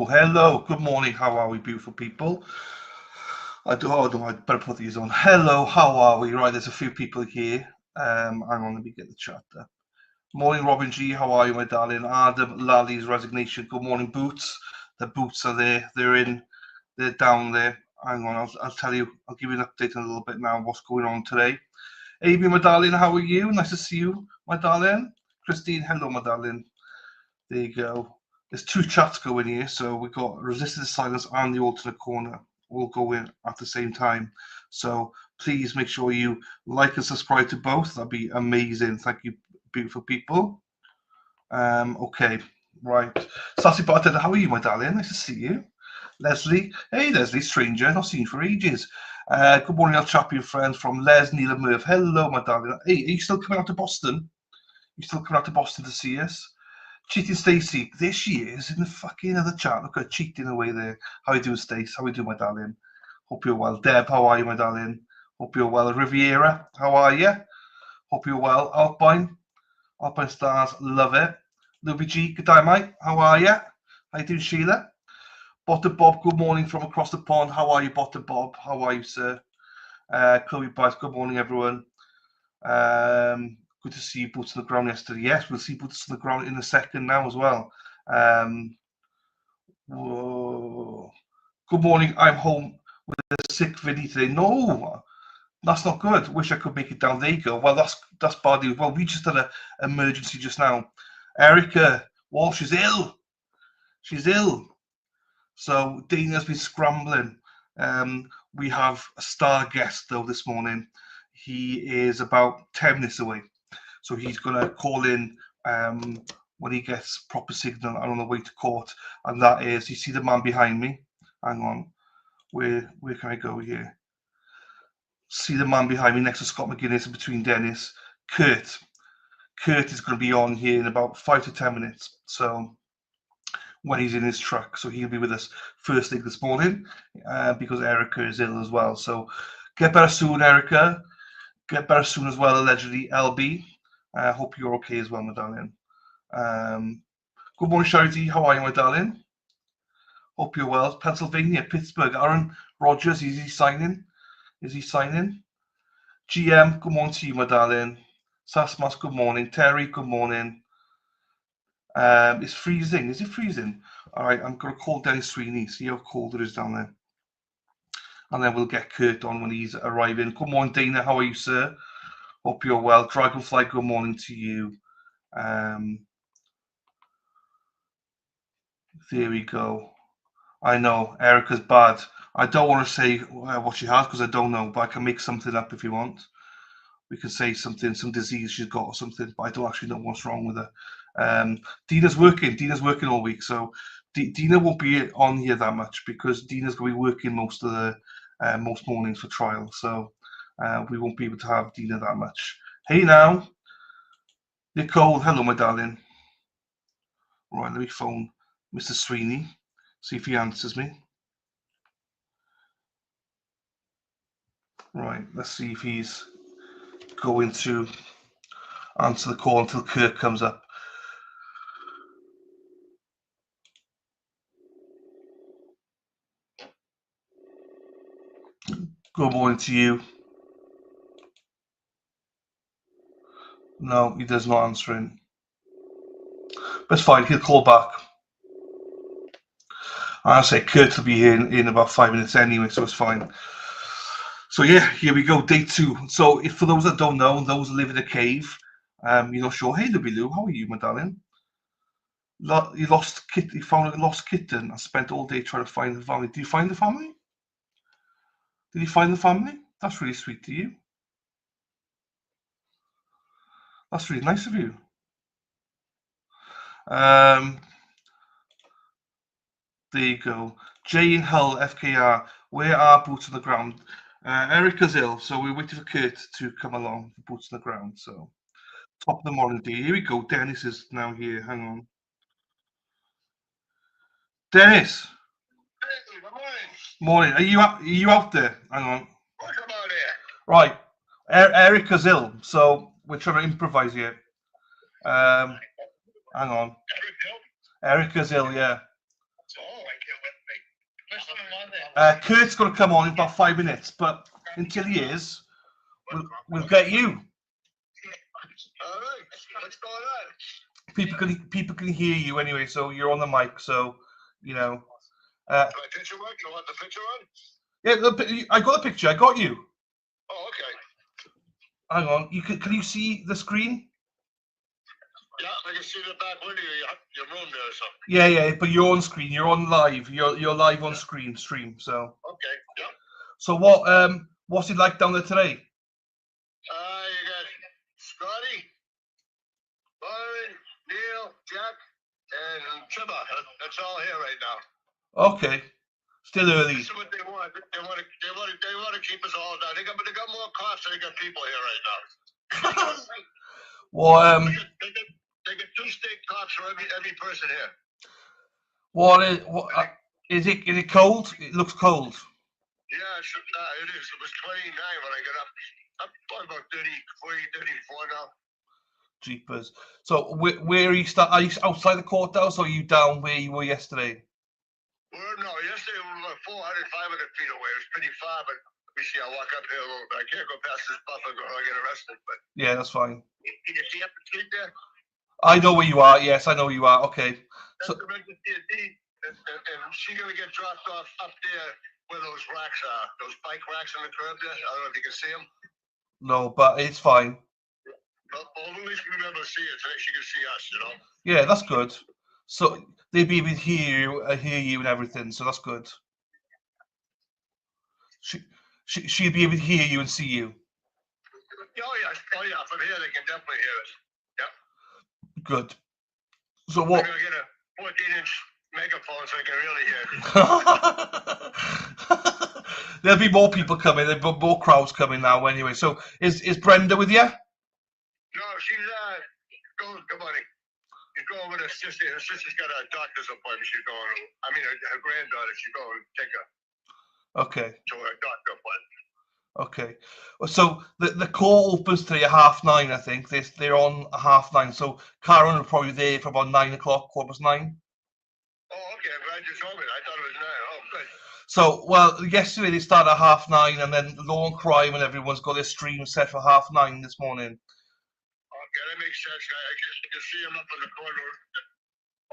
hello. Good morning. How are we, beautiful people? I better put these on. Hello, how are we? Right, there's a few people here. Hang on, let me get the chat there. Morning, Robin G. How are you, my darling? Adam Lally's resignation. Good morning, Boots. The Boots are there. They're down there. Hang on, I'll tell you. I'll give you an update in a little bit now. What's going on today? Amy, my darling, how are you? Nice to see you, my darling. Christine, hello, my darling. There you go. There's two chats going here, so we've got Resistance Silence and the Alternate Corner all going at the same time. So please make sure you like and subscribe to both. That'd be amazing. Thank you, beautiful people. Okay, right. Sassy Bartender, how are you, my darling? Nice to see you. Leslie, hey Leslie, stranger, not seen you for ages. Good morning, our champion friends from Les, Neil and Merv. Hello, my darling. Hey, are you still coming out to Boston? You still coming out to Boston to see us? Cheating Stacey, there she is in the fucking other chat. Look at her cheating away there. How you doing, Stace? How you doing, my darling? Hope you're well. Deb, how are you, my darling? Hope you're well. Riviera, how are you? Hope you're well. Alpine Stars, love it. Louis G, good day, mate. How are you? How you doing, Sheila? Botter Bob, good morning from across the pond. How are you, Botter Bob? How are you, sir? Chloe Bice, good morning, everyone. Good to see you boots on the ground yesterday. Yes, we'll see boots on the ground in a second now as well. Whoa. Good morning. I'm home with a sick Vinny today. No, that's not good. Wish I could make it down. There you go. Well, that's bad news. Well, we just had an emergency just now. Erica Walsh is ill. She's ill. So Dana's been scrambling. We have a star guest though this morning. He is about 10 minutes away. So he's going to call in when he gets proper signal and on the way to court. And that is, you see the man behind me? Hang on. Where can I go here? See the man behind me next to Scott McGuinness and between Dennis. Kurt. Kurt is going to be on here in about 5 to 10 minutes. So when he's in his truck. So he'll be with us first thing this morning because Erica is ill as well. So get better soon, Erica. Get better soon as well, allegedly, LB. I hope you're okay as well, my darling. Good morning, Charity. How are you, my darling? Hope you're well. Pennsylvania, Pittsburgh. Aaron Rogers, is he signing? Is he signing? GM, good morning to you, my darling. Sasmas, good morning. Terry, good morning. It's freezing. Is it freezing? All right, I'm going to call Dennis Sweeney, see how cold it is down there. And then we'll get Kurt on when he's arriving. Good morning, Dana. How are you, sir? Hope you're well. Dragonfly, good morning to you. There we go. I know, Erica's bad. I don't want to say what she has because I don't know, but I can make something up if you want. We can say something, some disease she's got or something, but I don't actually know what's wrong with her. Dina's working. Dina's working all week, so Dina won't be on here that much because Dina's going to be working most mornings for trial, so we won't be able to have Dina that much. Hey now, Nicole. Hello, my darling. Right, let me phone Mr. Sweeney, see if he answers me. Right, let's see if he's going to answer the call until Kirk comes up. Good morning to you. No, he does not answering. That's fine, he'll call back. I say Kurt will be here in about 5 minutes anyway, so it's fine. So yeah, here we go, day 2. So if for those that don't know, those that live in a cave, you're not sure. Hey, Libby Lou, how are you, my darling? You found a lost kitten. I spent all day trying to find the family. Did you find the family? Did you find the family? That's really sweet to you. That's really nice of you. There you go. Jay in Hull, FKR. Where are boots on the ground? Erica's ill, so we're waiting for Kurt to come along. Boots on the ground. So top of the morning, day. Here we go. Dennis is now here. Hang on. Dennis. Hey, good morning. Morning. Are you out there? Hang on. What about here? Right. Erica's ill, so we're trying to improvise here. Hang on. Eric ill? Erica's ill, yeah. Oh, Kurt's going to come on in about 5 minutes, but until he is, we'll get you. All right. What's going on? People can hear you anyway, so you're on the mic, so you know. My picture work? You want the picture on? Yeah, I got the picture. I got you. Oh, okay. Hang on. Can you see the screen? Yeah, I can see the back window of your room there or something. Yeah, but you're on screen. You're on live. You're live on stream. So. Okay. Yeah. So what's it like down there today? You got Scotty, Byron, Neil, Jack, and Chibba. That's all here right now. Okay. Still early. This is what they want. They want to keep us all down. They got more cops than they got people here right now. Well, they get 2 state cops for every person here. What is it cold? It looks cold. Yeah, it is. It was 29 when I got up. I'm probably about 30, 40, 34 now. Jeepers. So where are you? Are you outside the courthouse, or are you down where you were yesterday? No, yesterday we were about 400, 500 feet away. It was pretty far, but let me see. I'll walk up here a little bit. I can't go past this buffer or I'll get arrested. But yeah, that's fine. Can you see up the street there? I know where you are. Yes, I know where you are. Okay. That's the registry of deed, and she's gonna get dropped off up there where those racks are. Those bike racks on the curb there. I don't know if you can see them. No, but it's fine. Well, at least we remember to see it today. She can see us, you know. Yeah, that's good. So they'd be able to hear you and everything. So that's good. She'd be able to hear you and see you. Oh yeah. From here they can definitely hear us. Yep. Good. So what? I'm gonna get a 14-inch megaphone so I can really hear it. There'll be more people coming. There'll be more crowds coming now. Anyway, so is Brenda with you? No, she's Good morning. She's going with her sister. Her sister's got a doctor's appointment. She's going. I mean, her granddaughter. She's going to take her. Okay. To her doctor appointment. Okay. So the court opens today at 9:30. I think they're on at 9:30. So Karen will probably be there for about 9 o'clock, 9:15. Oh, okay. I'm glad you told me. I thought it was 9. Oh, good. So, well, yesterday they started at 9:30, and then Law and Crime and everyone's got their stream set for 9:30 this morning. Okay, that makes sense. I can see him up in the corner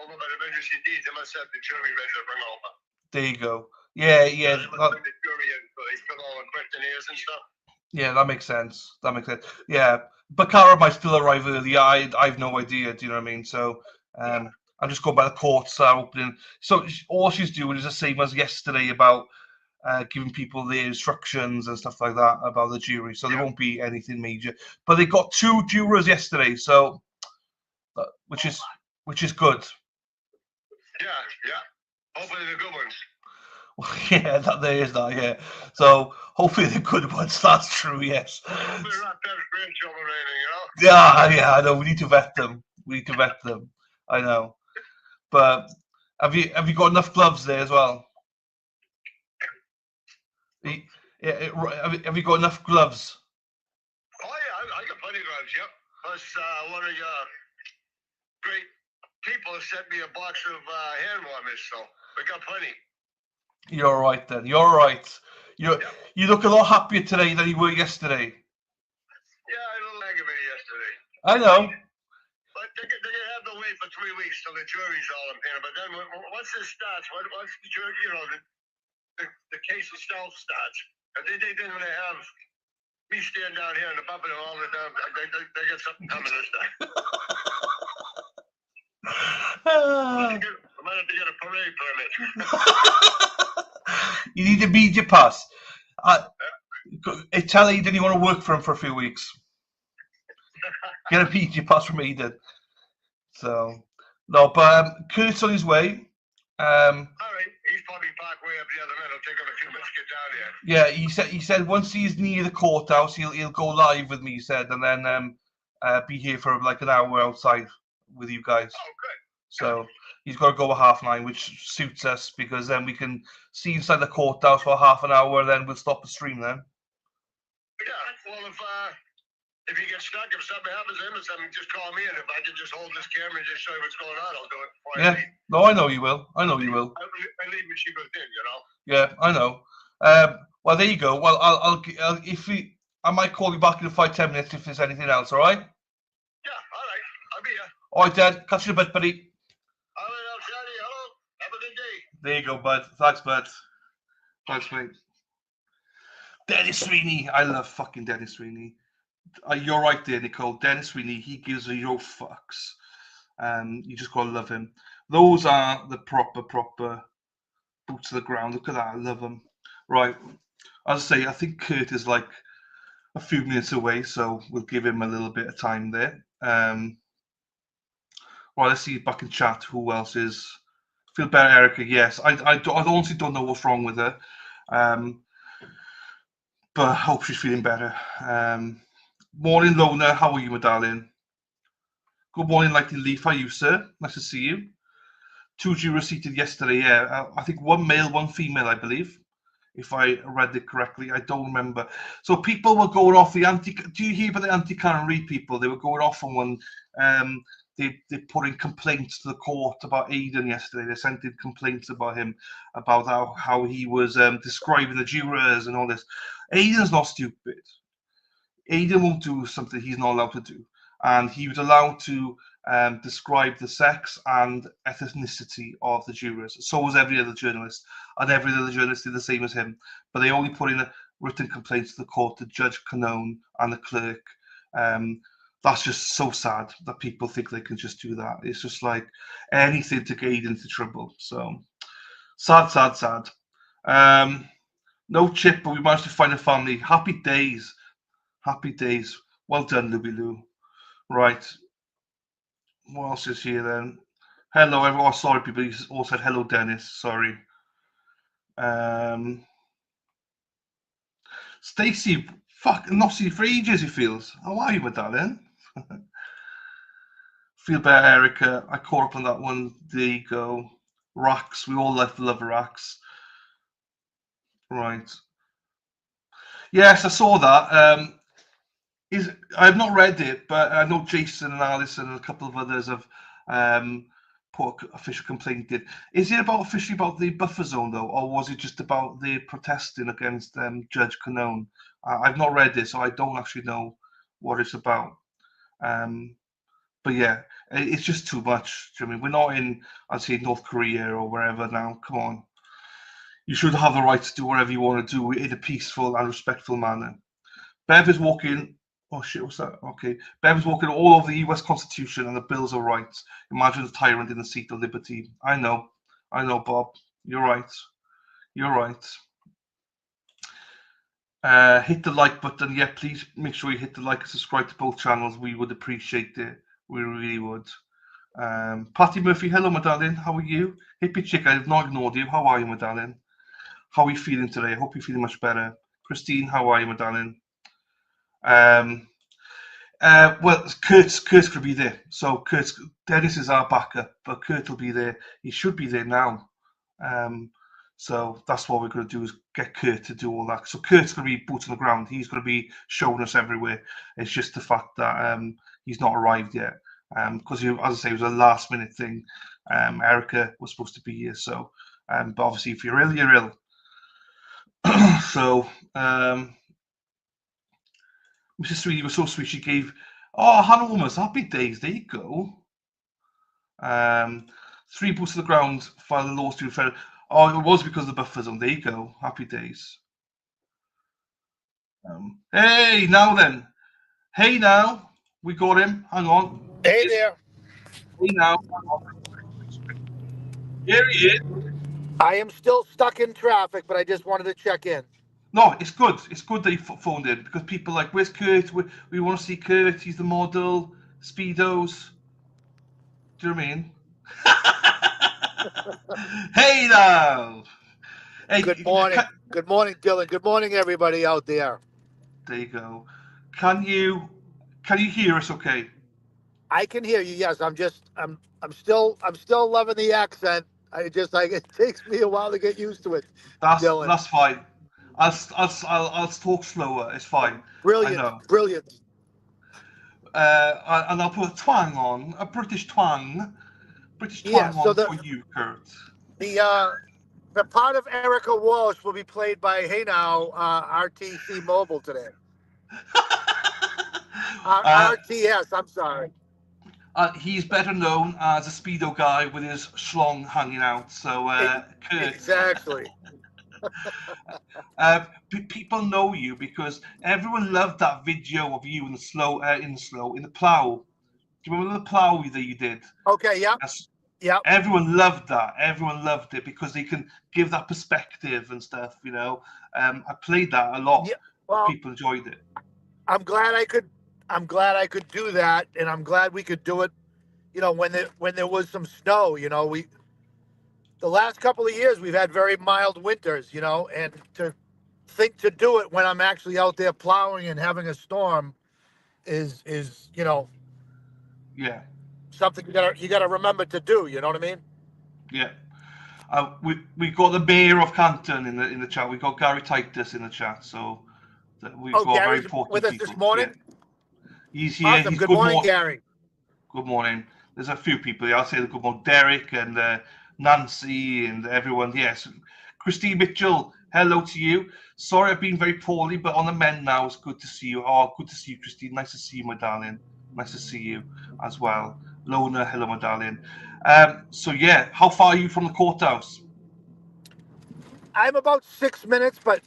over by the registry deeds. They must have the jury ready to bring over. There you go. Yeah. The jury in, so they fill all the questionnaires and stuff. Yeah, that makes sense. Yeah, but Karen might still arrive early. I've no idea. Do you know what I mean? So, I'm just going by the courts opening. So all she's doing is the same as yesterday about giving people the instructions and stuff like that about the jury. So there won't be anything major. But they got 2 jurors yesterday, so which is good. Yeah. Hopefully they're good ones. Yeah, there is that. Yeah. So hopefully the good ones. That's true. Yes. Hopefully they're not their grandchildren or anything, you know. Yeah. I know. We need to vet them. I know. But have you got enough gloves there as well? Have you got enough gloves? Oh yeah, I got plenty of gloves. Yep. Plus, one of your great people sent me a box of hand warmers, so we got plenty. You're all right then. You're all right. You look a lot happier today than you were yesterday. Yeah, I had a little aggravated yesterday. I know. But they're gonna have to wait for 3 weeks till the jury's all in here. But then once this starts, once the jury, the case itself starts, and they're gonna have me stand down here in the buffer and all the time. They got something coming this time. I might have to get a parade permit. You need a media pass. Tell Aidan you want to work for him for a few weeks. Get a media pass from Aidan. So, no, but Kurt's on his way. All right, he's probably parked way up the other end. It'll take him a few minutes to get down here. Yeah, he said once he's near the courthouse, he'll go live with me. He said, and then be here for like an hour outside with you guys. Oh, good. So he's got to go at 9:30, which suits us because then we can see inside the courthouse for half an hour, and then we'll stop the stream then. Yeah, well, if you get stuck, if something happens to him or something, just call me, and if I can just hold this camera and just show you what's going on, I'll do it before I leave. No, I know you will. I know you will. I leave when she goes in, you know. Yeah, I know. Well, there you go. Well, I'll if we, I might call you back in 5-10 minutes if there's anything else. All right. Yeah, all right. I'll be here. All right, Dan. Catch you in a bit, buddy. All right, I'll tell you. Hello. Have a good day. There you go, bud. Thanks, bud. Thanks, mate. Dennis Sweeney. I love fucking Dennis Sweeney. You're right there, Nicole. Dennis Sweeney, he gives 0 fucks. You just gotta love him. Those are the proper boots to the ground. Look at that. I love them. Right. As I say, I think Kurt is like a few minutes away, so we'll give him a little bit of time there. Right, let's see back in chat who else is. Feel better, Erica. Yes, I honestly don't know what's wrong with her, but I hope she's feeling better. Morning, Lona. How are you, my darling? Good morning, Lightning Leaf. How are you, sir? Nice to see you. 2 jurors seated yesterday. Yeah, I think 1 male, 1 female, I believe. If I read it correctly, I don't remember. So people were going off the anti. Do you hear about the anti-Karen Reid people? They were going off on one. They put in complaints to the court about Aidan yesterday. They sent in complaints about him, about how he was describing the jurors and all this. Aidan's not stupid. Aidan won't do something he's not allowed to do, and he was allowed to describe the sex and ethnicity of the jurors. So was every other journalist, and every other journalist did the same as him. But they only put in a written complaint to the court, to Judge Canone and the clerk. That's just so sad that people think they can just do that. It's just like anything to get into trouble. So sad, sad, sad. No Chip, but we managed to find a family. Happy days. Happy days. Well done, Louie Lou. Right. What else is here then? Hello, everyone. Oh, sorry, people. You all said hello, Dennis. Sorry. Stacey, fuck, not seen you for ages, it feels. How are you, my darling? Feel better, Erica. I caught up on that one. There you go. Racks. We all love racks. Right. Yes, I saw that. I've not read it, but I know Jason and Alison and a couple of others have put official complaint in. Is it officially about the buffer zone though, or was it just about the protesting against Judge Canone? I've not read it, so I don't actually know what it's about. But yeah, it's just too much. I mean, we're not in, I'd say, North Korea or wherever now. Come on. You should have the right to do whatever you want to do in a peaceful and respectful manner. Bev is walking. Oh shit, what's that? Okay. Bev is walking all over the US Constitution and the Bills of Rights. Imagine a tyrant in the seat of liberty. I know, Bob. You're right. Hit the like button. Yeah, please make sure you hit the like and subscribe to both channels. We would appreciate it. We really would. Patty Murphy, hello, my darling. How are you? Hippie chick, I have not ignored you. How are you, my darling? How are you feeling today? I hope you're feeling much better. Christine, how are you, my darling? Well, Kurt's gonna be there. So Dennis is our backup, but Kurt will be there. He should be there now. So that's what we're gonna do, is get Kurt to do all that. So Kurt's gonna be boots on the ground. He's gonna be showing us everywhere. It's just the fact that he's not arrived yet. Because as I say, it was a last minute thing. Erica was supposed to be here, so but obviously if you're ill, you're ill. So Mrs. Sweeney was so sweet. She gave, Hannah Womas, happy days. There you go. 3 boots to the ground, file the lawsuit. Oh, it was because of the buffer zone. There you go. Happy days. Hey, now then. Hey, now. We got him. Hang on. Hey there. Hey, now. Here he is. I am still stuck in traffic, but I just wanted to check in. No, it's good. It's good that he phoned in, because people are like, where's Kurt? We want to see Kurt. He's the model. Speedos. Do you know what I mean? Hey now. Hey, Good morning. Good morning, Dylan. Good morning, everybody out there. There you go. Can you hear us okay? I can hear you. Yes, I'm still loving the accent. It takes me a while to get used to it. Dylan. That's fine. I'll talk slower. It's fine. Brilliant. I know. Brilliant. and I'll put a twang on, a British twang Yeah. So on for you, Kurt. the part of Erica Walsh will be played by Hey Now RTC Mobile today. RTS. I'm sorry. He's better known as a Speedo guy with his schlong hanging out. So, Kurt. Exactly. People know you because everyone loved that video of you in the plow. Do you remember the plow that you did? Okay. Yep. Yep. Everyone loved that. Everyone loved it because they can give that perspective and stuff. I played that a lot. Yeah, well, people enjoyed it. I'm glad I could do that, and I'm glad we could do it. When there was some snow. The last couple of years we've had very mild winters. And to do it when I'm actually out there plowing and having a storm is Yeah. something you gotta remember to do. You know what I mean? Yeah. We got the mayor of Canton in the chat. We got Gary Titus in the chat. So we've got Gary's very important with us people. this morning. Yeah. He's here. Awesome. Good morning, Gary. Good morning. There's a few people here. I'll say good morning, Derek and Nancy and everyone. Yes, Christine Mitchell. Hello to you. Sorry, I've been very poorly, but on the mend now. It's good to see you. Oh, good to see you, Christine. Nice to see you, my darling. Nice to see you as well. Lona, hello, my darling. So yeah, how far are you from the courthouse? I'm about 6 minutes, but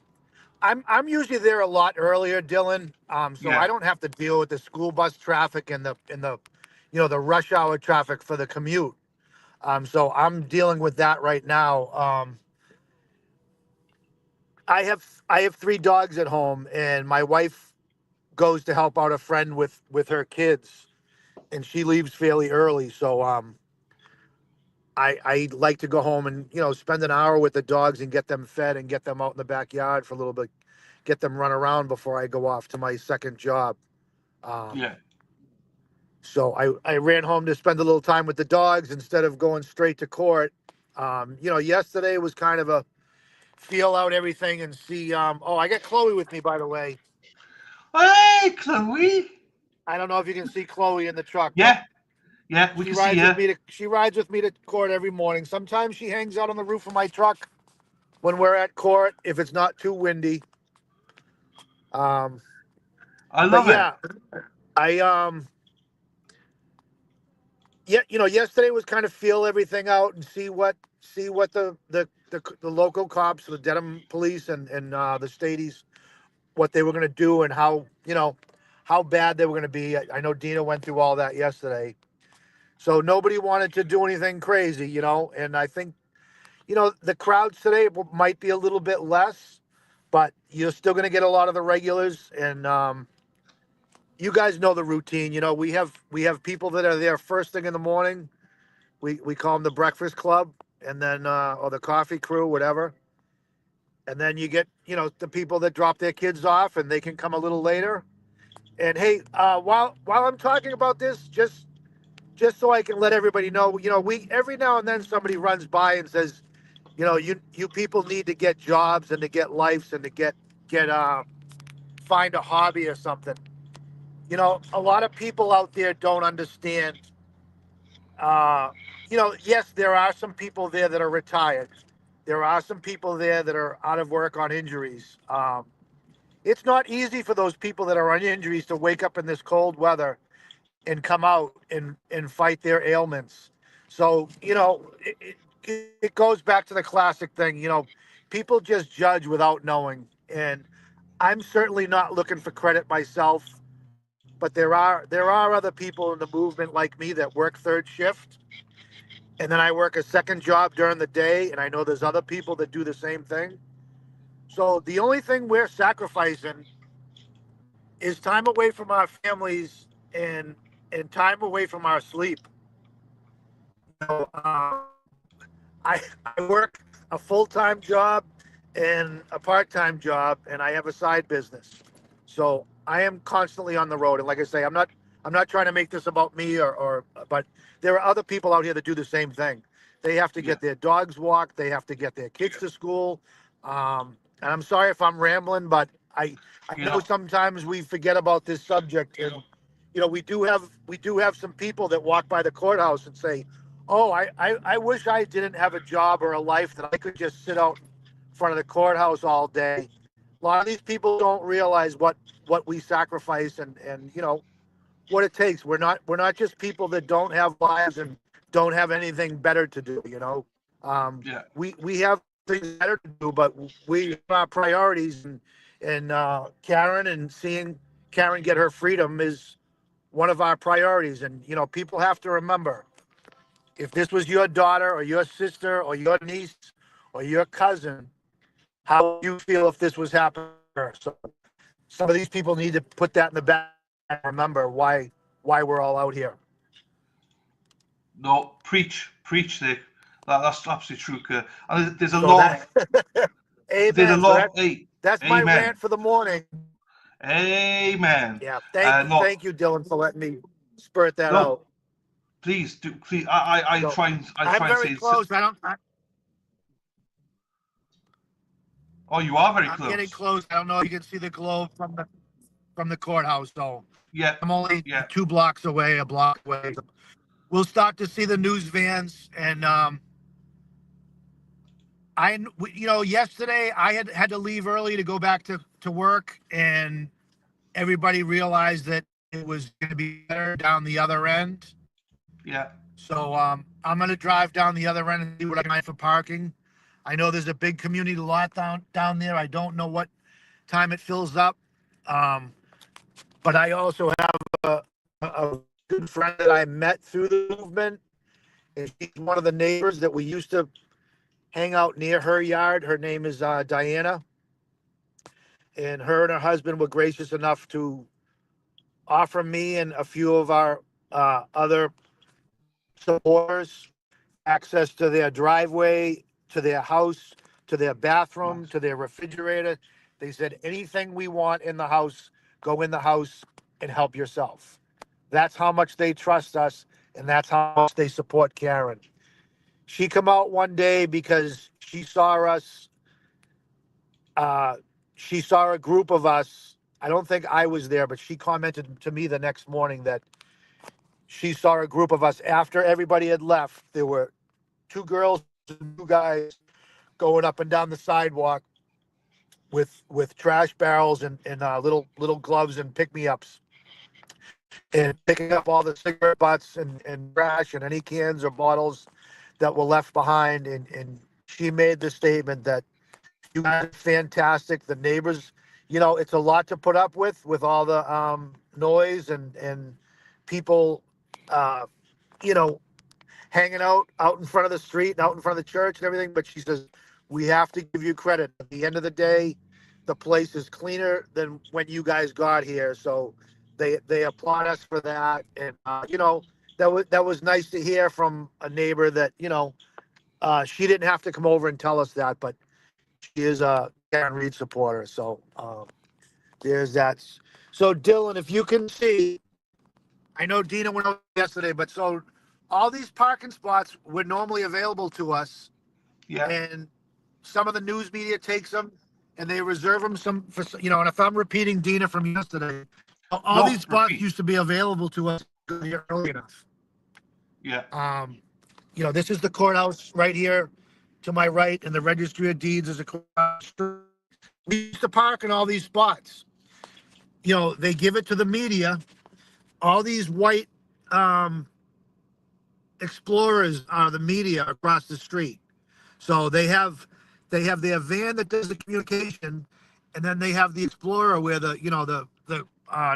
I'm usually there a lot earlier, Dylan. So I don't have to deal with the school bus traffic and the rush hour traffic for the commute. So I'm dealing with that right now. I have 3 dogs at home, and my wife goes to help out a friend with her kids, and she leaves fairly early. So I like to go home and spend an hour with the dogs and get them fed and get them out in the backyard for a little bit, get them run around before I go off to my second job. So I ran home to spend a little time with the dogs instead of going straight to court. Yesterday was kind of a feel out everything and see. I got Chloe with me, by the way. Hey, Chloe. I don't know if you can see Chloe in the truck. Yeah, we can see her. She rides with me to court every morning. Sometimes she hangs out on the roof of my truck when we're at court if it's not too windy. I love it. Yesterday was kind of feel everything out and see what the local cops, the Dedham police and the Stadies, what they were going to do and how bad they were going to be. I know Dina went through all that yesterday. So nobody wanted to do anything crazy, and I think, the crowds today might be a little bit less, but you're still going to get a lot of the regulars. And you guys know the routine. We have people that are there first thing in the morning. We call them the Breakfast Club, and then or the Coffee Crew, whatever. And then you get the people that drop their kids off, and they can come a little later. And hey, while I'm talking about this, just so I can let everybody know, we every now and then somebody runs by and says, you people need to get jobs and to get lives and to get find a hobby or something. A lot of people out there don't understand. Yes, there are some people there that are retired. There are some people there that are out of work on injuries. It's not easy for those people that are on injuries to wake up in this cold weather and come out and fight their ailments. So, it goes back to the classic thing, people just judge without knowing. And I'm certainly not looking for credit myself, but there are other people in the movement like me that work third shift. And then I work a second job during the day. And I know there's other people that do the same thing. So the only thing we're sacrificing is time away from our families and time away from our sleep. I work a full-time job and a part-time job, and I have a side business. So I am constantly on the road. And like I say, I'm not trying to make this about me but there are other people out here that do the same thing. They have to get their dogs walked. They have to get their kids to school. And I'm sorry if I'm rambling, but I know sometimes we forget about this subject, and you know, we do have some people that walk by the courthouse and say, "Oh, I wish I didn't have a job or a life that I could just sit out in front of the courthouse all day." A lot of these people don't realize what we sacrifice and you know what it takes. We're not just people that don't have lives and don't have anything better to do. You know, Yeah. we have things better to do, but we have our priorities and Karen and seeing Karen get her freedom is one of our priorities. And you know, people have to remember, if this was your daughter or your sister or your niece or your cousin, how would you feel if this was happening to her? So some of these people need to put that in the back and remember why we're all out here. No, preach, Nick. That's absolutely true. And there's a So lot. that, There's a amen. So lot. Hey, that's my amen. rant for the morning. Amen. Yeah, No, thank you, Dylan, for letting me spurt that no. out. Please do. Please, I So try and I'm very say. close. Oh, you are very I'm getting close. close. I don't know if you can see the globe from the courthouse. So Yeah, I'm only yeah, 2 blocks away, a block away. We'll start to see the news vans, and you know, yesterday I had to leave early to go back to work, and everybody realized that it was going to be better down the other end. yeah, So I'm going to drive down the other end and see what I can find for parking. I know there's a big community lot down there. I don't know what time it fills up, but I also have a good friend that I met through the movement, and she's one of the neighbors that we used to hang out near her yard. Her name is Diana, and her husband were gracious enough to offer me and a few of our other supporters access to their driveway, to their house, to their bathroom, nice. to their refrigerator. They said, anything we want in the house, go in the house and help yourself. That's how much they trust us, and that's how much they support Karen. She come out one day because she saw us. She saw a group of us. I don't think I was there, but she commented to me the next morning that she saw a group of us after everybody had left. There were 2 girls and 2 guys going up and down the sidewalk with trash barrels and little gloves and pick me ups and picking up all the cigarette butts and trash and any cans or bottles that were left behind. And she made the statement that you guys are fantastic. The neighbors, you know, it's a lot to put up with all the noise and people, uh, you know, hanging out in front of the street and out in front of the church and everything. But she says, we have to give you credit. At the end of the day, the place is cleaner than when you guys got here. So they applaud us for that. And, you know, that was nice to hear from a neighbor that, you know, she didn't have to come over and tell us that, but she is a Karen Reed supporter. So there's that. So Dylan, if you can see, I know Dina went over yesterday, but so all these parking spots were normally available to us, Yeah. and some of the news media takes them and they reserve them some for, you know. And if I'm repeating Dina from yesterday, all No, these spots repeat. used to be available to us early enough. Yeah. You know, this is the courthouse right here to my right, and the registry of deeds is across the street. We used to park in all these spots. You know, they give it to the media. All these white explorers are the media across the street. So they have their van that does the communication, and then they have the explorer where the you know the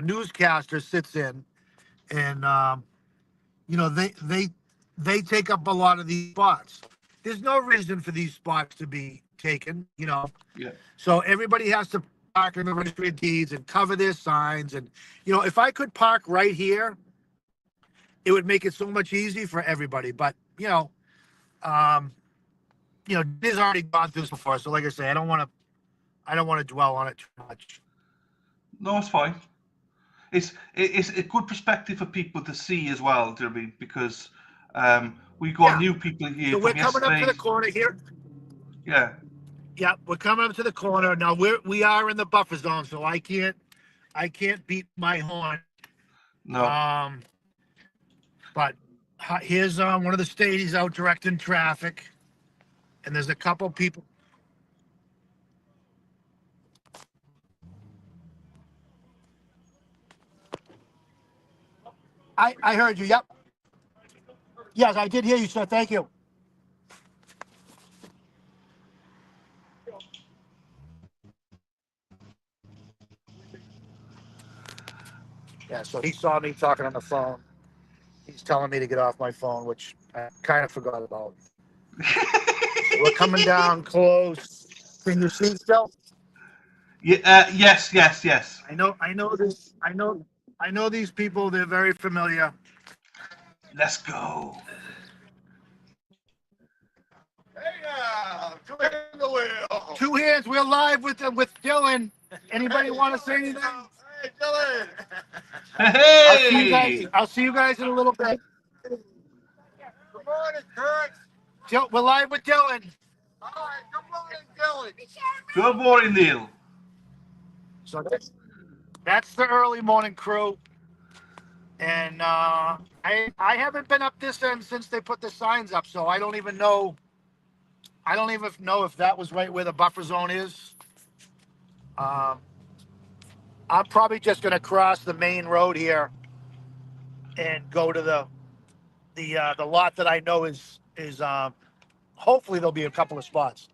newscaster sits in, and you know they take up a lot of these spots. There's no reason for these spots to be taken, you know. Yeah. So everybody has to park in the registry of deeds and cover their signs, and you know, if I could park right here, it would make it so much easier for everybody. But um, this already gone through this before, so like I say, I don't want to dwell on it too much. No, it's fine. It's a good perspective for people to see as well, do you know what I mean? Because we got Yeah. new people So here we're from coming up to yesterday. the corner here. Yeah. Yeah, we're coming up to the corner now. We are in the buffer zone, so I can't beat my horn No. But here's one of the stadies out directing traffic, and there's a couple people. I heard you. Yep. Yes, I did hear you, sir. Thank you. Yeah, so he saw me talking on the phone. He's telling me to get off my phone, which I kind of forgot about. We're coming down close. Can you see still? Yeah. Yes. Yes. Yes. I know this. I know these people. They're very familiar. Let's go. Two hands in the wheel. Two hands. We're live with Dylan. Anybody want to say anything? Hey, Dylan. Hey. I'll see you guys in a little bit. Good morning, Kurt. We're live with Dylan. All right. Good morning, Dylan. Good morning, Neil. So that's the early morning crew, and I haven't been up this end since they put the signs up, so I don't even know. I don't even know if that was right where the buffer zone is. I'm probably just going to cross the main road here and go to the lot that I know is hopefully there'll be a couple of spots.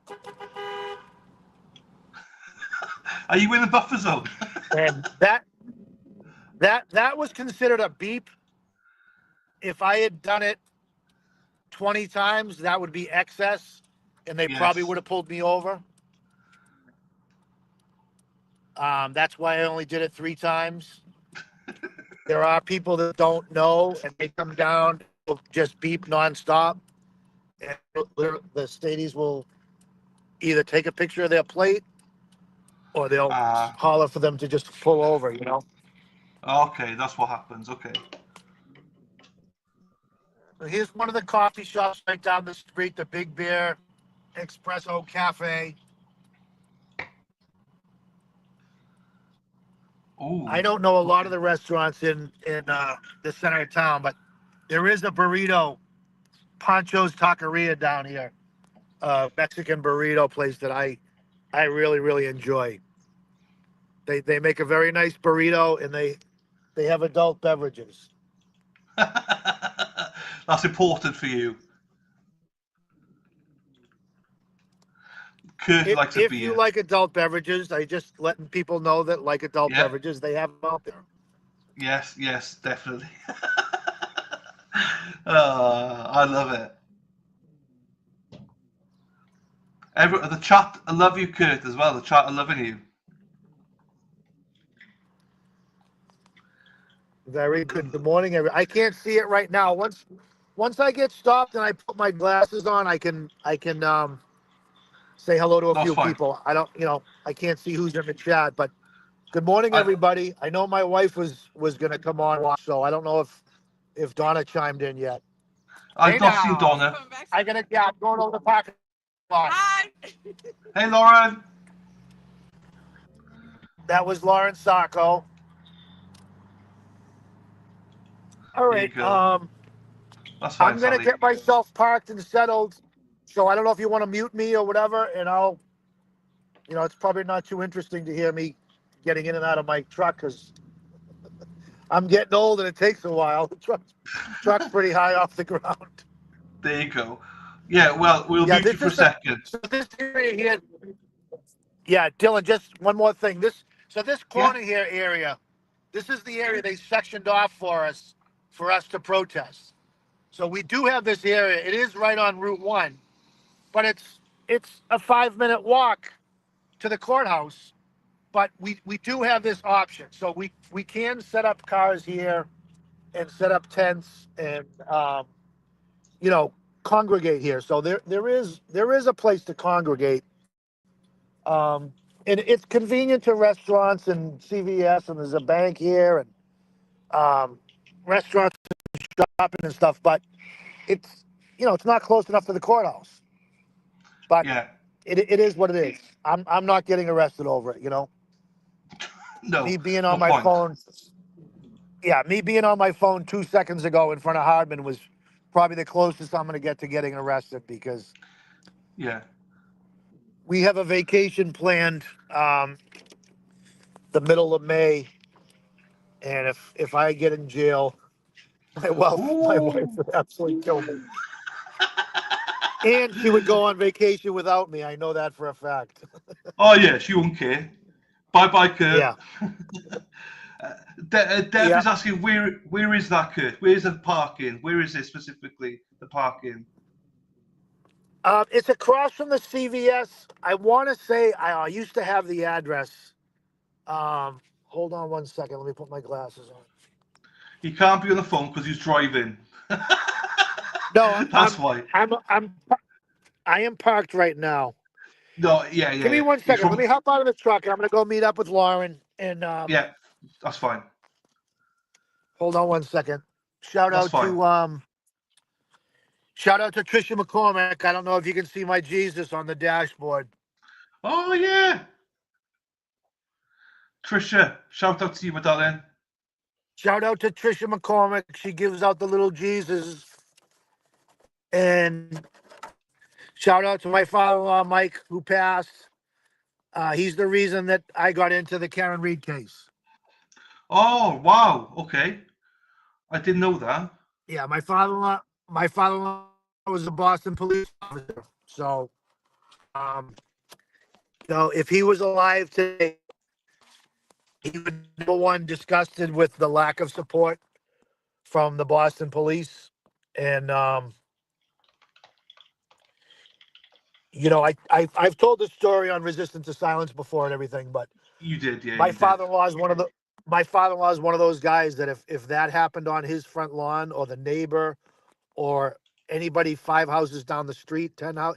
Are you in the buffer zone? And that was considered a beep. If I had done it 20 times, that would be excess, and they probably would have pulled me over. That's why I only did it 3 times. There are people that don't know, and they come down, just beep nonstop. And the stadies will either take a picture of their plate, or they'll holler for them to just pull over. You know. Okay, that's what happens. Okay. So here's one of the coffee shops right down the street, the Big Bear Espresso Cafe. Ooh, I don't know a lot of the restaurants in the center of town, but there is a burrito, Pancho's Taqueria down here, Mexican burrito place that I really, really enjoy. They make a very nice burrito, and they have adult beverages. that's important for you. Kurt likes a If beer. you like adult beverages, I just letting people know that like adult beverages, they have them out there. Yes, yes, definitely. I love it. The chat, I love you, Kurt, as well. The chat are loving you. Very good. Good morning, everyone. I can't see it right now. Once I get stopped and I put my glasses on, I can say hello to a few people. I don't, I can't see who's in the chat, but good morning, everybody. I know my wife was going to come on, so I don't know if Donna chimed in yet. I've not seen Donna. I'm going over the parking lot. Hi. Hey, Lauren. That was Lauren Sacco. All right. That's fine, I'm going to get myself parked and settled. So I don't know if you want to mute me or whatever, and I'll, it's probably not too interesting to hear me getting in and out of my truck because I'm getting old and it takes a while. The truck's pretty high off the ground. There you go. Yeah, well, we'll mute you for a second. So this area here, yeah, Dylan, just one more thing. This corner here area, this is the area they sectioned off for us to protest. So we do have this area. It is right on Route 1, but it's a 5-minute walk to the courthouse. But we do have this option. So we can set up cars here and set up tents and congregate here. So there is a place to congregate. And it's convenient to restaurants and CVS, and there's a bank here and restaurants and shopping and stuff, but it's it's not close enough to the courthouse. But it is what it is. I'm not getting arrested over it, No. Me being on my phone. Yeah, me being on my phone 2 seconds ago in front of Hardman was probably the closest I'm going to get to getting arrested because Yeah. we have a vacation planned the middle of May, and if I get in jail, my wife Ooh. would absolutely kill me, and she would go on vacation without me. I know that for a fact. Oh yeah, she won't care. Bye bye, Kurt. Yeah, Deb yeah. is asking where is that, Kurt? Where's the parking? Where is it specifically? The parking? It's across from the CVS. I want to say I used to have the address. Hold on 1 second. Let me put my glasses on. He can't be on the phone because he's driving. No, That's why. I am parked right now. No, yeah, yeah, Give me yeah. one He's second. Let from. me hop out of the truck. I'm gonna go meet up with Lauren. And Yeah, that's fine. hold on 1 second. Shout That's out fine. to um, shout out to Trisha McCormick. I don't know if you can see my Jesus on the dashboard. Oh yeah, Trisha, shout out to you, my darling. Shout out to Trisha McCormick. She gives out the little Jesus. And shout out to my father-in-law Mike, who passed. He's the reason that I got into the Karen Reed case. Oh wow, okay. I didn't know that. Yeah, my father-in-law was a Boston police officer. So, um, if he was alive today, he would number one disgusted with the lack of support from the Boston police, and I've told this story on Resistance to Silence before and everything, but You did, yeah, my you did. father-in-law is one of the my father-in-law is one of those guys that if that happened on his front lawn or the neighbor or anybody 5 houses down the street, 10 house,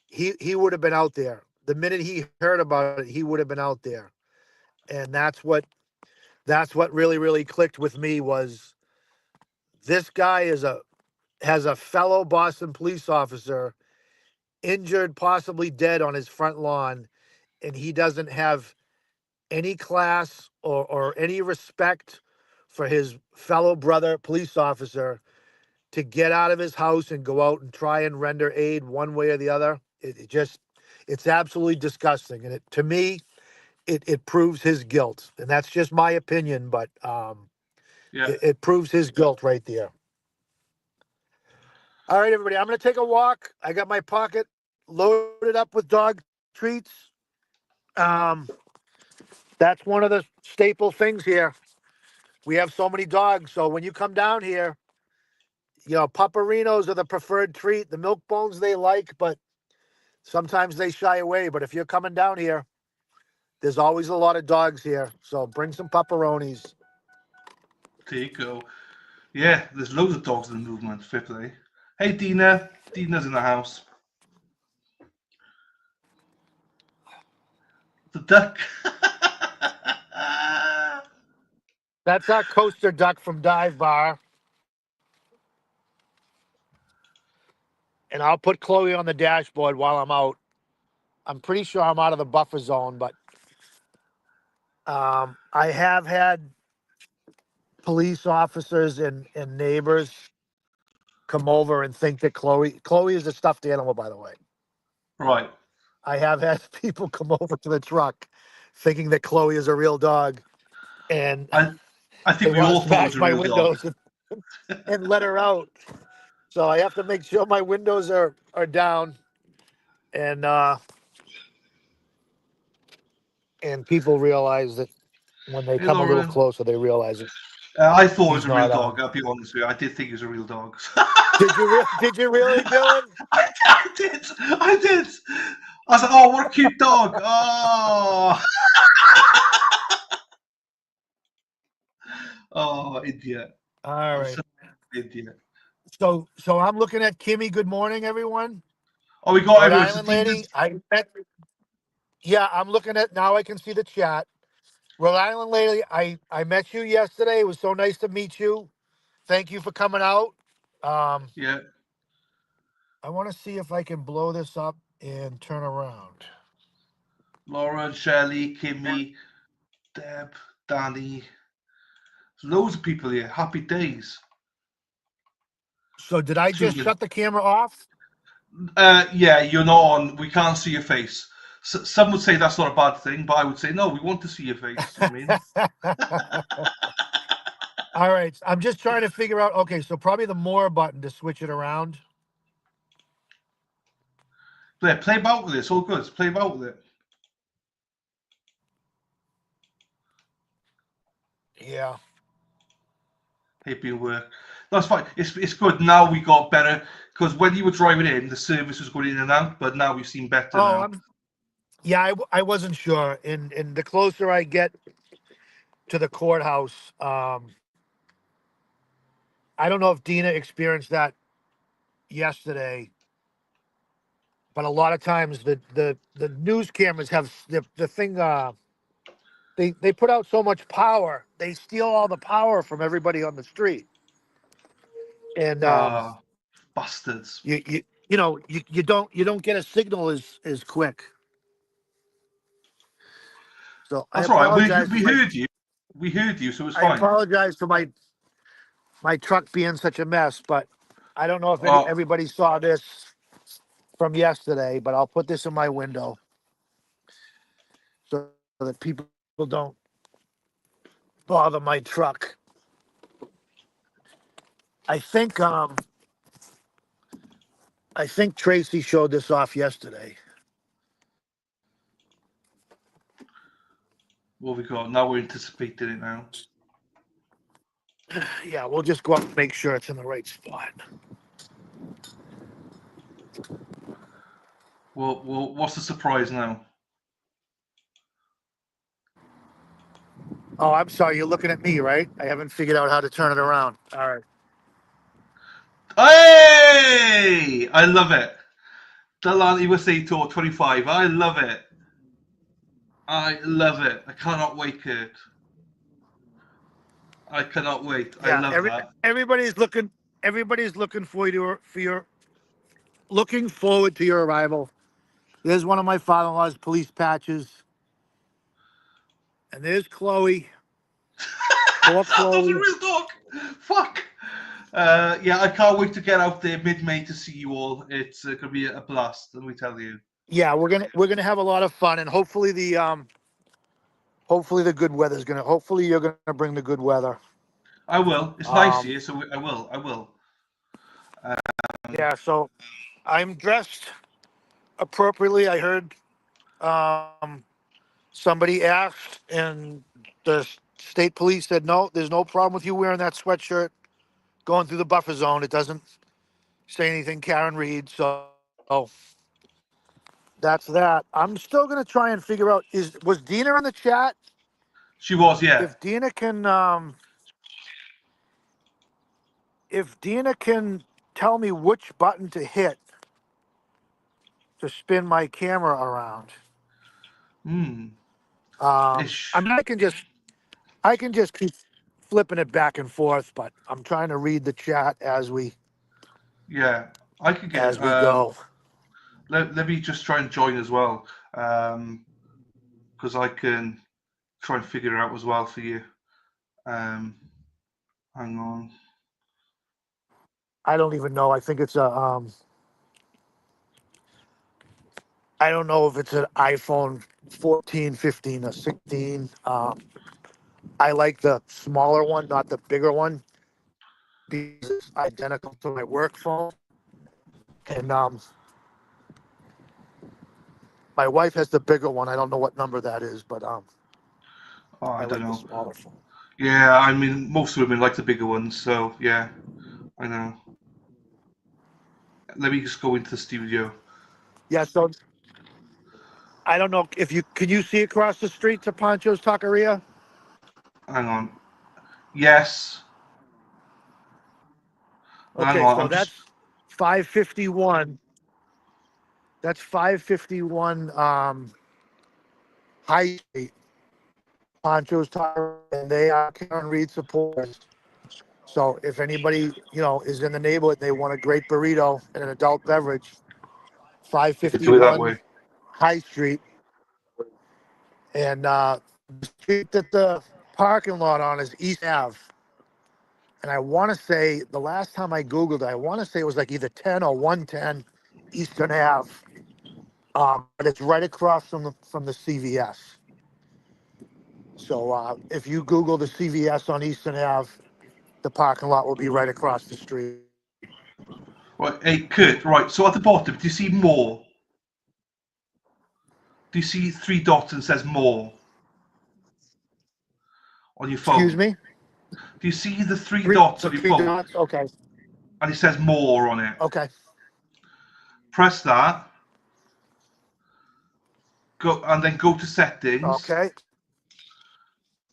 he would have been out there. The minute he heard about it, he would have been out there. And that's what really, really clicked with me was this guy has a fellow Boston police officer injured, possibly dead on his front lawn, and he doesn't have any class or any respect for his fellow brother police officer to get out of his house and go out and try and render aid one way or the other. It's absolutely disgusting. And to me, it proves his guilt. And that's just my opinion, but Yeah. it proves his guilt right there. All right, everybody, I'm going to take a walk. I got my pocket loaded up with dog treats. Um, that's one of the staple things here. We have so many dogs. So when you come down here, Pupperinos are the preferred treat. The milk bones they like, but sometimes they shy away. But if you're coming down here, there's always a lot of dogs here. So bring some pepperonis. There you go. Yeah, there's loads of dogs in the movement, fair play. Hey Dina. Dina's in the house. The duck. That's our coaster duck from Dive Bar. And I'll put Chloe on the dashboard while I'm out. I'm pretty sure I'm out of the buffer zone, but I have had police officers and neighbors come over and think that Chloe is a stuffed animal, by the way. Right. I have had people come over to the truck thinking that Chloe is a real dog, and I I they think we want all to thought it was smash a my real dog. windows and let her out. So I have to make sure my windows are down, and people realize that when they Hey come a little Lauren. closer, they realize it. I thought it was He's a real not. dog. I'll be honest with you. I did think it was a real dog. Did you really, Dylan? I did. I did. I was like, oh, what a cute dog. Oh, oh, idiot. All I'm right. such an idiot. So I'm looking at Kimmy. Good morning, everyone. Oh, we got Rhode everyone. So Island Dina's. lady. Yeah, I'm looking at now. I can see the chat. Rhode Island lady. I met you yesterday. It was so nice to meet you. Thank you for coming out. Um, Yeah. I want to see if I can blow this up and turn around. Lauren, Shelley, Kimmy, Deb, Danny. Loads of people here. Happy days. So did I just shut the camera off? Yeah, you're not on. We can't see your face. Some would say that's not a bad thing, but I would say no. We want to see your face. I mean, All right. I'm just trying to figure out. Okay, so probably the more button to switch it around. play about with it. It's all good. Play about with it. Yeah. It being work. That's fine. It's good. Now we got better because when you were driving in, the service was going in and out, but now we've seen better Oh, now. I wasn't sure. And the closer I get to the courthouse, I don't know if Dina experienced that yesterday, but a lot of times the news cameras have the thing. They put out so much power, they steal all the power from everybody on the street, and Ah, bastards. you don't get a signal as quick. So I That's all right. We apologize for we heard you. We heard you, so it's I fine. apologize for my truck being such a mess, but I don't know if Oh, everybody saw this from yesterday, but I'll put this in my window so that people don't bother my truck. I think um I think Tracy showed this off yesterday. what we got? Now we're anticipating it now. Yeah, we'll just go up and make sure it's in the right spot. Well, what's the surprise now? Oh, I'm sorry, you're looking at me, right? I haven't figured out how to turn it around. All right. Hey! I love it. Delan USA Tour 25. I love it. I love it. I cannot wait, Kurt. I cannot wait. I Yeah, love that. everybody's looking looking forward to your arrival. There's one of my father-in-law's police patches. And there's Chloe. Poor That's a Chloe. real dog. Fuck. Yeah, I can't wait to get out there mid-May to see you all. It's gonna be a blast, let me tell you. Yeah, we're gonna have a lot of fun, and hopefully the good weather's gonna. Hopefully you're gonna bring the good weather. I will. It's nice Um, here, so I will. I will. yeah, so I'm dressed appropriately. I heard somebody asked, and the state police said no. There's no problem with you wearing that sweatshirt going through the buffer zone. It doesn't say anything, Karen Reed. So that's that. I'm still gonna try and figure out was Dina in the chat? She was, yeah. If Dina can tell me which button to hit to spin my camera around. Hmm. I Ish. mean, I can just keep flipping it back and forth, but I'm trying to read the chat as we Yeah. I could get. go. Let me just try and join as well, because I can try and figure it out as well for you. Hang on. I don't even know. I think it's a I don't know if it's an iPhone 14, 15, or 16. I like the smaller one, not the bigger one, because it's identical to my work phone. And my wife has the bigger one. I don't know what number that is, but Oh, I I don't like the know. smaller phone. Yeah, I mean, most women like the bigger ones, so yeah, I know. Let me just go into the studio. Yeah, so I don't know if you can you see across the street to Pancho's Taqueria? Hang on. Yes. Hang Okay, on. so I'm just. that's 551. That's 551 High Street, Pancho's Taqueria, and they are Karen Reed supporters. So if anybody, is in the neighborhood, they want a great burrito and an adult beverage, I could do it that 551 way. High Street. And the street that the parking lot on is East Ave. And I want to say, the last time I Googled it, I want to say it was like either 10 or 110 Eastern Ave. But it's right across from the CVS. So if you Google the CVS on Eastern Ave, the parking lot will be right across the street. Right, hey, Kurt, right, so at the bottom, do you see more? Do you see 3 dots and says more on your phone? Excuse me? Do you see the 3 dots on your Three phone? dots? Okay. And it says more on it. Okay. Press that. Go and then go to settings. Okay.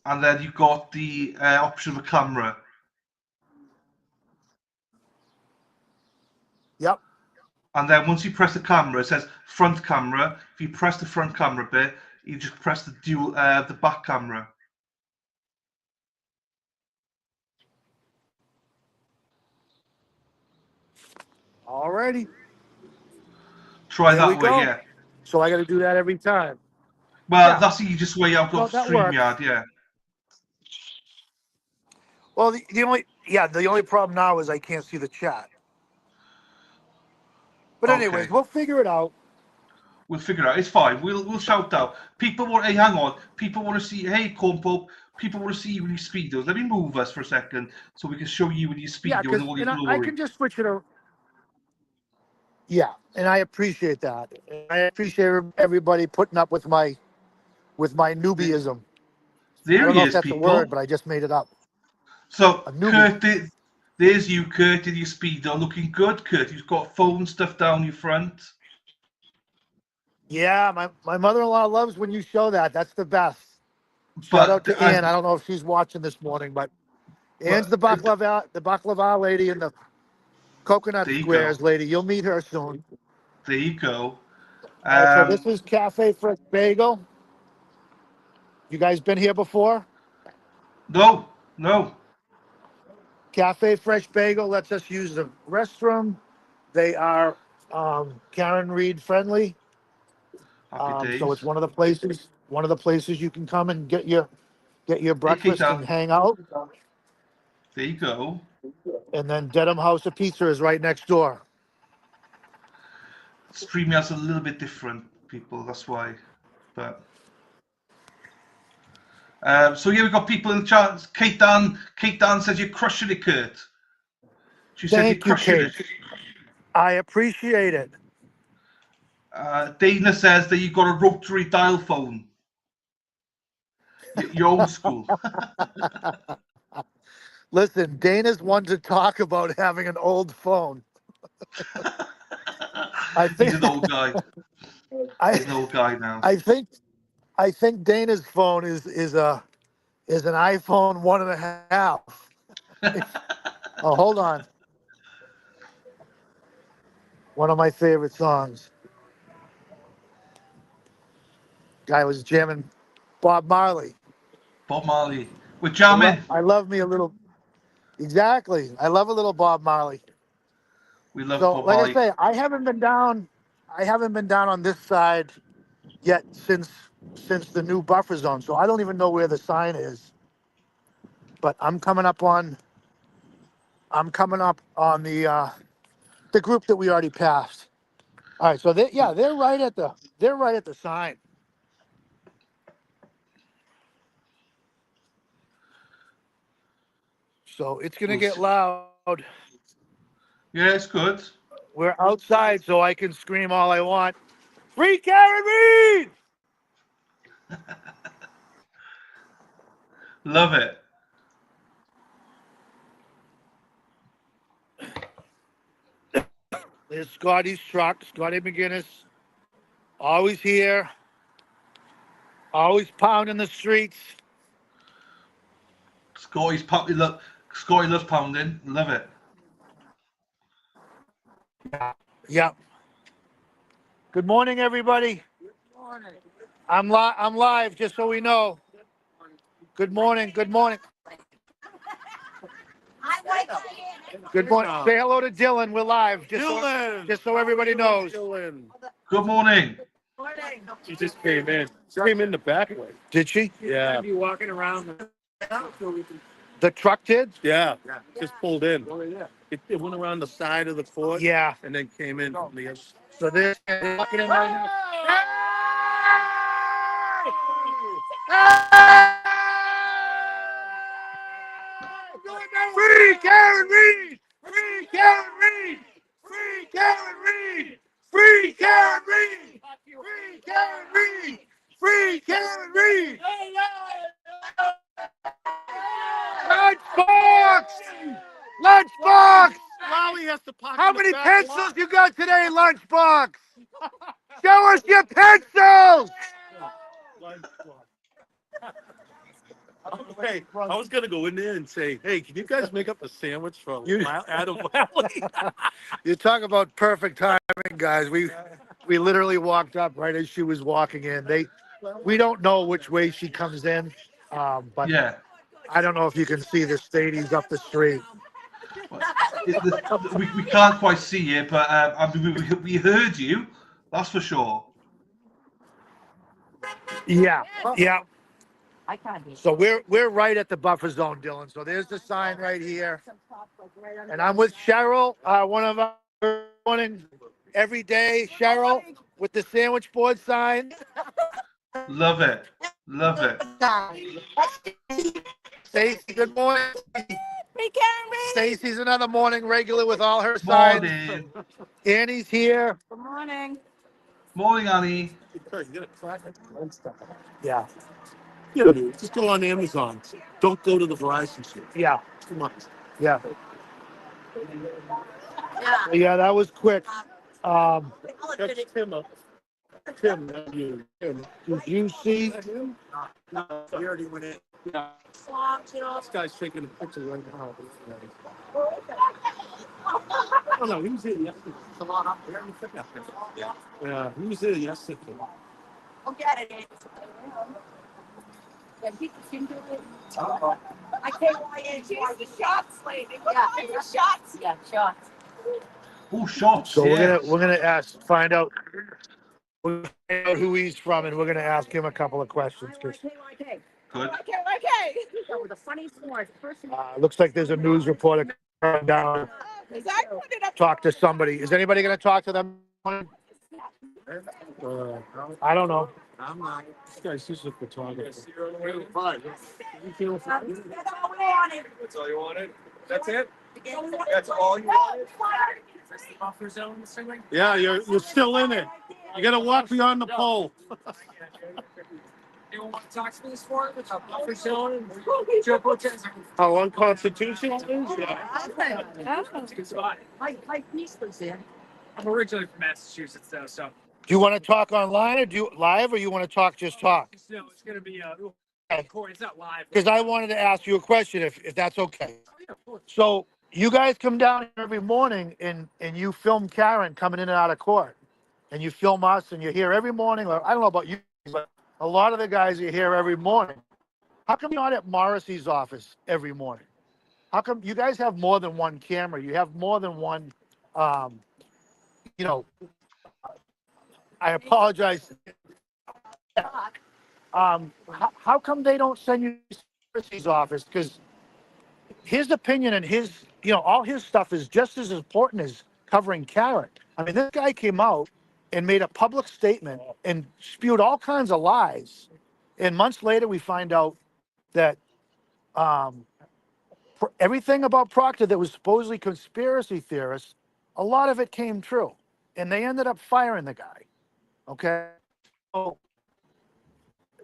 And then you've got the option of a camera. Yep. And then once you press the camera, it says front camera. If you press the front camera bit, you just press the the back camera. Alrighty. Try There we that way, go. yeah. So I got to do that every time. Well, Yeah. that's the easiest way out Well, of that works. StreamYard, yeah. Well, the only problem now is I can't see the chat. But anyways, Okay. we'll figure it out. We'll figure it out. It's fine. We'll shout out. People want. Hey, hang on. People want to see. Hey, Corn Pope. People want to see you in your speedos. Let me move us for a second so we can show you in your Yeah, speedo and all your I glory. can just switch it around. Yeah, and I appreciate that. And I appreciate everybody putting up with my newbieism. I There don't he know if is, that's a people. word, but I just made it up. So, A newbie. Kurt, there's you, Kurt, in your speedo, looking good, Kurt. You've got phone stuff down your front. Yeah, my mother-in-law loves when you show that. That's the best. Shout out But to Ann. I don't know if she's watching this morning, but Ann's the baklava lady and the coconut there you squares go. lady. You'll meet her soon. There you go. All right, so this is Cafe Fresh Bagel. You guys been here before? No. Cafe Fresh Bagel lets us use the restroom. They are Karen Reed friendly. Happy days. So it's one of the places you can come and get your breakfast Keita. and hang out. There you go. And then Dedham House of Pizza is right next door. StreamYard's a little bit different, people. That's why. But so yeah, we've got people in the chat. Kate Dan says you're crushing it, Kurt. She says you're Thank you, crushing Kate. it. I appreciate it. Dana says that you've got a rotary dial phone. You're old school. Listen, Dana's one to talk about having an old phone. He's an old guy. He's an old guy now. I think Dana's phone is an iPhone 1.5. Oh, hold on. One of my favorite songs. Guy was jamming Bob Marley. Bob Marley. We're jamming. I love me a little. Exactly. I love a little Bob Marley. We love So, Bob like Marley. I say, I haven't been down on this side yet since the new buffer zone. So I don't even know where the sign is. But I'm coming up on the group that we already passed. All right, so they're right at the sign. So it's gonna get loud. Yeah, it's good. We're outside, so I can scream all I want. Free Karen Reed! Love it. There's Scotty's truck, Scotty McGinnis. Always here. Always pounding the streets. Scotty loves pounding. Love it. Yeah. Good morning, everybody. Good morning. I'm live, just so we know. Good morning. Good morning. Good morning. Say hello to Dylan. We're live. Just so everybody knows. Good morning. She just came in. She came in the back way. Did she? Yeah. Be walking around. The truck did? Yeah, just pulled in. It went around the side of the court. Yeah. And then came in from the other. So they're walking in right now. Free Karen Reed! Free Karen Reed! Free Karen Reed! Free Karen Reed! Free Karen Reed! Free Karen Reed! Lunchbox! Lunchbox! Lolly has to park. How in the many back pencils lot. you got today, Lunchbox? Show us your pencils! Hey, I was gonna go in there and say, "Hey, can you guys make up a sandwich for Adam Valley?" You talk about perfect timing, guys. We literally walked up right as she was walking in. We don't know which way she comes in, but Yeah. I don't know if you can see the stadies up the street. We can't quite see it, but I mean, we heard you. That's for sure. Yeah, yeah. So we're right at the buffer zone, Dylan. So there's the sign right here, and I'm with Cheryl, one of our morning every day. Cheryl with the sandwich board sign. Love it. Love it. Stacy, good morning. Stacy's another morning regular with all her signs. Morning. Annie's here. Good morning. Morning, Annie. Yeah, Yeah, just go on Amazon. Don't go to the Verizon store. yeah, Too much. yeah. Yeah. Yeah, that was quick. That's Tim up. Tim, not you. Tim. Did you see? No, he already went in. Yeah. This guy's taking a picture right now. Oh no, he was in yesterday. Come on up here. Yeah, he was in yesterday. I'll get it. Yeah, he can do it. I can't why it's the shots, lady. Yeah, the shots. Yeah, shots. Oh, shots. So Yes. we're gonna find out who he's from, and we're gonna ask him a couple of questions. Good. With a funny story. Looks like there's a news reporter coming down to talk to somebody. Is anybody gonna talk to them? I don't know. I'm not. This guy's just a photographer. That's all we wanted. That's all you wanted? That's it? That's all you wanted? Buffer zone, Mr. Yeah, you're still in it. You gotta walk beyond the pole. You want to talk to me for it? Buffer zone? Joe Protest. How unconstitutional it is? Yeah. It's a good spot. My niece was there. I'm originally from Massachusetts, though, so. Do you want to talk online or live, or you want to talk just talk? No, it's going to be, it's not live. Because I wanted to ask you a question, if that's okay. Oh, yeah, of course. So you guys come down every morning and you film Karen coming in and out of court, and you film us, and you're here every morning. Or I don't know about you, but a lot of the guys are here every morning. How come you're not at Morrissey's office every morning? How come you guys have more than one camera? You have more than one, you know, I apologize. How come they don't send you to Morrissey's office? Because his opinion and his, all his stuff is just as important as covering Karen. I mean, this guy came out and made a public statement and spewed all kinds of lies. And months later, we find out that everything about Proctor that was supposedly conspiracy theorists, a lot of it came true. And they ended up firing the guy. Okay? So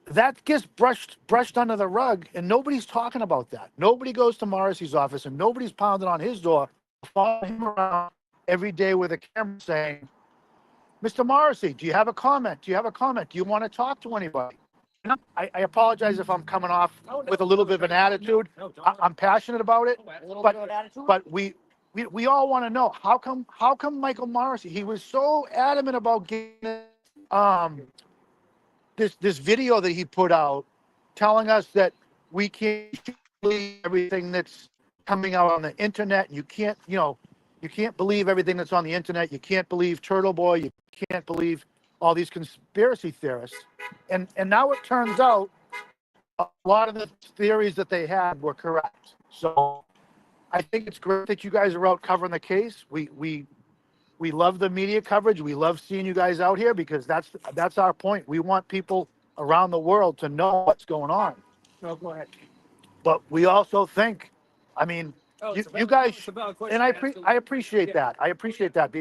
that gets brushed under the rug, and nobody's talking about that. Nobody goes to Morrissey's office, and nobody's pounding on his door, following him around every day with a camera saying, Mr. Morrissey, do you have a comment? Do you have a comment? Do you want to talk to anybody? I apologize if I'm coming off with a little bit of an attitude. I'm passionate about it, but we all want to know how come Michael Morrissey, he was so adamant about getting this video that he put out telling us that we can't believe everything that's coming out on the internet. You can't believe everything that's on the internet. You can't believe Turtle Boy. You can't believe all these conspiracy theorists. And now it turns out a lot of the theories that they had were correct. So I think it's great that you guys are out covering the case. We love the media coverage. We love seeing you guys out here because that's our point. We want people around the world to know what's going on. No, go ahead. But we also think, I mean, Oh, you guys, it's a valid question. and I Absolutely. appreciate Yeah. that. I appreciate that.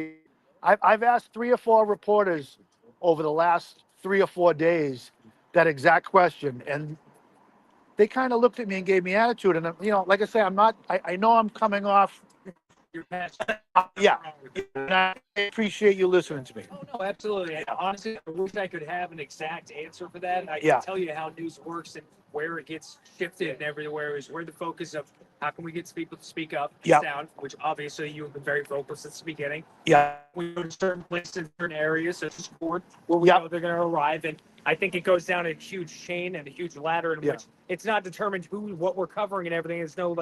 I've asked 3 or 4 reporters over the last 3 or 4 days that exact question, and they kind of looked at me and gave me attitude. And you know, like I say, I know I'm coming off. Your past. Yeah, and I appreciate you listening to me. Oh, no, absolutely. Honestly, I wish I could have an exact answer for that. I Yeah. can tell you how news works and where it gets shifted and everywhere is where the focus of how can we get people to speak up, Yeah. sound, which obviously you have been very vocal since the beginning. Yeah, We go to certain places, certain areas, such as court, where we Yep. know they're going to arrive. And I think it goes down a huge chain and a huge ladder in Yeah. which it's not determined what we're covering and everything. There's no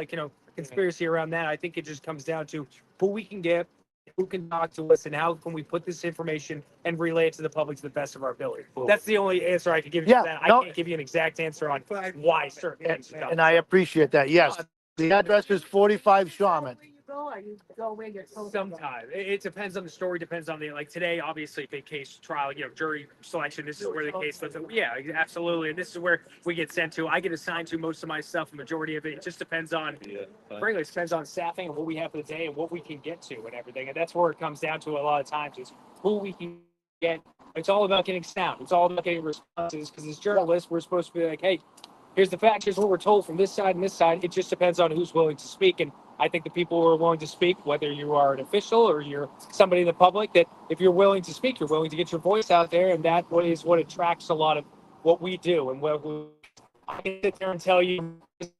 conspiracy around that. I think it just comes down to who we can get, who can talk to us, and how can we put this information and relay it to the public to the best of our ability. That's the only answer I can give you Yeah, to that. no. I can't give you an exact answer on why certain things are done. and I appreciate that. Yes, the address is 45 Sharman. Where you go, or you go where you're told to go? Sometimes it depends on the story, depends on like today, obviously, big case trial, jury selection. This is where the case lives. Yeah, absolutely. And this is where we get sent to. I get assigned to most of my stuff. The majority of it just depends on, frankly, it depends on staffing and what we have for the day and what we can get to and everything. And that's where it comes down to a lot of times is who we can get. It's all about getting sound. It's all about getting responses because as journalists, we're supposed to be like, hey, here's the facts. Here's what we're told from this side and this side. It just depends on who's willing to speak. And I think the people who are willing to speak, whether you are an official or you're somebody in the public, that if you're willing to speak, you're willing to get your voice out there. And that is what attracts a lot of what we do. And I can sit there and tell you,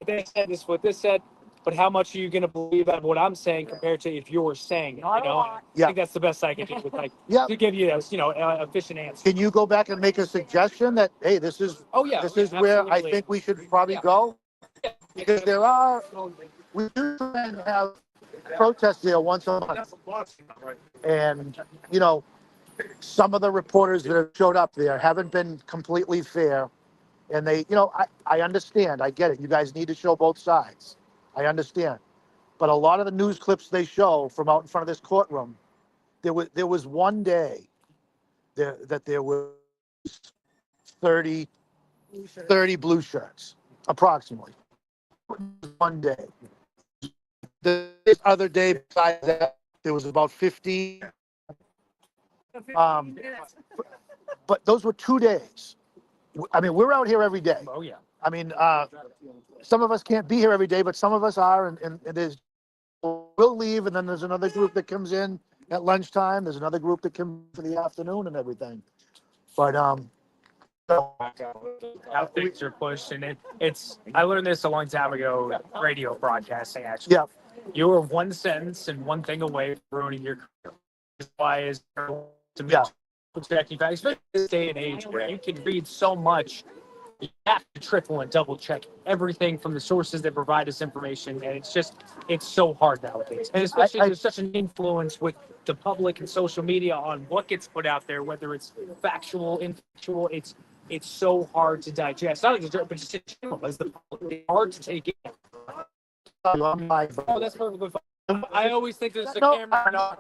this said, this is what this said, but how much are you going to believe out of what I'm saying compared to if you're saying it? Not a lot. I think that's the best I can do with Yeah. to give you a, efficient answer. Can you go back and make a suggestion that, hey, this is Oh, yeah. this is where I absolutely. think we should probably Yeah. go? Because we do try and have protests there once a month. And, some of the reporters that have showed up there haven't been completely fair. And they, I understand. I get it. You guys need to show both sides. I understand. But a lot of the news clips they show from out in front of this courtroom, there was one day that there was 30 blue shirts, approximately. One day. This other day, besides that, there was about 15. But those were 2 days. I mean, we're out here every day. Oh, yeah. I mean, some of us can't be here every day, but some of us are, and we'll leave, and then there's another group that comes in at lunchtime. There's another group that comes in the afternoon and everything. But how things are pushed, and I learned this a long time ago, radio broadcasting, actually. yeah, You are one sentence and one thing away from ruining your career. Why is to Yeah. checking facts, especially in this day and age where you can read so much, you have to triple and double check everything from the sources that provide us information, and it's so hard nowadays. And especially there's such an influence with the public and social media on what gets put out there, whether it's factual, infactual. It's so hard to digest. Not only but just in general, as the public, it's hard to take in. Oh, that's perfectly fine. I always think there's a camera.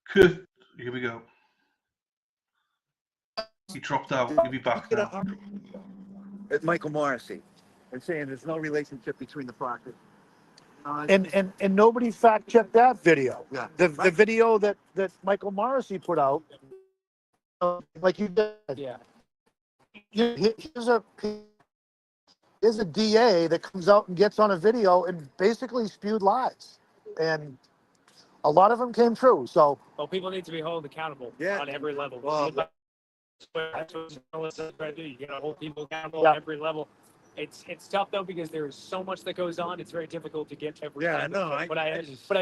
Kurt, here we go. He dropped out. He'll be back now. It's Michael Morrissey. I'm saying there's no relationship between the property. and nobody fact checked that video. Yeah. The video that Michael Morrissey put out, like you did. Yeah. Here's a DA that comes out and gets on a video and basically spewed lies, and a lot of them came true. So Well, people need to be held accountable Yeah. on every level. Well, That's what journalists try to do. You gotta hold people accountable Yeah. on every level. It's tough though because there's so much that goes on. It's very difficult to get every. Yeah, I know. But I understand.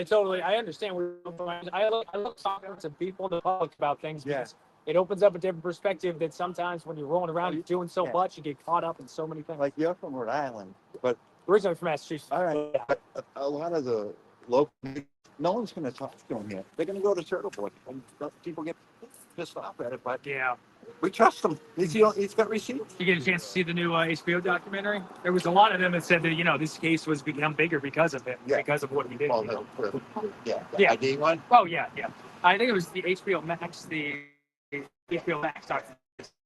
I love talking to people in the public about things Yeah. because it opens up a different perspective that sometimes when you're rolling around, you're doing so Yeah. much, you get caught up in so many things. Like you're from Rhode Island, but Originally from Massachusetts. all right, Yeah. but a lot of the local, no one's going to talk to them here. They're going to go to Turtle Boy. And people get pissed off at it, but Yeah. we trust him. He's got receipts. You get a chance to see the new HBO documentary? There was a lot of them that said that, this case was become bigger because of it, Yeah. because of what he did. Well, the Yeah. ID one. Oh, yeah, yeah. I think it was the HBO Max, the HBO Max documentary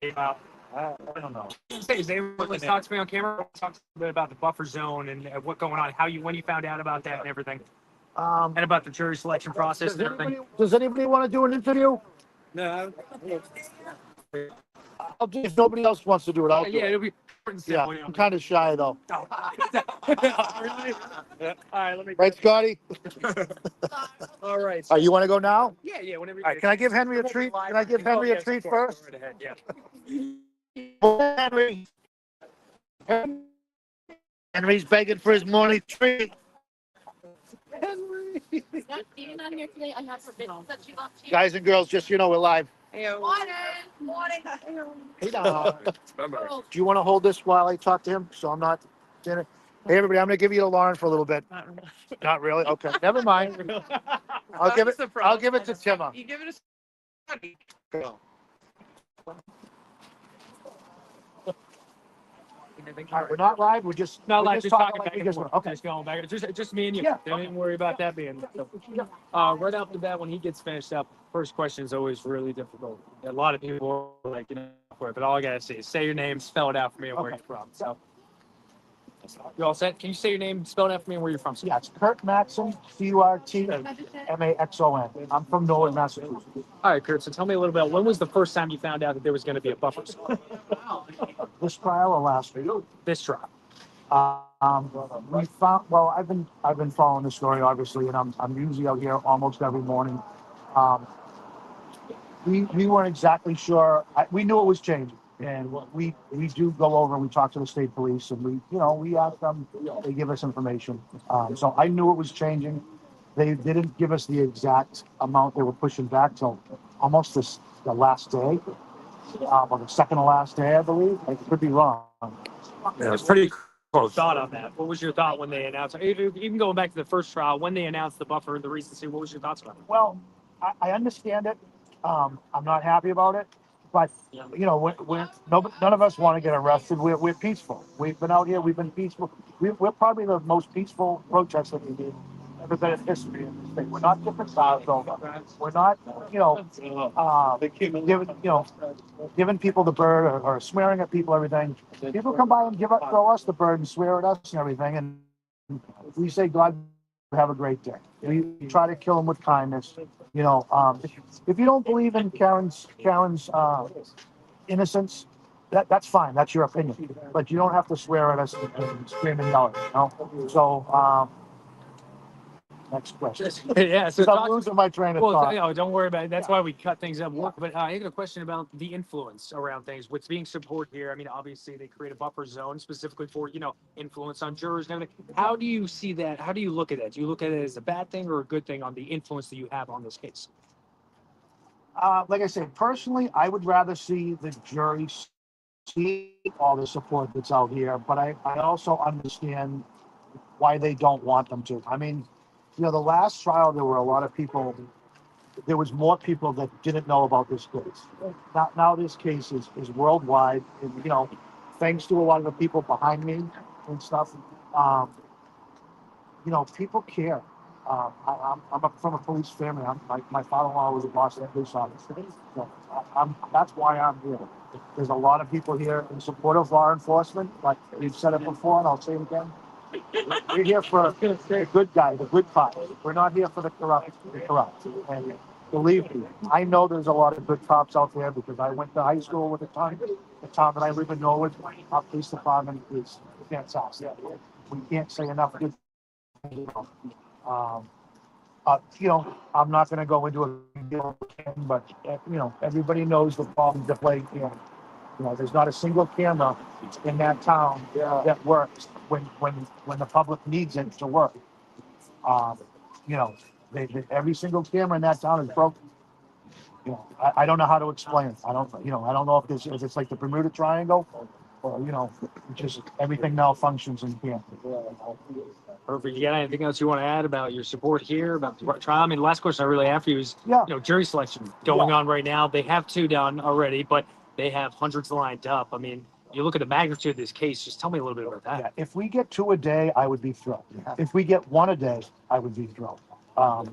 came out. I don't know. His name was talks to me on camera. Talks a bit about the buffer zone and what going on, when you found out about that and everything, and about the jury selection process and everything. Does anybody want to do an interview? No. I'll do, if nobody else wants to do it, I'll do Yeah, it. it'll be. Yeah, I'm kind of shy though. Oh. Really? All right, let me. Right, Scotty? All right. Oh, you want to go now? Yeah, yeah. Whenever. All right, can I give Henry a treat? Can I give Henry a treat first? Right ahead, yeah. Henry. Henry's begging for his morning treat. Not even on here today. I have forbidden that she left you. Guys and girls, just so you know, we're live. Morning. Morning. Hey, do you want to hold this while I talk to him? So I'm not. Hey, everybody, I'm going to give you to Lauren for a little bit. Not really. Okay, never mind. I'll give it to Timma. You give it All right, we're not live. We're just Not we're like just talking talking like back we and just forth. went. Okay. Just going back. Just me and you. Yeah. Don't even worry about that being. So, right off the bat, when he gets finished up, first question is always really difficult. A lot of people are like, for it, but all I gotta say is say your name, spell it out for me, and where you're from. So, you all set? Can you say your name, spell it out for me, and where you're from? So, Yeah, it's Kurt Maxon, CURTMAXON. I'm from Norwood, Massachusetts. all right, Kurt. So tell me a little bit. When was the first time you found out that there was going to be a buffer zone? This trial or last week? This trial. We found. Well, I've been following the story obviously, and I'm usually out here almost every morning. We weren't exactly sure. We knew it was changing, and we do go over and we talk to the state police, and we ask them. They give us information. So I knew it was changing. They didn't give us the exact amount they were pushing back till almost the last day, or the second to last day, I believe. I could be wrong. Yeah, it's pretty close. Thought on that. What was your thought when they announced? Even going back to the first trial, when they announced the buffer and the recency, what was your thoughts about it? Well, I understand it. I'm not happy about it, but none of us want to get arrested. We're peaceful. We've been out here. We've been peaceful. We're probably the most peaceful protesters we've ever been in history in this state. We're not different styles, though. We're not, giving people the bird or swearing at people, everything. People come by and throw us the bird and swear at us and everything, and we say, God, have a great day. We try to kill them with kindness. If you don't believe in Karen's innocence, that's fine. That's your opinion. But you don't have to swear at us and scream and yell. So, next question. Yeah, so I'm losing my train of thought. Don't worry about it. That's why we cut things up. But I got a question about the influence around things. What's being support here? I mean, obviously they create a buffer zone specifically for influence on jurors and everything. How do you see that? How do you look at that? Do you look at it as a bad thing or a good thing on the influence that you have on this case? Like I said, personally, I would rather see the jury see all the support that's out here, but I also understand why they don't want them to. I mean, the last trial, there were a lot of people, there was more people that didn't know about this case. Now this case is worldwide, and, thanks to a lot of the people behind me and stuff, people care. I'm from a police family. My father-in-law was a Boston police officer. So that's why I'm here. There's a lot of people here in support of law enforcement. Like we've said it before, and I'll say it again. We're here for the good guy, the good cops. We're not here for the corrupt. And believe me, I know there's a lot of good cops out there because I went to high school with the town that I live in Norwood. Our police department is fantastic. We can't say enough good things. I'm not going to go into a deal, but everybody knows the problem to play. There's not a single camera in that town that works when the public needs it to work. Every single camera in that town is broken. I don't know how to explain it. I don't know if it's like the Bermuda Triangle or just everything malfunctions in here. Perfect. You got anything else you want to add about your support here, about the trial? I mean, the last question I really have for you is, Yeah. Jury selection going on right now. They have 2 done already, but they have hundreds lined up. I mean, you look at the magnitude of this case. Just tell me a little bit about that. Yeah, if we get 2 a day, I would be thrilled. If we get 1 a day, I would be thrilled. If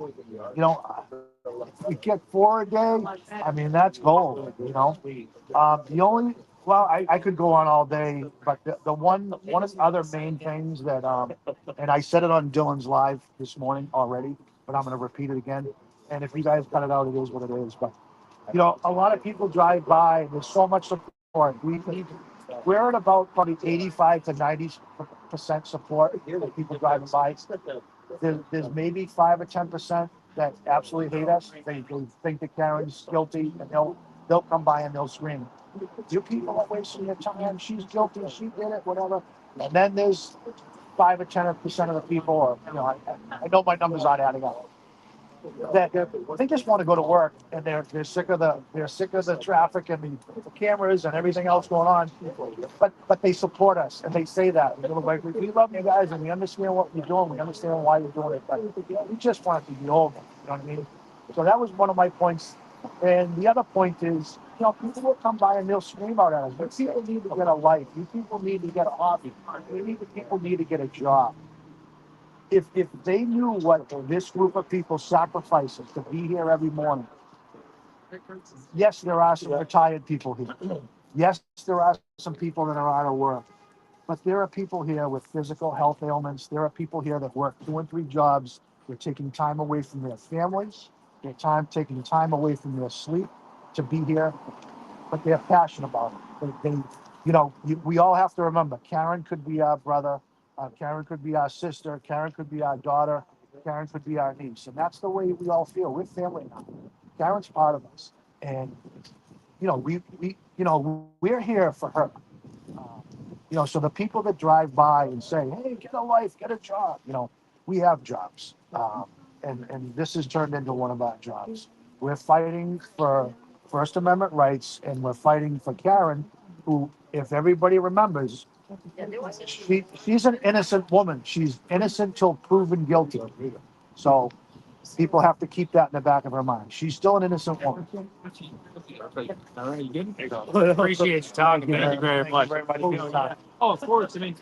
we get 4 a day, I mean, that's gold, The only, well, I could go on all day, but the one of the other main things that, and I said it on Dylan's live this morning already, but I'm going to repeat it again. And if you guys cut it out, it is what it is. But, a lot of people drive by, there's so much support. We're at about probably 85 to 90% support of people driving by. There's maybe 5 or 10% that absolutely hate us. They think that Karen's guilty, and they'll come by and they'll scream, "You people are wasting your time. She's guilty. She did it. Whatever." And then there's 5 or 10% of the people, or I know my numbers aren't adding up, that they just want to go to work, and they're sick of the traffic and the cameras and everything else going on. But they support us, and they say that we love you guys, and we understand what you're doing. We understand why you're doing it, but we just want it to be over. You know what I mean? So that was one of my points. And the other point is, people will come by and they'll scream out at us. You people need to get a life. You people need to get a hobby. People need to get a job. If they knew what this group of people sacrifices to be here every morning, yes, there are some retired people here. Yes, there are some people that are out of work. But there are people here with physical health ailments. There are people here that work 2 and 3 jobs. They're taking time away from their families. They're taking time away from their sleep to be here. But they're passionate about it. We all have to remember, Karen could be our brother. Karen could be our sister. Karen could be our daughter. Karen could be our niece. And that's the way we all feel. We're family now. Karen's part of us. And, we're here for her. So the people that drive by and say, "Hey, get a life, get a job," we have jobs. And this has turned into one of our jobs. We're fighting for First Amendment rights, and we're fighting for Karen, who, if everybody remembers, she's an innocent woman. She's innocent till proven guilty. So people have to keep that in the back of her mind. She's still an innocent woman. All right, you good? Appreciate you talking. Thank you very much. Oh, of course. I mean,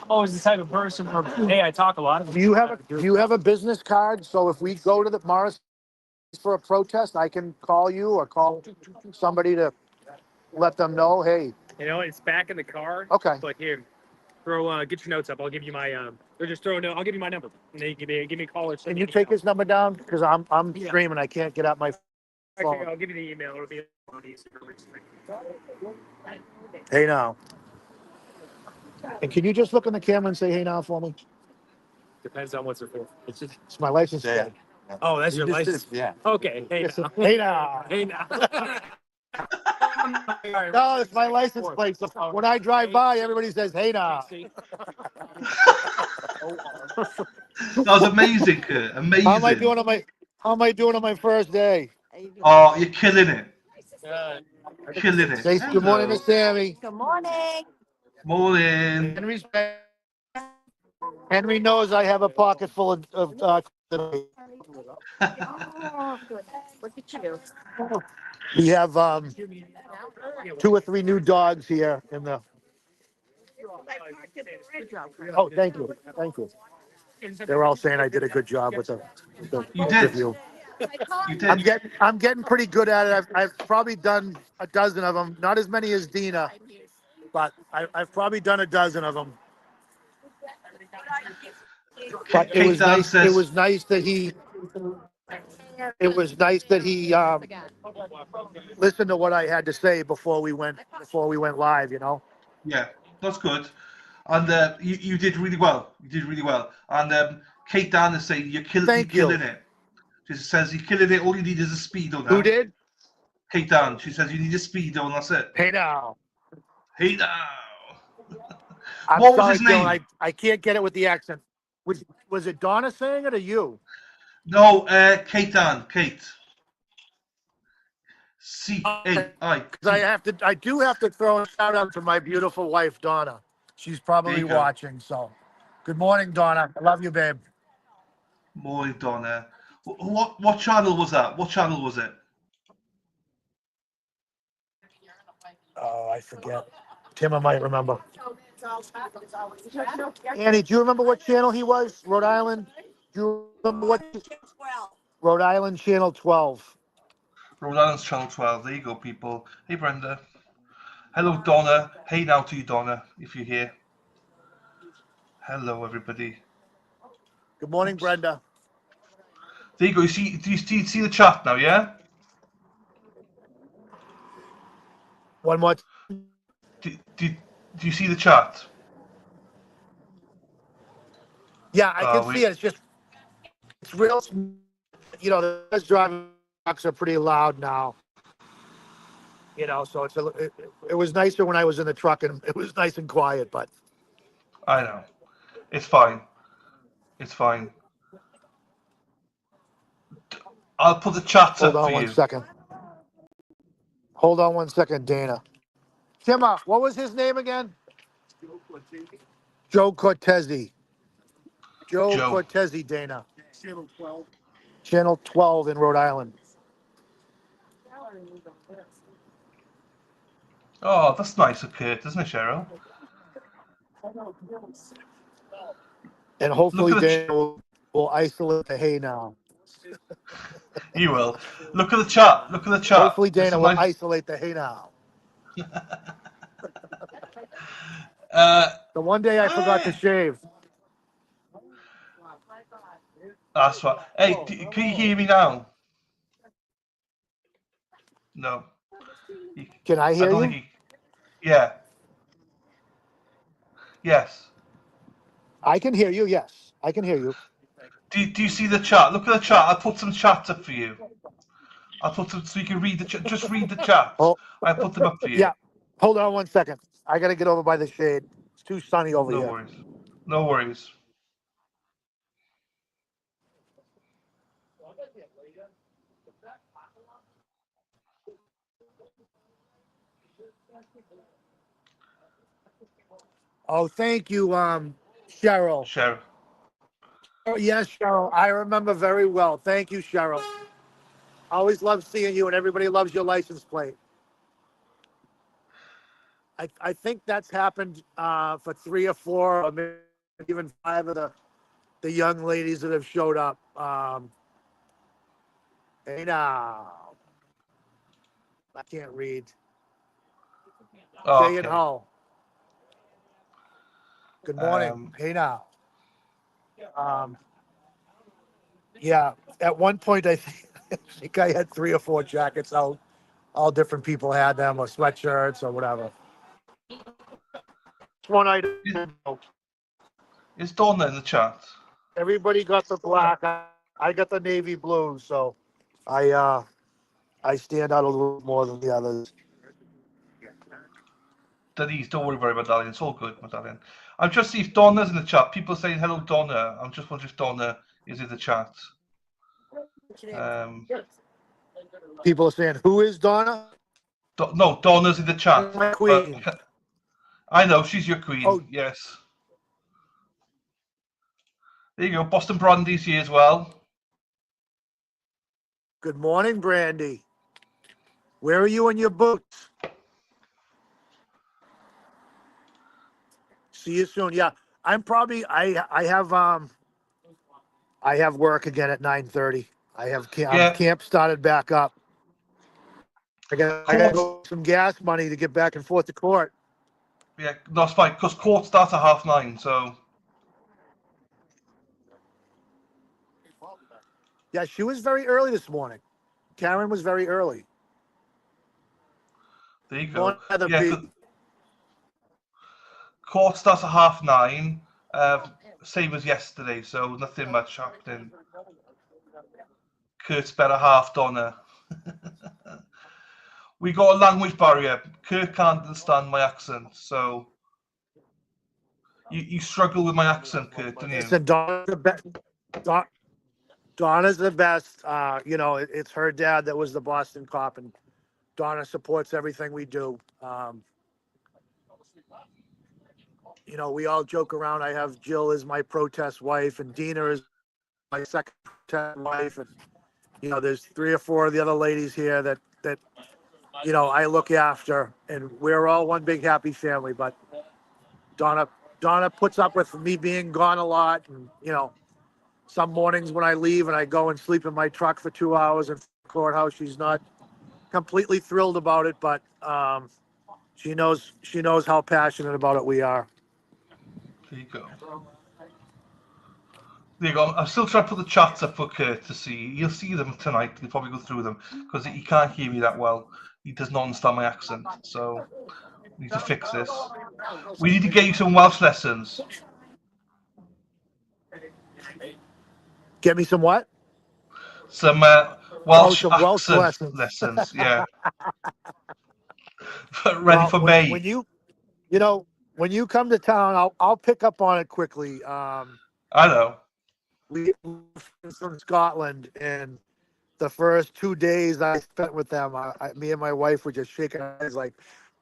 I'm always the type of person where, hey, I talk a lot. Do you have a business card? So if we go to the Morris for a protest, I can call you or call somebody to let them know, hey. It's back in the car. Okay. But here, get your notes up. I'll give you my or just throw a note. I'll give you my number. And then you give me a call or something. Can you take his number down? Because I'm screaming. I can't get out my phone. Actually, I'll give you the email. It'll be on the Hey now. And can you just look in the camera and say hey now for me? Depends on what's it for. It's my license plate. Oh, that's your license. Yeah. Okay. Hey now. Hey now. Hey now. No, it's my license plate. So when I drive by, everybody says, "Hey now." That was amazing, Kurt. Amazing. How am I doing on my first day? Oh, you're killing it. Killing it. Say good morning to Sammy. Good morning. Morning. Henry knows I have a pocket full of Oh, good. Look at you. we have 2 or 3 new dogs here in the. Oh, thank you. They're all saying I did a good job with the You did. interview. You did. I'm getting pretty good at it. I've probably done a dozen of them, not as many as Dina, but I've probably done a dozen of them. But it was nice. It was nice that he. It was nice that he listened to what I had to say before we went live. Yeah, that's good. And you did really well. You did really well. And Kate Dan is saying you're killing it. She says you're killing it. All you need is a speedo now. Who did? Kate Dan. She says you need a speedo, and that's it. Hey now. Hey now. I'm What was sorry, his name? Dylan, I can't get it with the accent. Was it Donna saying it or you? No, Kate Dan. Kate. CAIT. I do have to throw a shout out to my beautiful wife, Donna. She's There probably you go. watching. So, good morning, Donna. I love you, babe. Morning, Donna. What channel was that? What channel was it? Oh, I forget. Tim, I might remember. Annie, do you remember what channel he was? Rhode Island? Do you remember what? Rhode Island Channel 12. Rhode Island's Channel 12. There you go, people. Hey, Brenda. Hello, Donna. Hey now to you, Donna, if you're here. Hello, everybody. Good morning, Oops. Brenda. There you go. Do you see the chat now, yeah? One more. Do you see the chat? Yeah, I can see it. It's real. You know, the bus driving trucks are pretty loud now. You know, so it was nicer when I was in the truck and it was nice and quiet, but I know. It's fine. It's fine. I'll put the chat hold up for on one you. second. Hold on one second, Dana. Timma, what was his name again? Joe Cortese. Joe Joe. Cortese, Dana. Channel 12 in Rhode Island. Oh, that's nice of Kurt, isn't it, Cheryl? And Look hopefully at the. Dana will isolate the hay now. You will. Look at the chat. Look at the chat. Hopefully There's Dana some will nice. isolate the hay now. The one day I forgot to shave. That's right. Hey, can you hear me now? No. Can I I hear don't you? think he. Yeah. Yes. I can hear you. Yes, I can hear you. Do you see the chat? Look at the chat. I put some chats up for you. I'll put them so you can read the chat. Just read the chats. Oh, I put them up for you. yeah. Hold on one second. I got to get over by the shade. It's too sunny over No here. worries. No worries. Oh, thank you, Cheryl. Cheryl. Oh, yes, Cheryl. I remember very well. Thank you, Cheryl. Always love seeing you, and everybody loves your license plate. I think that's happened for 3 or 4 or maybe even 5 of the young ladies that have showed up. Hey now. I can't read. Jay and Okay. Hull. Good morning. Hey now. Yeah, at one point I think I had 3 or 4 jackets out. All different people had them, or sweatshirts or whatever. One item. Is Donna in the chat? Everybody got the black. I got the navy blue, so I stand out a little more than the others. Denise, don't worry about it, my darling. It's all good, my darling. I'm just see if Donna's in the chat. People saying hello, Donna. I'm just wondering if Donna is in the chat. People are saying, "Who is Donna?" No, Donna's in the chat. My queen. But I know she's your queen. Oh. Yes. There you go. Boston Brandy's here as well. Good morning, Brandy. Where are you in your boots? See you soon. Yeah, I'm probably. I have work again at 9:30. I have camp started back up. I got to go some gas money to get back and forth to court. Yeah, that's fine because court starts at 9:30. So. Yeah, she was very early this morning. Karen was very early. There you go. Yeah, court starts at 9:30. Same as yesterday, so nothing much happening. Kurt's better half Donna. We got a language barrier. Kurt can't understand my accent, so you struggle with my accent, Kurt, don't you? Listen, Donna's the best. Donna's the best. You know, it's her dad that was the Boston cop, and Donna supports everything we do. You know, we all joke around. I have Jill as my protest wife, and Dina is my second protest wife, and you know, there's 3 or 4 of the other ladies here that you know I look after, and we're all one big happy family. But Donna puts up with me being gone a lot, and you know, some mornings when I leave and I go and sleep in my truck for 2 hours in the courthouse, she's not completely thrilled about it, but she knows how passionate about it we are. There you go. There you go. I'm still trying to put the chats up for Kurt to see. You'll see them tonight. He'll probably go through them because he can't hear me that well. He does not understand my accent. So we need to fix this. We need to get you some Welsh lessons. Get me some what? Some Welsh some Welsh accent lessons. Yeah. Ready Well, for May. when you know, when you come to town, I'll pick up on it quickly. I know. We from Scotland, and the first 2 days I spent with them, me and my wife were just shaking our heads like,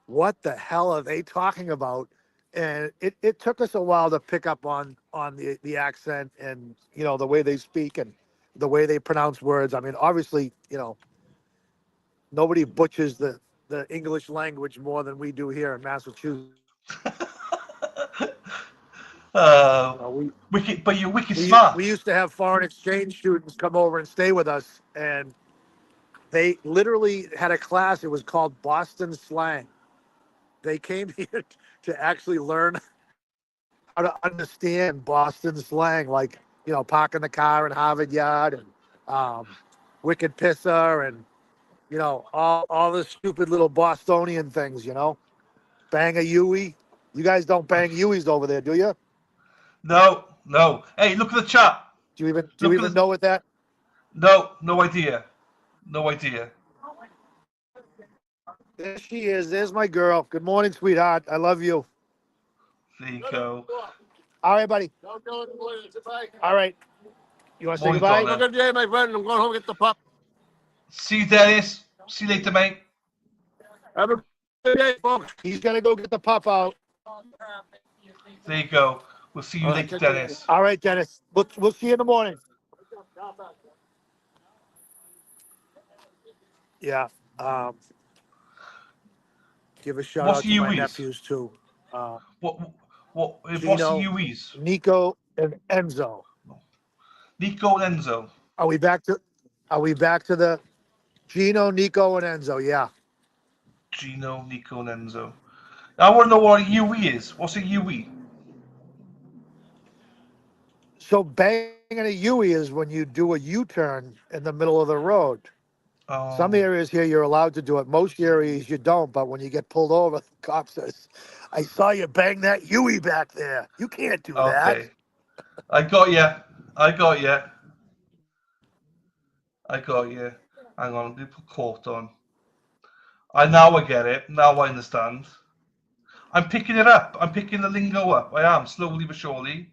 what the hell are they talking about? And it took us a while to pick up on the accent and, you know, the way they speak and the way they pronounce words. I mean, obviously, you know, nobody butchers the English language more than we do here in Massachusetts. But you're wicked smart. We used to have foreign exchange students come over and stay with us, and they literally had a class. It was called Boston slang. They came here to actually learn how to understand Boston slang, like, you know, parking the car in Harvard Yard and wicked pisser and, you know, all the stupid little Bostonian things, you know. Bang a Yui. You guys don't bang Yuis over there, do you? No. Hey, look at the chat. Do you even know what that? No idea. No idea. There she is. There's my girl. Good morning, sweetheart. I love you. There you go. All right, buddy. All right. You want to say goodbye? Have a good day, my friend. I'm going home to get the pup. See you, Dennis. See you later, mate. Have a good day, folks. He's gonna go get the pup out. There you go. We'll see you later, Dennis. All right, Dennis. We'll see you in the morning. Yeah. Give a shout out to my nephews too. What's the Gino, UEs? Nico and Enzo. Nico and Enzo. Are we back to the Gino, Nico, and Enzo? Yeah. Gino, Nico, and Enzo. I want to know what a UE is. What's a UE? So banging a UE is when you do a U-turn in the middle of the road. Oh. Some areas here you're allowed to do it. Most areas you don't. But when you get pulled over, the cop says, "I saw you bang that UE back there. You can't do that." Okay. I got you. Hang on, let me put court on. I get it. Now I understand. I'm picking it up. I'm picking the lingo up. I am, slowly but surely.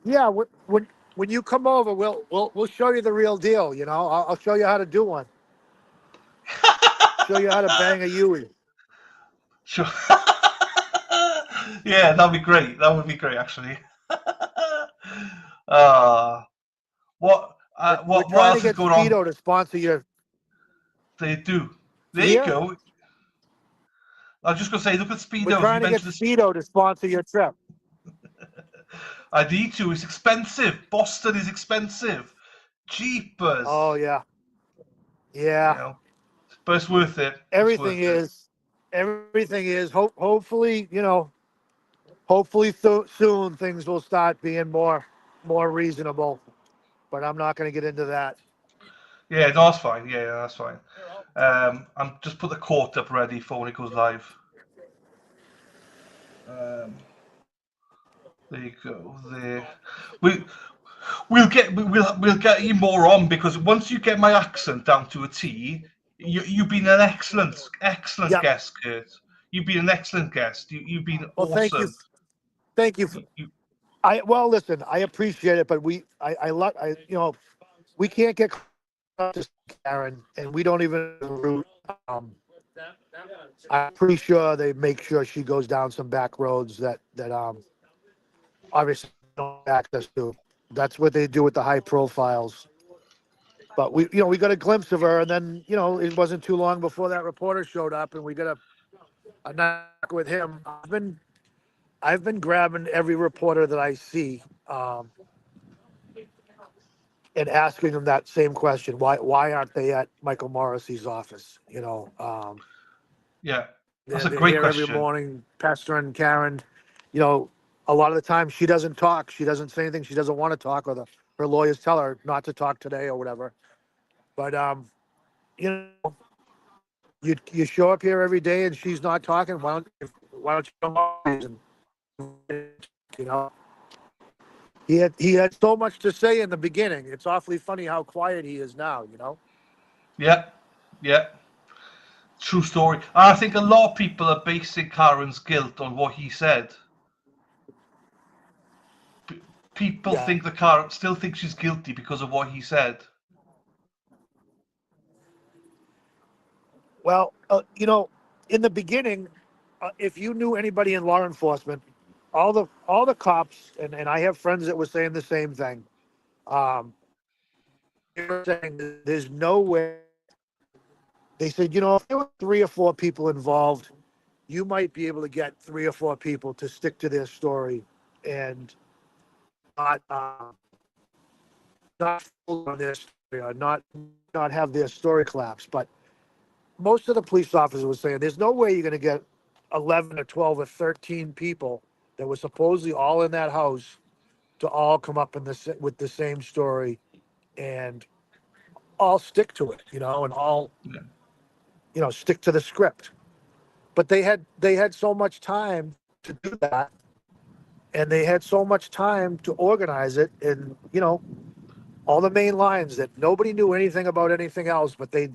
Yeah, when you come over, we'll show you the real deal. You know, I'll show you how to do one. Show you how to bang a UE. Sure. Yeah, that'd be great. That would be great, actually. What else is going on? Speedo to sponsor your. They do. There you go. I was just gonna say, look at Speedo. We're trying to get Speedo to sponsor your trip. I need to. It's expensive. Boston is expensive. Jeepers. Oh yeah. Yeah. You know, but it's worth it. Everything is. Hopefully, you know. Hopefully soon things will start being more reasonable. But I'm not going to get into that. Yeah, no, that's fine. Yeah, that's fine. I'm just put the court up ready for when it goes live. There you go. There. We'll get you more on, because once you get my accent down to a T, you've been an excellent guest, Kurt. You've been an excellent guest. You've been awesome. Thank you. Listen, I appreciate it, but we can't get to Karen, and we don't even root. Um, I'm pretty sure they make sure she goes down some back roads that obviously don't have access to. That's what they do with the high profiles. But we got a glimpse of her, and then it wasn't too long before that reporter showed up, and we got a knock with him. I've been grabbing every reporter that I see, and asking them that same question: why aren't they at Michael Morrissey's office? Yeah, that's They're, a they're great here every question. morning pestering Karen. A lot of the time she doesn't talk. She doesn't say anything. She doesn't want to talk, or her lawyers tell her not to talk today or whatever. But you know, you show up here every day and she's not talking. Why don't you come on? You know, he had so much to say in the beginning. It's awfully funny how quiet he is now. Yeah, yeah, true story. I think a lot of people are basing Karen's guilt on what he said. People Yeah. think that Karen still thinks she's guilty because of what he said. Well, in the beginning, if you knew anybody in law enforcement, all the cops, and I have friends that were saying the same thing. Um, they were saying there's no way. They said, if there were 3 or 4 people involved, you might be able to get 3 or 4 people to stick to their story and not fool on their story, or not have their story collapse. But most of the police officers were saying there's no way you're going to get 11 or 12 or 13 people that were supposedly all in that house to all come up with the same story and all stick to it, and all Yeah, stick to the script. But they had so much time to do that, and they had so much time to organize it, and all the main lines that nobody knew anything about anything else, but they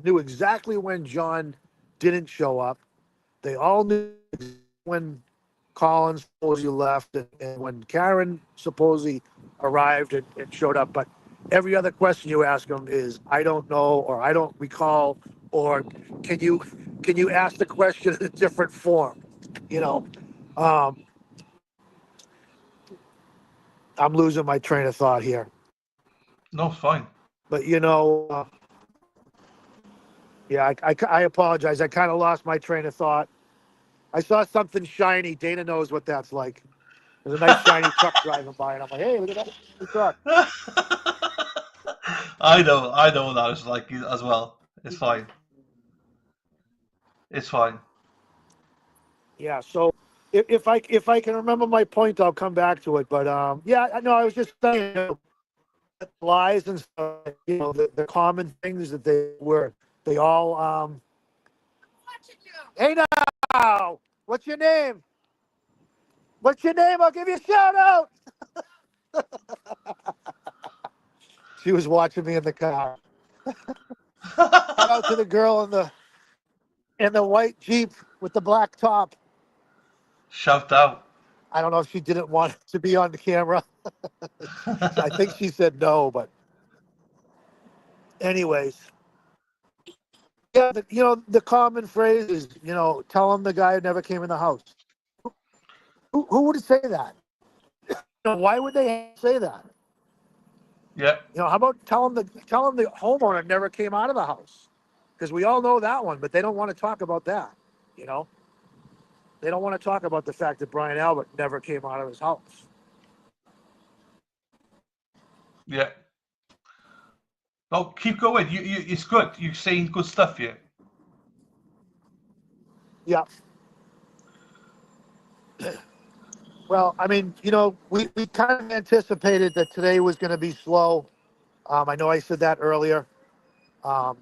knew exactly when John didn't show up. They all knew when Collins supposedly left, and when Karen supposedly arrived and showed up. But every other question you ask them is, I don't know, or I don't recall, or can you ask the question in a different form? You know, um, I'm losing my train of thought here. no, it's fine. But yeah, I apologize. I kind of lost my train of thought. I saw something shiny. Dana knows what that's like. There's a nice shiny truck driving by, and I'm like, hey, look at that shiny truck. I know that it's like as well. It's fine. It's fine. Yeah. So if I can remember my point, I'll come back to it. But yeah, I know. I was just saying, lies and stuff. The common things that they all. Hey now, what's your name? What's your name? I'll give you a shout out. She was watching me in the car. Shout out to the girl in the white Jeep with the black top. Shout out. I don't know if she didn't want to be on the camera. I think she said no, but anyways, yeah, the common phrase is, tell him the guy never came in the house. Who would say that? Why would they say that? Yeah, How about tell him the homeowner never came out of the house? Because we all know that one, but they don't want to talk about that. You know, they don't want to talk about the fact that Brian Albert never came out of his house. yeah. Oh, keep going. It's good. You're saying good stuff here. Yeah. Well, I mean, we kind of anticipated that today was going to be slow. I know I said that earlier. Um,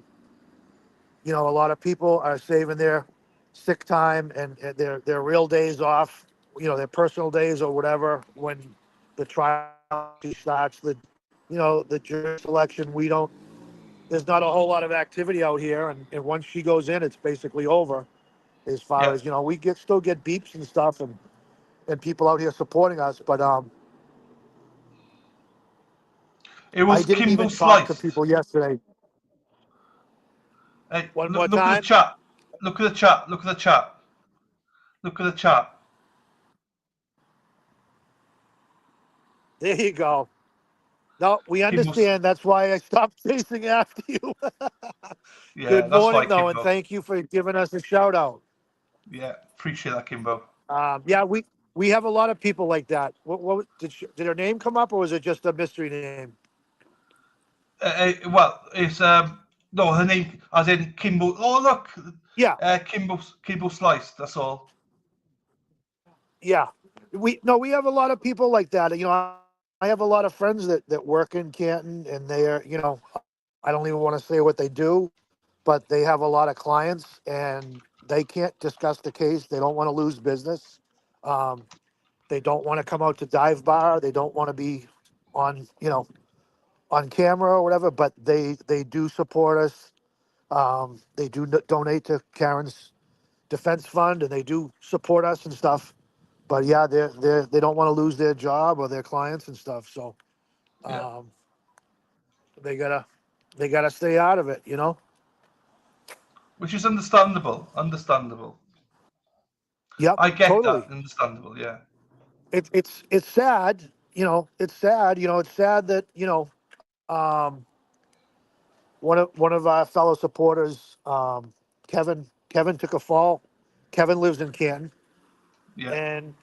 a lot of people are saving their sick time and their real days off, their personal days or whatever, when the trial starts. The jury selection, there's not a whole lot of activity out here. And once she goes in, it's basically over as far Yeah. as, we still get beeps and stuff and people out here supporting us. But It I was didn't Kimbo even talk to Sliced. people yesterday. Hey, One more look at the time. chat. Look at the chat. Look at the chat. Look at the chat. There you go. No, we Kimbo's, understand. That's why I stopped chasing after you. yeah, Good that's why, morning, though, and Kimbo. thank you for giving us a shout out. Yeah, appreciate that, Kimbo. Yeah, we have a lot of people like that. What did her name come up, or was it just a mystery name? Well, it's no, her name as in Kimbo. Oh look, Yeah, Kimbo Slice. That's all. yeah. We have a lot of people like that. You know, I have a lot of friends that work in Canton, and they are, you know, I don't even want to say what they do, but they have a lot of clients, and they can't discuss the case. They don't want to lose business. Um, they don't want to come out to dive bar. They don't want to be on, you know, on camera or whatever. But they do support us. They do donate to Karen's defense fund, and they do support us and stuff. But yeah, they don't want to lose their job or their clients and stuff. So Yeah, um, they gotta stay out of it. You know. which is understandable. Understandable. Yep, I get that. totally. Understandable. Yeah. It's sad. You know, it's sad. You know, it's sad that um, one of our fellow supporters, Kevin took a fall. Kevin lives in Canton, Yeah. and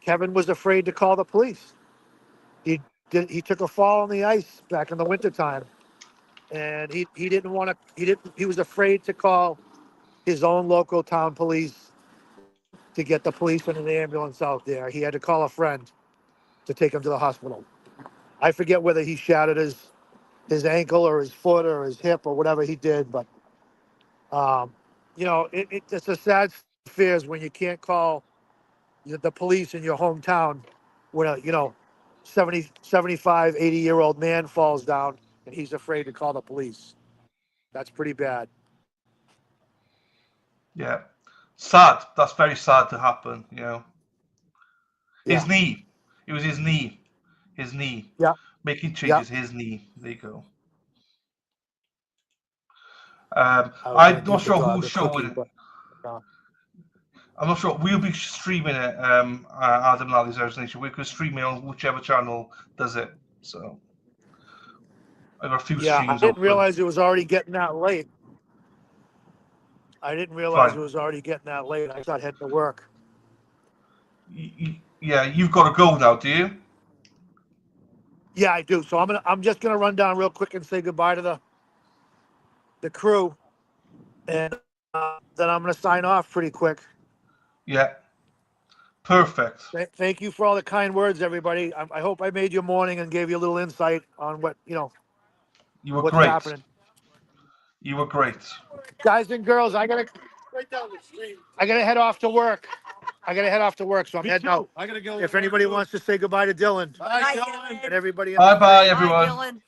Kevin was afraid to call the police. He took a fall on the ice back in the wintertime, and he didn't want to. He was afraid to call his own local town police to get the police and an ambulance out there. He had to call a friend to take him to the hospital. I forget whether he shattered his ankle or his foot or his hip or whatever he did, but you know, it's a sad fears when you can't call the police in your hometown when a 70, 75, 80-year-old man falls down and he's afraid to call the police. That's pretty bad. Yeah. Sad. That's very sad to happen. You know, his Yeah, knee. It was his knee. His knee. yeah, Making yeah. changes. His knee. There you go. I was gonna I'm not give the sure dog who's a cookie, showing it. but I'm not sure. We'll be streaming it. Adam Lally's Irish Nation. We could stream it on whichever channel does it. So I got a few yeah, I streams didn't open. realize it was already getting that late. I didn't realize it Fine. was already getting that late. I started heading to work. Yeah, you've got to go now, do you? Yeah, I do. So I'm just gonna run down real quick and say goodbye to the crew, and then I'm gonna sign off pretty quick. Yeah. Perfect. Thank you for all the kind words, everybody. I hope I made your morning and gave you a little insight on what You were what's great. happening. You were great. Guys and girls, I gotta head off to work. So I'm heading out. I gotta go. If anybody wants to say goodbye to Dylan Bye, and Dylan. everybody in Bye the bye, stream. Bye, everyone. Dylan.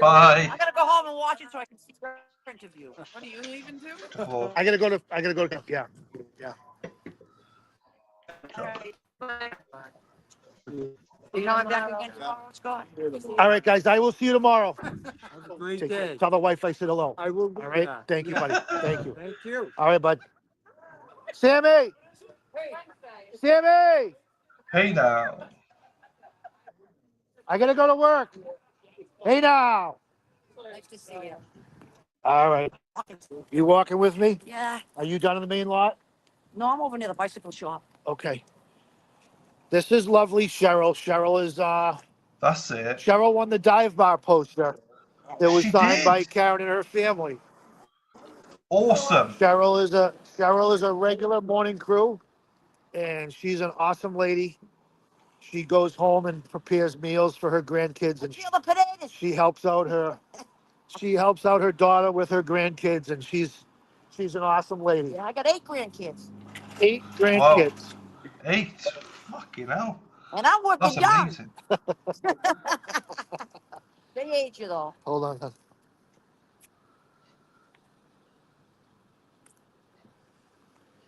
Bye. I gotta go home and watch it so I can see your interview. What are you leaving to? Oh, I gotta go to yeah. All right. Bye. You know I'm back again tomorrow, Scott. All right, guys. I will see you tomorrow. Have a great Take care. day. Tell the wife I said hello. I will. All right. Thank you, buddy. Thank you. Thank you. All right, bud. Sammy. Sammy. hey now. I gotta go to work. Hey now. Nice to see you. All right. You walking with me? Yeah. Are you down in the main lot? No, I'm over near the bicycle shop. Okay. This is lovely Cheryl. That's it. Cheryl won the dive bar poster that was She signed did. by Karen and her family. Awesome. Cheryl is a regular morning crew, and she's an awesome lady. She goes home and prepares meals for her grandkids, and Peel the potatoes. she helps out her daughter with her grandkids, and she's an awesome lady. Yeah, I got 8 grandkids. 8 Wow. grandkids. 8. Fucking hell. And I'm working That's young. amazing. They age you though. Hold on. Hon.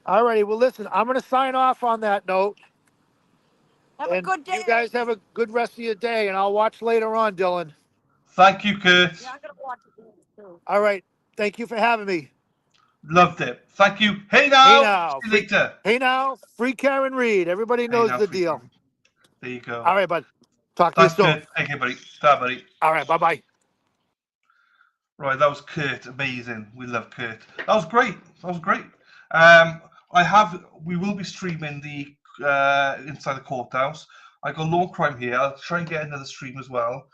All righty. Well, listen, I'm going to sign off on that note. Have a And good day. you guys have a good rest of your day, and I'll watch later on, Dylan. Thank you, Kurt. Yeah, I'm gonna watch it too. All right. Thank you for having me. Loved it. Thank you. Hey Hey now. now, See you free, later. hey now, free Karen Reed. Everybody Hey knows now, the free deal. Karen. There you go. All right, bud. Talk to you Thanks, soon. Kurt. Okay, buddy. Bye, buddy. All right, bye bye. Right, that was Kurt. Amazing. We love Kurt. That was great. That was great. We will be streaming the inside the courthouse. I got law crime here. I'll try and get another stream as well.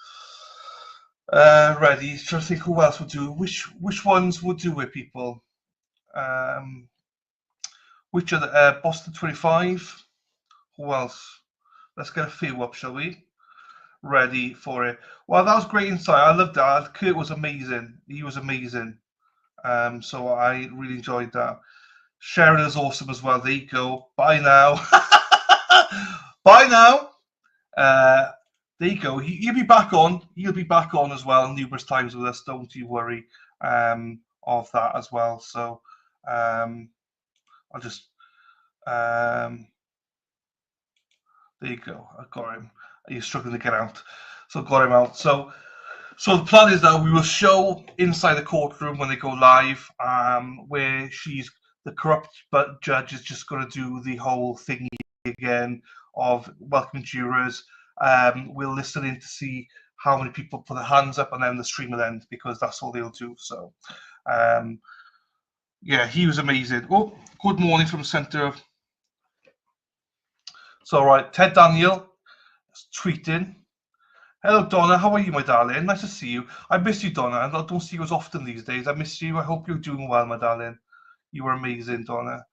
Ready. Trying to think who else would do. Which ones would do it, people? Which are the Boston 25? Who else? Let's get a few up, shall we? Ready for it. Well, that was great insight. I loved that. Kurt was amazing. He was amazing. So I really enjoyed that. Sharon is awesome as well. There you go. Bye now. Bye now. There you go. He'll be back on. He'll be back on as well numerous times with us. Don't you worry of that as well. So I'll just there you go. I got him. He's struggling to get out. So got him out. So the plan is that we will show inside the courtroom when they go live, where the corrupt judge is just going to do the whole thing again of welcoming jurors. We'll listen in to see how many people put their hands up, and then the stream will end because that's all they'll do. So, yeah, he was amazing. Oh, good morning from the centre of. So, right, Ted Daniel is tweeting. Hello, Donna. How are you, my darling? Nice to see you. I miss you, Donna. I don't see you as often these days. I miss you. I hope you're doing well, my darling. You were amazing, Donna.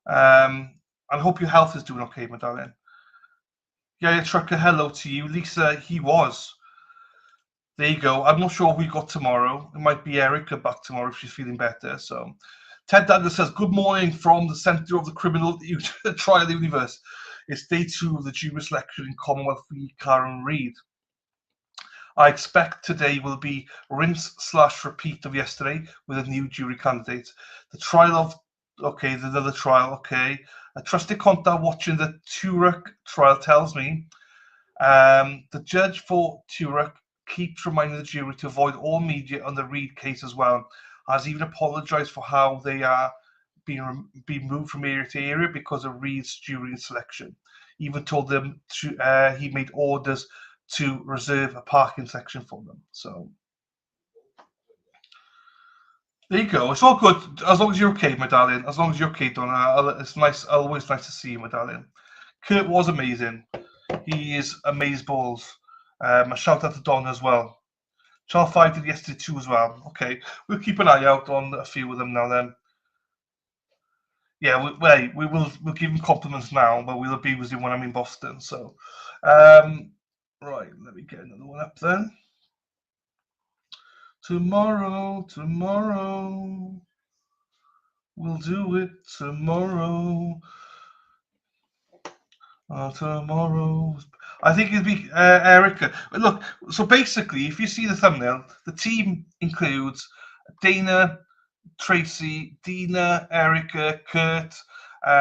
I hope your health is doing okay, my darling. Yeah, Trucker, hello to you. Lisa, he was. There you go. I'm not sure who we got tomorrow. It might be Erica back tomorrow if she's feeling better. So, Ted Douglas says, good morning from the centre of the criminal trial universe. It's day 2 of the jury selection in Commonwealth v. Karen Reed. I expect today will be rinse/repeat of yesterday with a new jury candidate. The trial of, okay, the other trial, okay. A trusted contact watching the Turek trial tells me the judge for Turek keeps reminding the jury to avoid all media on the Reed case as well. Has even apologised for how they are being moved from area to area because of Reed's jury selection. Even told them he made orders to reserve a parking section for them. So there you go. It's all good as long as you're okay, my darling. As long as you're okay, Donna. It's nice. Always nice to see you, my darling. Kurt was amazing. He is amazeballs. A shout out to Donna as well. Channel 5 did yesterday too as well. Okay, we'll keep an eye out on a few of them now. Then, yeah, we'll give him compliments now, but we'll abuse him when I'm in Boston. So, right, let me get another one up then. Tomorrow, we'll do it tomorrow. Tomorrow. I think it'd be Erica. Look, so basically, if you see the thumbnail, the team includes Dana, Tracy, Dina, Erica, Kurt,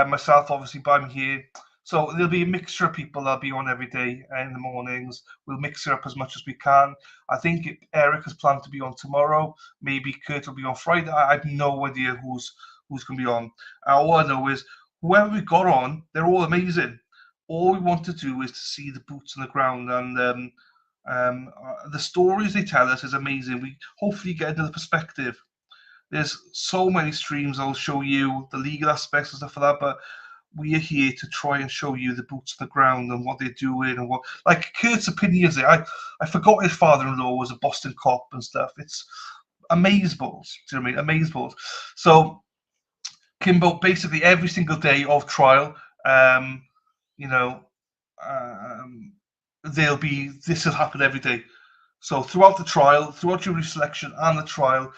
myself, obviously, but I'm here. So there'll be a mixture of people that'll be on every day in the mornings. We'll mix it up as much as we can. I think Erica's planned to be on tomorrow. Maybe Kurt will be on Friday. I have no idea who's going to be on. All I know is whoever we got on, they're all amazing. All we want to do is to see the boots on the ground, and the stories they tell us is amazing. We hopefully get another perspective. There's so many streams I'll show you the legal aspects and stuff like that, but we are here to try and show you the boots on the ground and what they're doing and what, like Kurt's opinions. I forgot his father-in-law was a Boston cop and stuff. It's amazeballs. Do you know what I mean? Amazeballs. So Kimbo, basically every single day of trial, this will happen every day. So throughout the trial, throughout jury selection and the trial,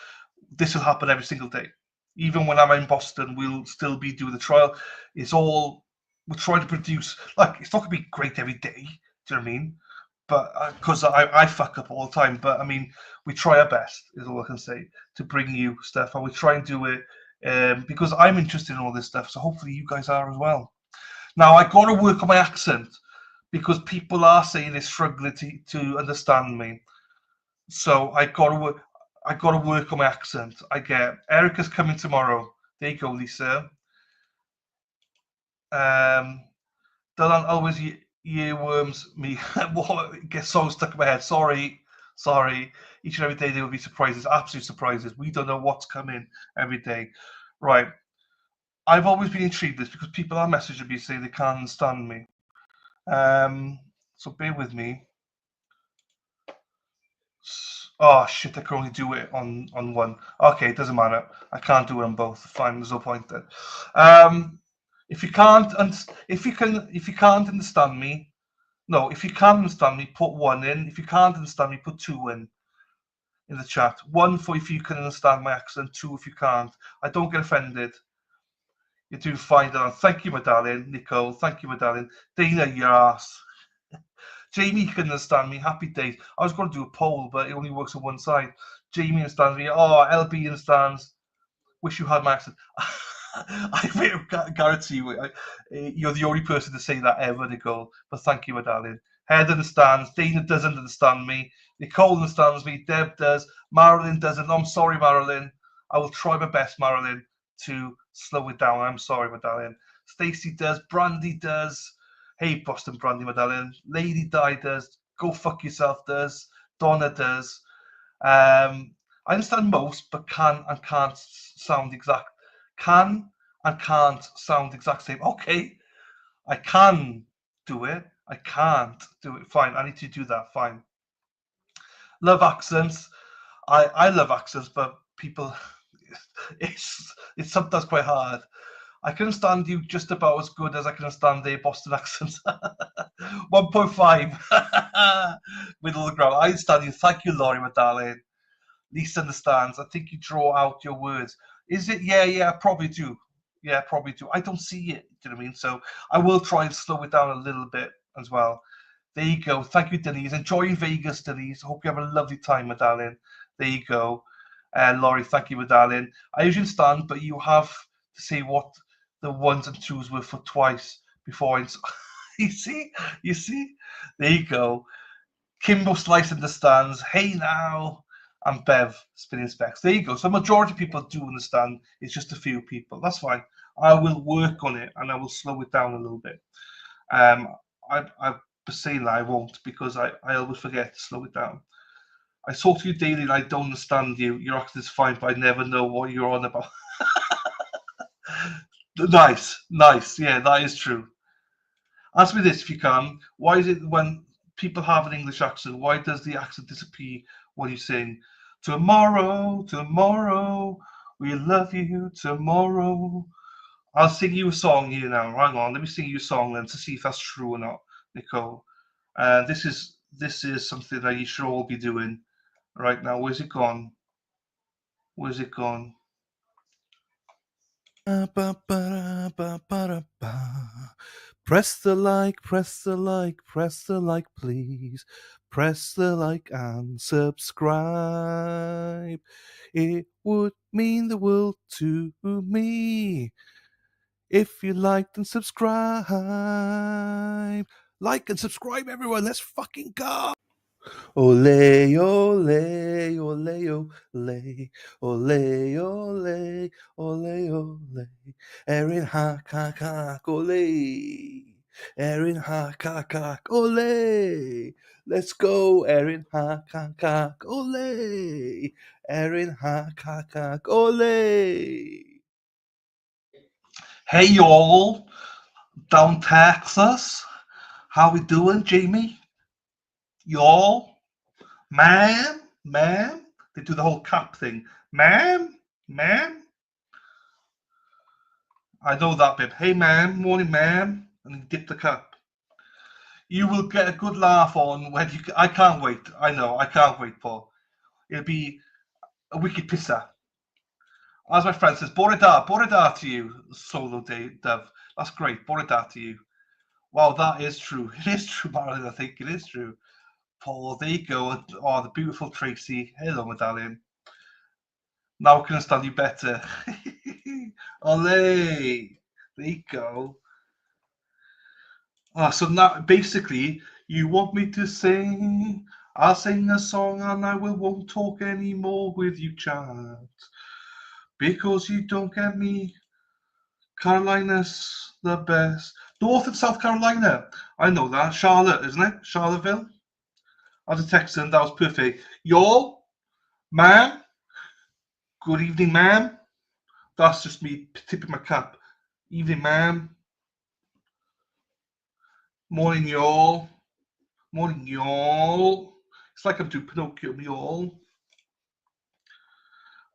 this will happen every single day. Even when I'm in Boston, we'll still be doing the trial. We're trying to produce, like, it's not going to be great every day. Do you know what I mean? But because I fuck up all the time. But I mean, we try our best, is all I can say, to bring you stuff. And we try and do it because I'm interested in all this stuff. So hopefully you guys are as well. Now, I got to work on my accent because people are saying they're struggling to understand me. So I got to work. I got to work on my accent. I get Erica's coming tomorrow. There you go, Lisa. Dylan always earworms me. What gets so stuck in my head. Sorry. Each and every day there will be surprises, absolute surprises. We don't know what's coming every day. Right. I've always been intrigued with this because people are messaging me saying they can't understand me. So bear with me. Oh shit! I can only do it on one. Okay, it doesn't matter. I can't do it on both. Fine, there's no point then. If you can't understand me, no. If you can understand me, put 1 in. If you can't understand me, put 2 in the chat. 1 for if you can understand my accent. 2 if you can't. I don't get offended. You're doing fine, darling. Thank you, my darling. Nicole, thank you, my darling. Dana, your ass. Jamie can understand me. Happy days. I was going to do a poll, but it only works on one side. Jamie understands me. Oh, LB understands. Wish you had my accent. I guarantee you, you're the only person to say that ever, Nicole. But thank you, my darling. Head understands. Dana doesn't understand me. Nicole understands me. Deb does. Marilyn doesn't. I'm sorry, Marilyn. I will try my best, Marilyn, to slow it down. I'm sorry, my darling. Stacey does. Brandy does. Hey, Boston Brandy, my darling. Lady Di does. Go fuck yourself does. Donna does. I understand most, but can and can't sound exact. Can and can't sound exact same. Okay, I can do it. I can't do it. Fine, I need to do that. Fine. Love accents. I love accents, but people, it's sometimes quite hard. I can understand you just about as good as I can understand their Boston accents. 1.5. Middle of the ground. I understand you. Thank you, Laurie, my darling. Lisa understands. I think you draw out your words. Is it? Yeah, I probably do. Yeah, probably do. I don't see it. Do you know what I mean? So I will try and slow it down a little bit as well. There you go. Thank you, Denise. Enjoy Vegas, Denise. Hope you have a lovely time, my darling. There you go. Laurie, thank you, my darling. I usually understand, but you have to say what the 1s and 2s were for twice before I... You see? There you go. Kimbo Slice understands. Hey now. And Bev spinning specs. There you go. So majority of people do understand. It's just a few people. That's fine. I will work on it and I will slow it down a little bit. I saying that I won't because I always forget to slow it down. I talk to you daily and I don't understand you. Your accent is fine, but I never know what you're on about. Nice. Yeah, that is true. Ask me this if you can. Why is it when people have an English accent, why does the accent disappear when you sing tomorrow, we love you tomorrow? I'll sing you a song here now. Hang on, let me sing you a song then to see if that's true or not, Nicole. This is something that you should all be doing right now. Where's it gone? Press the like, please. Press the like and subscribe. It would mean the world to me if you liked and subscribe. Like and subscribe, everyone. Let's fucking go. Ole, ole, ole, ole, ole, ole, ole, ole. Erin hakak, ole. Erin hakak, ole. Let's go, Erin hakak, ole. Erin hakak, ole. Hey y'all, down Texas. How we doing, Jamie? Y'all? Ma'am? They do the whole cap thing. Ma'am? I know that bit. Hey, ma'am. Morning, ma'am. And you dip the cup. You will get a good laugh on when you... I can't wait. I know. I can't wait, Paul. It'll be a wicked pisser. As my friend says, bore da to you, Solo Dove. That's great. Bore da to you. Wow, that is true. It is true, Marilyn. I think it is true. Paul, there you go. Oh, the beautiful Tracy. Hello, my darling. Now I can understand you better. Ole. There you go. So now, basically, you want me to sing I'll sing a song and I won't talk anymore with you, child. Because you don't get me. Carolina's the best. North and South Carolina. I know that. Charlotte, isn't it? Charlottesville. I was a Texan. That was perfect. Y'all, ma'am. Good evening, ma'am. That's just me tipping my cap. Evening, ma'am. Morning, y'all. Morning, y'all. It's like I'm doing Pinocchio, y'all.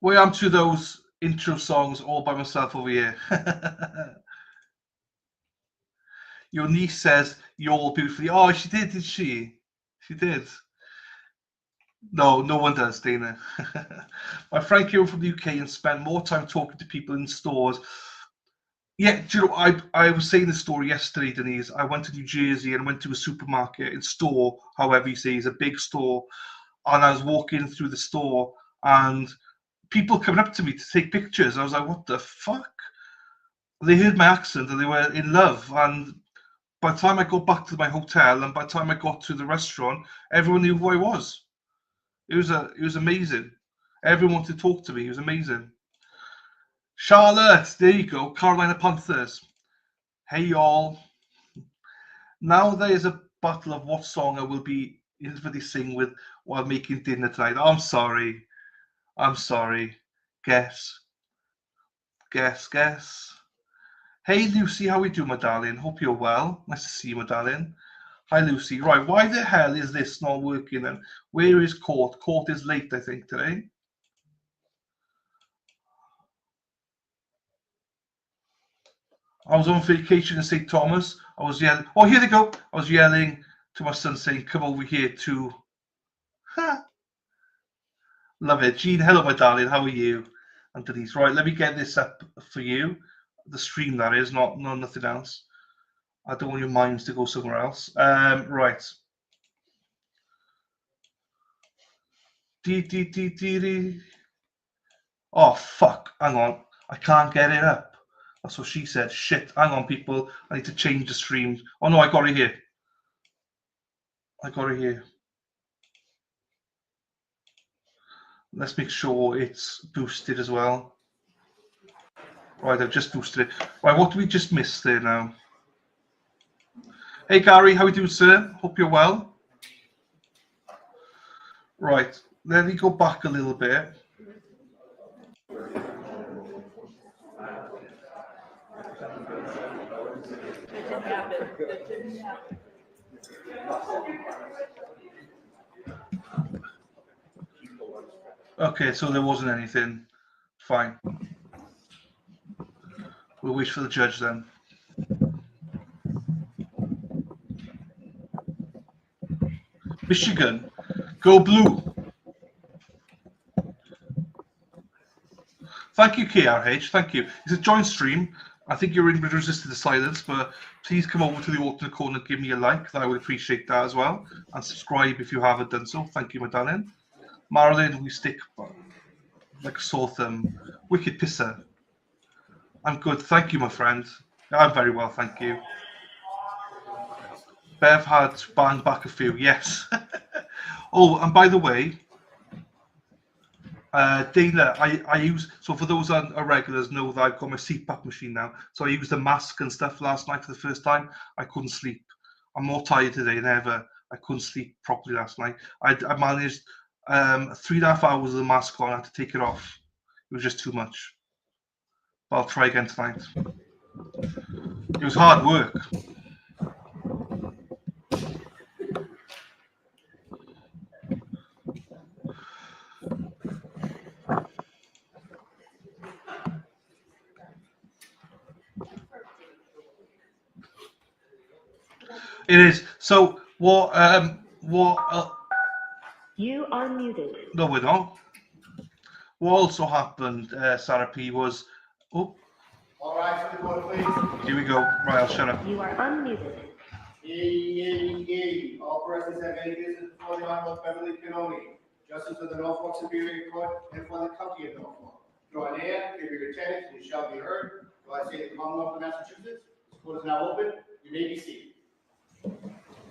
Where am to those intro songs all by myself over here. Your niece says y'all beautifully. Oh, she did she? She did. No, no one does, Dana. My friend came from the UK and spent more time talking to people in stores. Yeah, do you know, I was saying this story yesterday, Denise. I went to New Jersey and went to a supermarket and store, however you say, it's a big store. And I was walking through the store and people coming up to me to take pictures. I was like, what the fuck? They heard my accent and they were in love. And by the time I got back to my hotel and by the time I got to the restaurant, everyone knew who I was. It was amazing. Everyone wanted to talk to me. It was amazing. Charlotte, there you go. Carolina Panthers. Hey y'all. Now there is a battle of what song I will be infinitely sing with while making dinner tonight. I'm sorry. I'm sorry. Guess. Guess. Hey Lucy, how we doing, my darling? Hope you're well. Nice to see you, my darling. Hi Lucy. Right, why the hell is this not working then? Where is Court? Court is late, I think, today. I was on vacation in St. Thomas. I was yelling. Oh, here they go. I was yelling to my son saying, come over here to... Love it. Jean, hello, my darling. How are you? And Denise. Right, let me get this up for you. The stream, that is, not nothing else. I don't want your minds to go somewhere else. Right. Oh, fuck. Hang on. I can't get it up. That's what she said. Shit. Hang on, people. I need to change the stream. Oh, no, I got it here. I got it here. Let's make sure it's boosted as well. Right, I've just boosted it. Right, what do we just miss there now? Hey, Gary. How are you doing, sir? Hope you're well. Right. Let me go back a little bit. Okay, so there wasn't anything. Fine. We'll wait for the judge then. Michigan, go blue. Thank you, KRH. Thank you. It's a joint stream. I think you're in resisted to silence, but please come over to the alternate corner and give me a like. I would appreciate that as well. And subscribe if you haven't done so. Thank you, my darling. Marilyn, we stick like a sore thumb. Wicked pisser. I'm good. Thank you, my friend. I'm very well, thank you. Bev had to bang back a few. Yes. Oh, and by the way, Dana, I use, so for those regulars know that I've got my CPAP machine now. So I used a mask and stuff last night for the first time. I couldn't sleep. I'm more tired today than ever. I couldn't sleep properly last night. I managed 3.5 hours of the mask on. I had to take it off. It was just too much. But I'll try again tonight. It was hard work. It is. So what? You are muted. No, we're not. What also happened, Sarah P, was. Oh. All right, to the court, please. Here we go. Right, I'll shut up. You are unmuted. All persons have any business before the Honorable Beverly Canoni, Justice of the Norfolk Superior Court and for the County of Norfolk. Draw near, give your attendance, and you shall be heard. Do I say the Commonwealth of Massachusetts? This court is now open. You may be seated.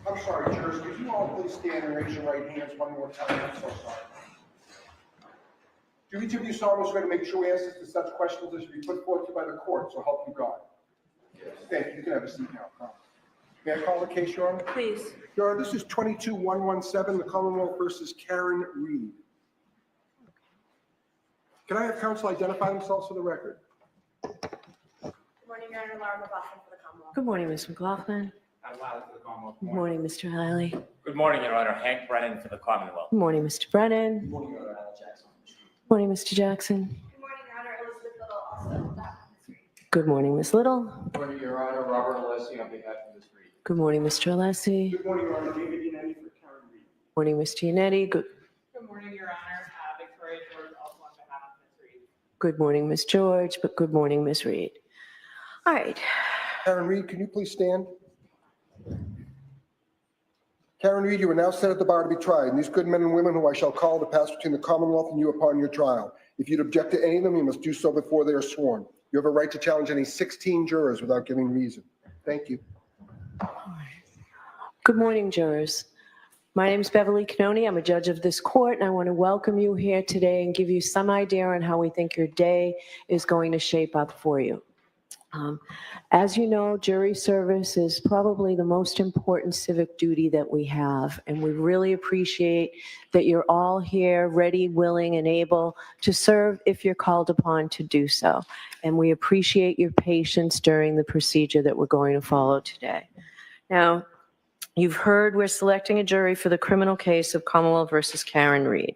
I'm sorry, jurors, could you all please stand and raise your right hands one more time? I'm so sorry. Do each of you solemnly swear to make true answers to such questions as should be put forth to you by the court, so help you God? Yes. Thank you. You can have a seat now. May I call the case, Your Honor? Please. Your Honor, this is 22-117, the Commonwealth versus Karen Reed. Can I have counsel identify themselves for the record? Good morning, Your Honor. Laura McLaughlin for the Commonwealth. Good morning, Ms. McLaughlin. Good morning, Mr. Hiley. Good morning, Your Honor. Hank Brennan for the Commonwealth. Good morning, Mr. Brennan. Good morning, Your Honor. Al Jackson. Good morning, Mr. Jackson. Good morning, Your Honor. Elizabeth Little, also Ms. Reed. Good morning, Ms. Little. Good morning, Your Honor. Robert Alessi on behalf of Ms. Reed. Good morning, Mr. Alessi. Good morning, Your Honor. David Yannetti for Karen Reed. Morning, Mr. Yannetti. Good morning, Your Honor. Victoria George, also on behalf of Ms. Reed. Good morning, Ms. George, but good morning, Ms. Reed. All right. Karen Reed, can you please stand? Karen Reed, you are now set at the bar to be tried, and these good men and women who I shall call to pass between the Commonwealth and you upon your trial. If you'd object to any of them, you must do so before they are sworn. You have a right to challenge any 16 jurors without giving reason. Thank you. Good morning, jurors. My name is Beverly Canoni. I'm a judge of this court, and I want to welcome you here today and give you some idea on how we think your day is going to shape up for you. As you know, jury service is probably the most important civic duty that we have, and we really appreciate that you're all here ready, willing, and able to serve if you're called upon to do so. And we appreciate your patience during the procedure that we're going to follow today. Now, you've heard we're selecting a jury for the criminal case of Commonwealth versus Karen Reed.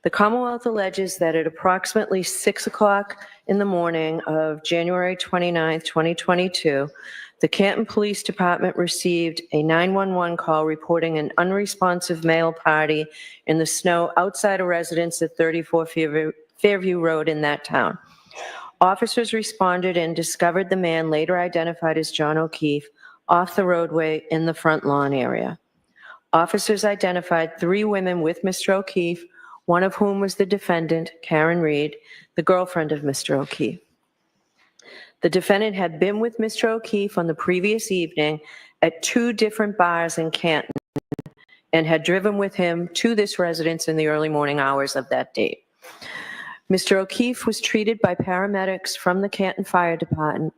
The Commonwealth alleges that at approximately 6 o'clock in the morning of January 29, 2022, the Canton Police Department received a 911 call reporting an unresponsive male party in the snow outside a residence at 34 Fairview Road in that town. Officers responded and discovered the man, later identified as John O'Keefe, off the roadway in the front lawn area. Officers identified 3 women with Mr. O'Keefe, one of whom was the defendant, Karen Reed, the girlfriend of Mr. O'Keefe. The defendant had been with Mr. O'Keefe on the previous evening at 2 different bars in Canton and had driven with him to this residence in the early morning hours of that date. Mr. O'Keefe was treated by paramedics from the Canton Fire Department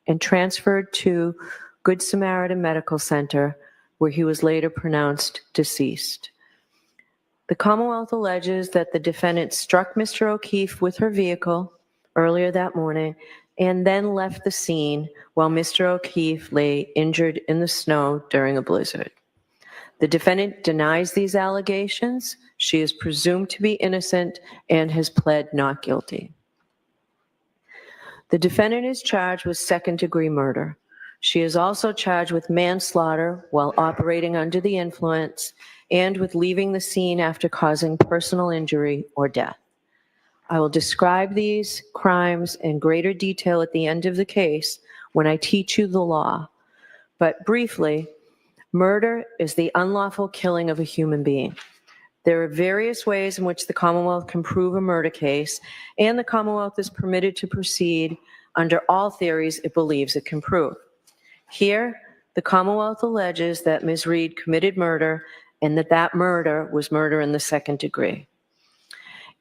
and transferred to Good Samaritan Medical Center, where he was later pronounced deceased. The Commonwealth alleges that the defendant struck Mr. O'Keefe with her vehicle earlier that morning and then left the scene while Mr. O'Keefe lay injured in the snow during a blizzard. The defendant denies these allegations. She is presumed to be innocent and has pled not guilty. The defendant is charged with second-degree murder. She is also charged with manslaughter while operating under the influence and with leaving the scene after causing personal injury or death. I will describe these crimes in greater detail at the end of the case when I teach you the law. But briefly, murder is the unlawful killing of a human being. There are various ways in which the Commonwealth can prove a murder case, and the Commonwealth is permitted to proceed under all theories it believes it can prove. Here, the Commonwealth alleges that Ms. Reed committed murder and that murder was murder in the second degree.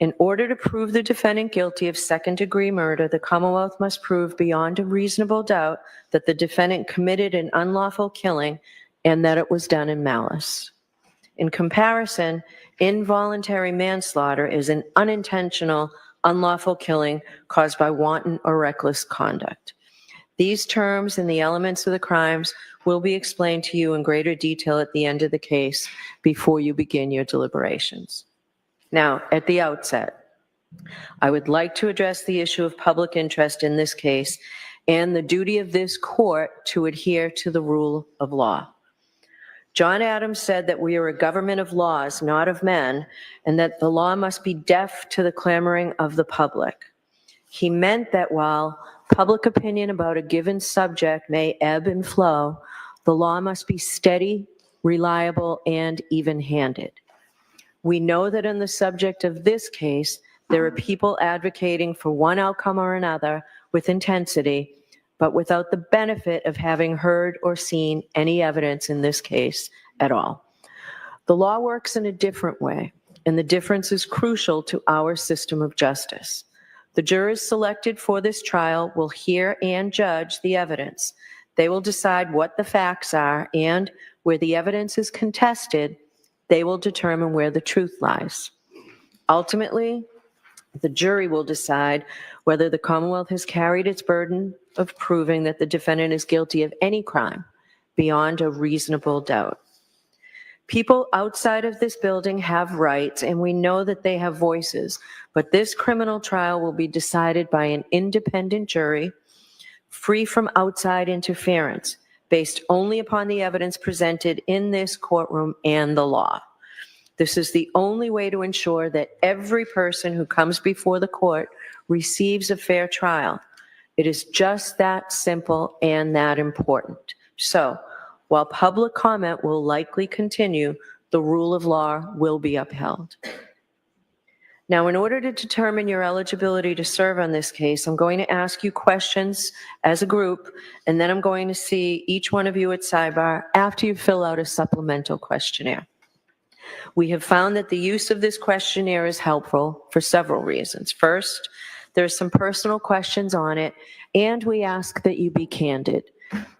In order to prove the defendant guilty of second-degree murder, the Commonwealth must prove beyond a reasonable doubt that the defendant committed an unlawful killing and that it was done in malice. In comparison, involuntary manslaughter is an unintentional, unlawful killing caused by wanton or reckless conduct. These terms and the elements of the crimes will be explained to you in greater detail at the end of the case before you begin your deliberations. Now, at the outset, I would like to address the issue of public interest in this case and the duty of this court to adhere to the rule of law. John Adams said that we are a government of laws, not of men, and that the law must be deaf to the clamoring of the public. He meant that while public opinion about a given subject may ebb and flow, the law must be steady, reliable, and even-handed. We know that in the subject of this case, there are people advocating for one outcome or another with intensity, but without the benefit of having heard or seen any evidence in this case at all. The law works in a different way, and the difference is crucial to our system of justice. The jurors selected for this trial will hear and judge the evidence. They will decide what the facts are, and where the evidence is contested, they will determine where the truth lies. Ultimately, the jury will decide whether the Commonwealth has carried its burden of proving that the defendant is guilty of any crime beyond a reasonable doubt. People outside of this building have rights, and we know that they have voices, but this criminal trial will be decided by an independent jury, free from outside interference, based only upon the evidence presented in this courtroom and the law. This is the only way to ensure that every person who comes before the court receives a fair trial. It is just that simple and that important. So, while public comment will likely continue, the rule of law will be upheld. Now, in order to determine your eligibility to serve on this case, I'm going to ask you questions as a group, and then I'm going to see each one of you at sidebar after you fill out a supplemental questionnaire. We have found that the use of this questionnaire is helpful for several reasons. First, there's some personal questions on it, and we ask that you be candid.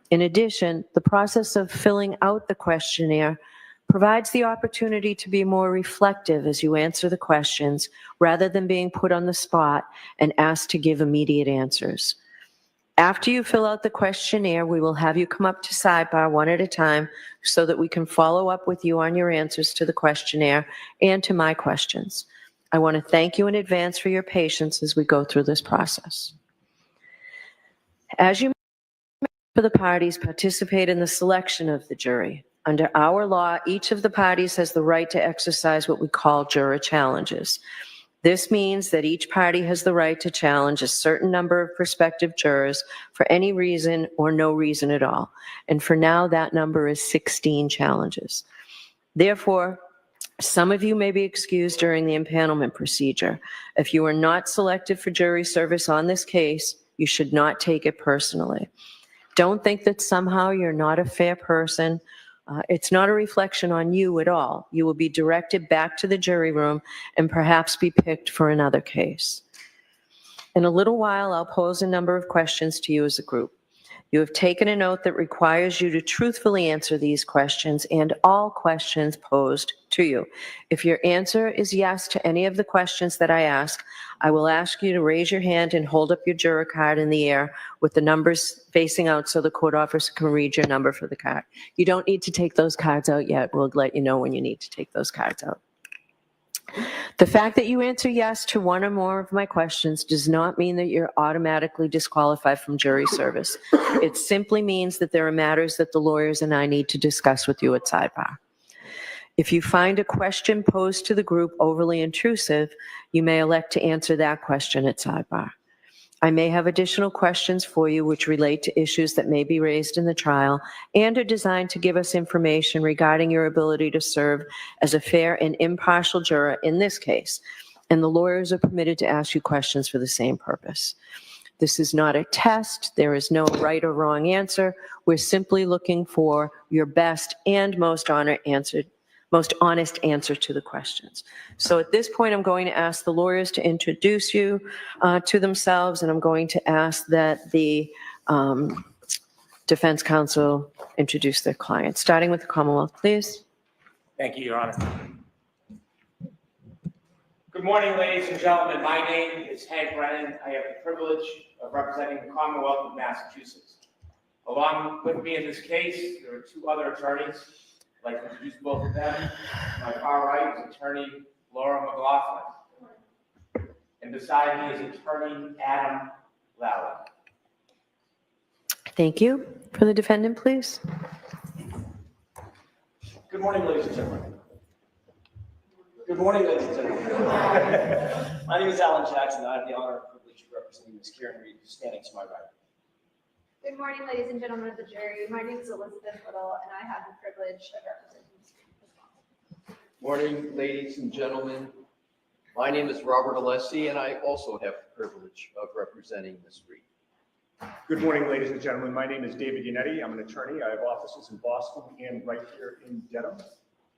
In addition, the process of filling out the questionnaire provides the opportunity to be more reflective as you answer the questions, rather than being put on the spot and asked to give immediate answers. After you fill out the questionnaire, we will have you come up to sidebar one at a time so that we can follow up with you on your answers to the questionnaire and to my questions. I want to thank you in advance for your patience as we go through this process. As you for the parties participate in the selection of the jury. Under our law, each of the parties has the right to exercise what we call juror challenges. This means that each party has the right to challenge a certain number of prospective jurors for any reason or no reason at all. And for now, that number is 16 challenges. Therefore, some of you may be excused during the impanelment procedure. If you are not selected for jury service on this case, you should not take it personally. Don't think that somehow you're not a fair person. It's not a reflection on you at all. You will be directed back to the jury room and perhaps be picked for another case. In a little while, I'll pose a number of questions to you as a group. You have taken an oath that requires you to truthfully answer these questions and all questions posed to you. If your answer is yes to any of the questions that I ask, I will ask you to raise your hand and hold up your juror card in the air with the numbers facing out so the court officer can read your number for the card. You don't need to take those cards out yet. We'll let you know when you need to take those cards out. The fact that you answer yes to one or more of my questions does not mean that you're automatically disqualified from jury service. It simply means that there are matters that the lawyers and I need to discuss with you at sidebar. If you find a question posed to the group overly intrusive, you may elect to answer that question at sidebar. I may have additional questions for you which relate to issues that may be raised in the trial and are designed to give us information regarding your ability to serve as a fair and impartial juror in this case, and the lawyers are permitted to ask you questions for the same purpose. This is not a test. There is no right or wrong answer. We're simply looking for your best and most honest answer to the questions. So at this point, I'm going to ask the lawyers to introduce you to themselves, and I'm going to ask that the defense counsel introduce their client, starting with the Commonwealth, please. Thank you, Your Honor. Good morning, ladies and gentlemen. My name is Hank Brennan. I have the privilege of representing the Commonwealth of Massachusetts. Along with me in this case, there are two other attorneys. I'd like to introduce both of them. My far right is attorney Laura McLaughlin. And beside me is attorney Adam Lally. Thank you. For the defendant, please. Good morning, ladies and gentlemen. Good morning, ladies and gentlemen. My name is Alan Jackson. I have the honor and privilege of representing Ms. Karen Reed, who's standing to my right. Good morning, ladies and gentlemen of the jury. My name is Elizabeth Little, and I have the privilege of representing Ms. Reed. Morning, ladies and gentlemen. My name is Robert Alessi, and I also have the privilege of representing Ms. Reed. Good morning, ladies and gentlemen. My name is David Yannetti. I'm an attorney. I have offices in Boston and right here in Dedham.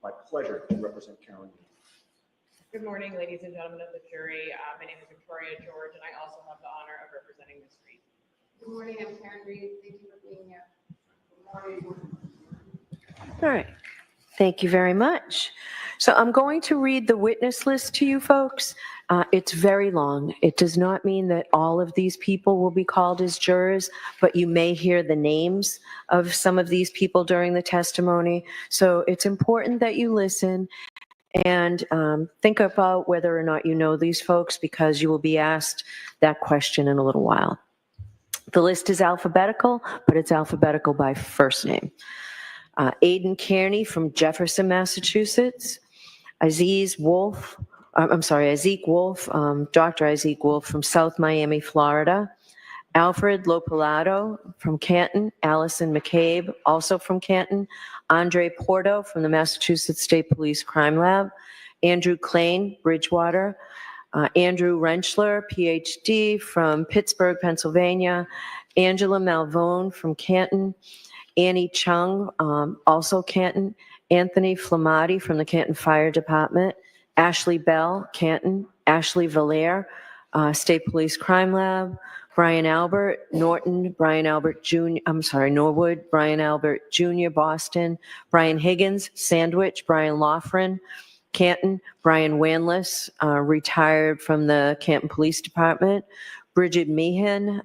My pleasure to represent Karen. Good morning, ladies and gentlemen of the jury. My name is Victoria George, and I also have the honor of representing Ms. Reed. Good morning, I'm Karen Reed. Thank you for being here. Good morning. All right. Thank you very much. So I'm going to read the witness list to you folks. It's very long. It does not mean that all of these people will be called as jurors, but you may hear the names of some of these people during the testimony. So it's important that you listen and think about whether or not you know these folks, because you will be asked that question in a little while. The list is alphabetical, but it's alphabetical by first name. Aidan Kearney from Jefferson, Massachusetts. Aziz Wolf, Dr. Isaac Wolf from South Miami, Florida. Alfred Lopalato from Canton. Allison McCabe, also from Canton. Andre Porto from the Massachusetts State Police Crime Lab. Andrew Klain, Bridgewater. Andrew Rentschler, PhD, from Pittsburgh, Pennsylvania. Angela Malvone from Canton. Annie Chung, also Canton. Anthony Flamati from the Canton Fire Department. Ashley Bell, Canton. Ashley Valaire, State Police Crime Lab. Brian Albert, Norton. Brian Albert Jr., Norwood. Brian Albert Jr., Boston. Brian Higgins, Sandwich. Brian Loughran, Canton. Brian Wanless, retired from the Canton Police Department. Bridget Meehan,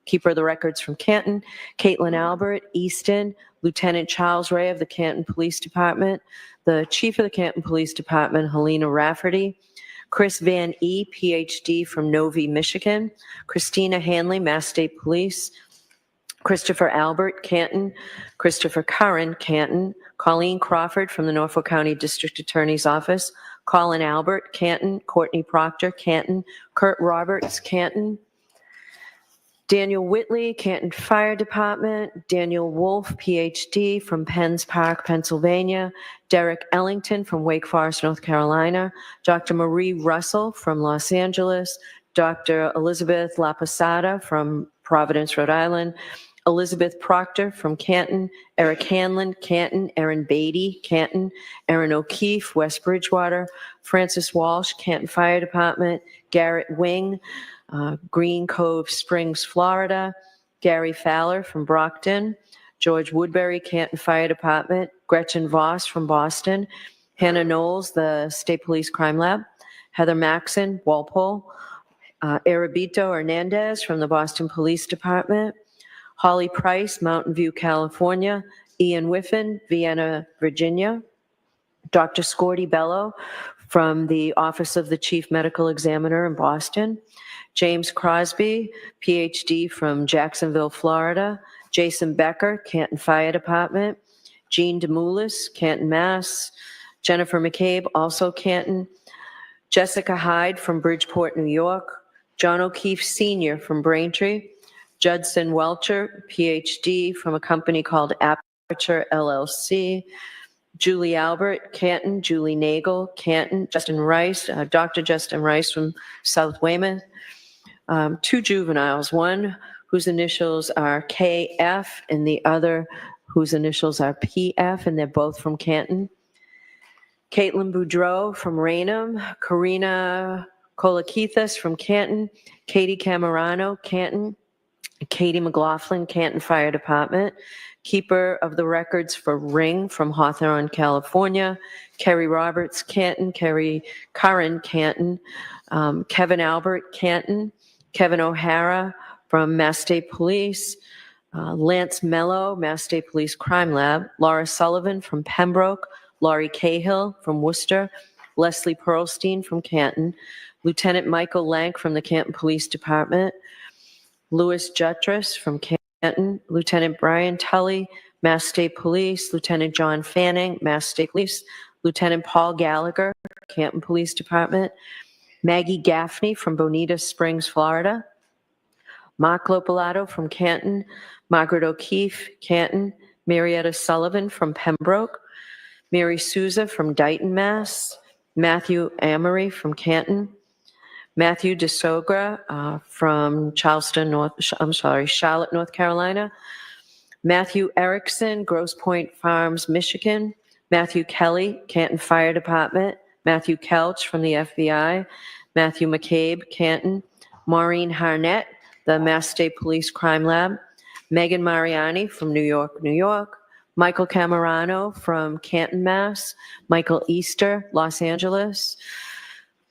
keeper of the records from Canton. Caitlin Albert, Easton. Lieutenant Charles Ray of the Canton Police Department. The chief of the Canton Police Department, Helena Rafferty. Chris Van E., PhD, from Novi, Michigan. Christina Hanley, Mass State Police. Christopher Albert, Canton. Christopher Curran, Canton. Colleen Crawford from the Norfolk County District Attorney's Office. Colin Albert, Canton. Courtney Proctor, Canton. Kurt Roberts, Canton. Daniel Whitley, Canton Fire Department. Daniel Wolf, PhD, from Penns Park, Pennsylvania. Derek Ellington from Wake Forest, North Carolina. Dr. Marie Russell from Los Angeles. Dr. Elizabeth LaPosada from Providence, Rhode Island. Elizabeth Proctor from Canton. Eric Hanlon, Canton. Erin Beatty, Canton. Erin O'Keefe, West Bridgewater. Francis Walsh, Canton Fire Department. Garrett Wing, Green Cove Springs, Florida. Gary Fowler from Brockton. George Woodbury, Canton Fire Department. Gretchen Voss from Boston. Hannah Knowles, the State Police Crime Lab. Heather Maxon, Walpole. Arabito Hernandez from the Boston Police Department. Holly Price, Mountain View, California. Ian Whiffen, Vienna, Virginia. Dr. Scordy Bello from the Office of the Chief Medical Examiner in Boston. James Crosby, PhD, from Jacksonville, Florida. Jason Becker, Canton Fire Department. Jean DeMoulis, Canton, Mass. Jennifer McCabe, also Canton. Jessica Hyde from Bridgeport, New York. John O'Keefe Sr. from Braintree. Judson Welcher, PhD, from a company called Aperture LLC. Julie Albert, Canton. Julie Nagel, Canton. Justin Rice, Dr. Justin Rice from South Weymouth. Two juveniles, one whose initials are KF and the other whose initials are PF, and they're both from Canton. Caitlin Boudreau from Raynham. Karina Kolakithas from Canton. Katie Camerano, Canton. Katie McLaughlin, Canton Fire Department. Keeper of the records for Ring from Hawthorne, California. Kerry Roberts, Canton. Kerry Curran, Canton. Kevin Albert, Canton. Kevin O'Hara from Mass State Police. Lance Mello, Mass State Police Crime Lab. Laura Sullivan from Pembroke. Laurie Cahill from Worcester. Leslie Pearlstein from Canton. Lieutenant Michael Lank from the Canton Police Department. Louis Jutras from Canton. Lieutenant Brian Tully, Mass State Police. Lieutenant John Fanning, Mass State Police. Lieutenant Paul Gallagher, Canton Police Department. Maggie Gaffney from Bonita Springs, Florida. Mark Lopalato from Canton. Margaret O'Keefe, Canton. Marietta Sullivan from Pembroke. Mary Souza from Dighton, Mass. Matthew Amory from Canton. Matthew DeSogra from Charlotte, North Carolina. Matthew Erickson, Grosse Pointe Farms, Michigan. Matthew Kelly, Canton Fire Department. Matthew Kelch from the FBI. Matthew McCabe, Canton. Maureen Harnett, the Mass State Police Crime Lab. Megan Mariani from New York, New York. Michael Camerano from Canton, Mass. Michael Easter, Los Angeles.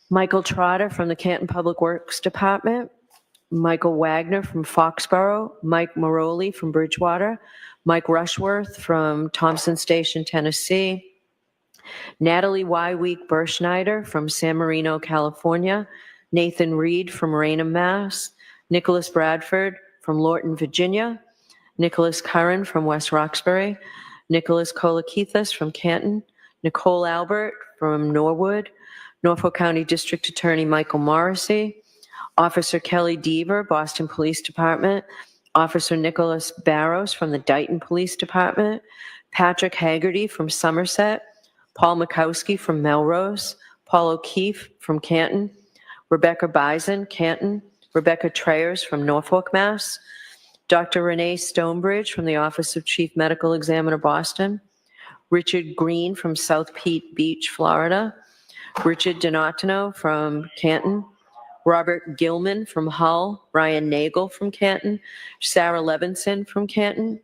Michael Trotter from the Canton Public Works Department. Michael Wagner from Foxborough. Mike Maroli from Bridgewater. Mike Rushworth from Thompson Station, Tennessee. Natalie Wyweek Berschneider from San Marino, California. Nathan Reed from Raynham, Mass. Nicholas Bradford from Lorton, Virginia. Nicholas Curran from West Roxbury. Nicholas Kolakithas from Canton. Nicole Albert from Norwood. Norfolk County District Attorney Michael Morrissey. Officer Kelly Deaver, Boston Police Department. Officer Nicholas Barrows from the Dighton Police Department. Patrick Haggerty from Somerset. Paul Mikowski from Melrose. Paul O'Keefe from Canton. Rebecca Bison, Canton. Rebecca Trayers from Norfolk, Mass. Dr. Renee Stonebridge from the Office of Chief Medical Examiner, Boston. Richard Green from South Beach, Florida. Richard Donatino from Canton. Robert Gilman from Hull. Ryan Nagel from Canton. Sarah Levinson from Canton.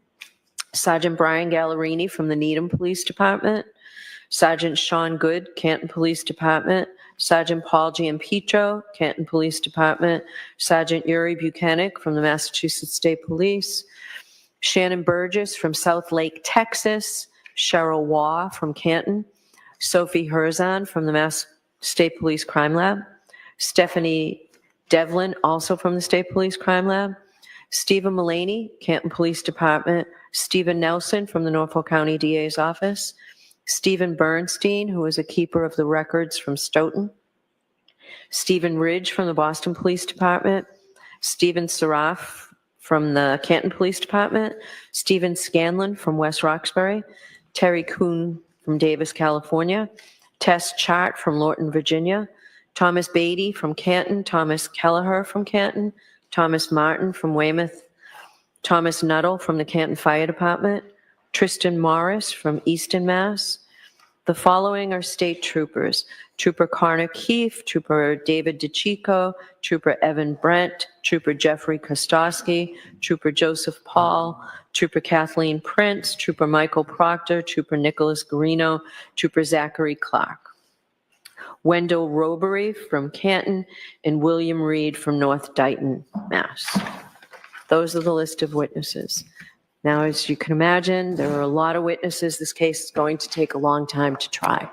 Sergeant Brian Gallerini from the Needham Police Department. Sergeant Sean Good, Canton Police Department. Sergeant Paul Giampetro, Canton Police Department. Sergeant Yuri Buchanan from the Massachusetts State Police. Shannon Burgess from South Lake, Texas. Cheryl Waugh from Canton. Sophie Herzon from the Mass State Police Crime Lab. Stephanie Devlin, also from the State Police Crime Lab. Stephen Mullaney, Canton Police Department. Stephen Nelson from the Norfolk County DA's office. Stephen Bernstein, who is a keeper of the records from Stoughton. Stephen Ridge from the Boston Police Department. Stephen Saraf from the Canton Police Department. Stephen Scanlon from West Roxbury. Terry Kuhn from Davis, California. Tess Chart from Lorton, Virginia. Thomas Beatty from Canton. Thomas Kelleher from Canton. Thomas Martin from Weymouth. Thomas Nuttall from the Canton Fire Department. Tristan Morris from Easton, Mass. The following are state troopers: Trooper Connor Keefe, Trooper David DeChico, Trooper Evan Brent, Trooper Jeffrey Kostowski, Trooper Joseph Paul, Trooper Kathleen Prince, Trooper Michael Proctor, Trooper Nicholas Garino, Trooper Zachary Clark. Wendell Robery from Canton, and William Reed from North Dighton, Mass. Those are the list of witnesses. Now, as you can imagine, there are a lot of witnesses. This case is going to take a long time to try.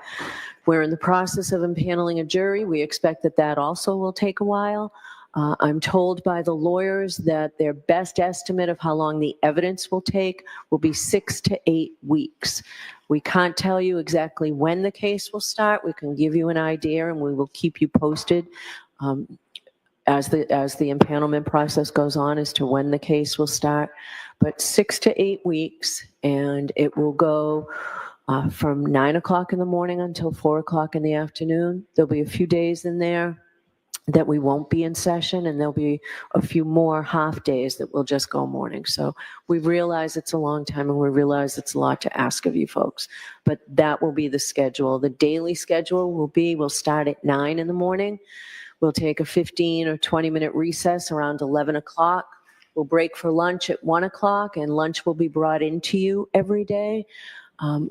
We're in the process of impaneling a jury. We expect that that also will take a while. I'm told by the lawyers that their best estimate of how long the evidence will take will be 6 to 8 weeks. We can't tell you exactly when the case will start. We can give you an idea, and we will keep you posted as the impanelment process goes on as to when the case will start. But 6 to 8 weeks, and it will go from 9 o'clock in the morning until 4 o'clock in the afternoon. There'll be a few days in there that we won't be in session, and there'll be a few more half days that will just go morning. So we realize it's a long time, and we realize it's a lot to ask of you folks, but that will be the schedule. The daily schedule will be, we'll start at 9 in the morning. We'll take a 15 or 20-minute recess around 11 o'clock. We'll break for lunch at 1 o'clock, and lunch will be brought into you every day.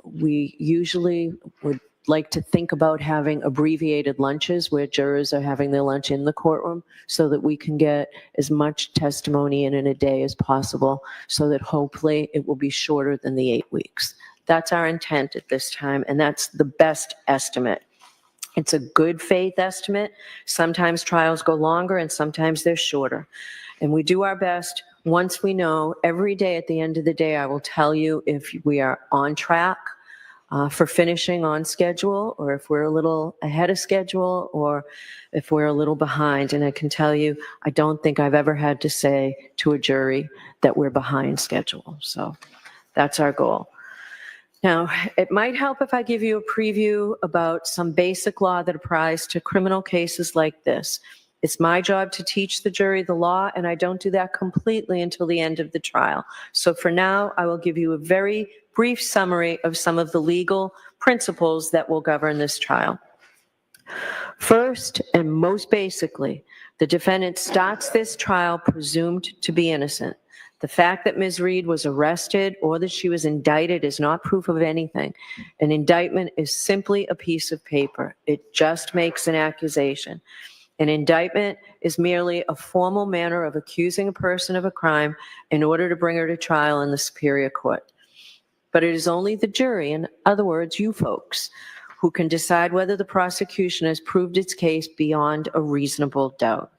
We usually would like to think about having abbreviated lunches where jurors are having their lunch in the courtroom so that we can get as much testimony in a day as possible, so that hopefully it will be shorter than the 8 weeks. That's our intent at this time, and that's the best estimate. It's a good faith estimate. Sometimes trials go longer and sometimes they're shorter. And we do our best. Once we know, every day at the end of the day, I will tell you if we are on track for finishing on schedule, or if we're a little ahead of schedule, or if we're a little behind. And I can tell you, I don't think I've ever had to say to a jury that we're behind schedule. So that's our goal. Now, it might help if I give you a preview about some basic law that applies to criminal cases like this. It's my job to teach the jury the law, and I don't do that completely until the end of the trial. So for now, I will give you a very brief summary of some of the legal principles that will govern this trial. First, and most basically, the defendant starts this trial presumed to be innocent. The fact that Ms. Reed was arrested or that she was indicted is not proof of anything. An indictment is simply a piece of paper. It just makes an accusation. An indictment is merely a formal manner of accusing a person of a crime in order to bring her to trial in the superior court. But it is only the jury, in other words, you folks, who can decide whether the prosecution has proved its case beyond a reasonable doubt.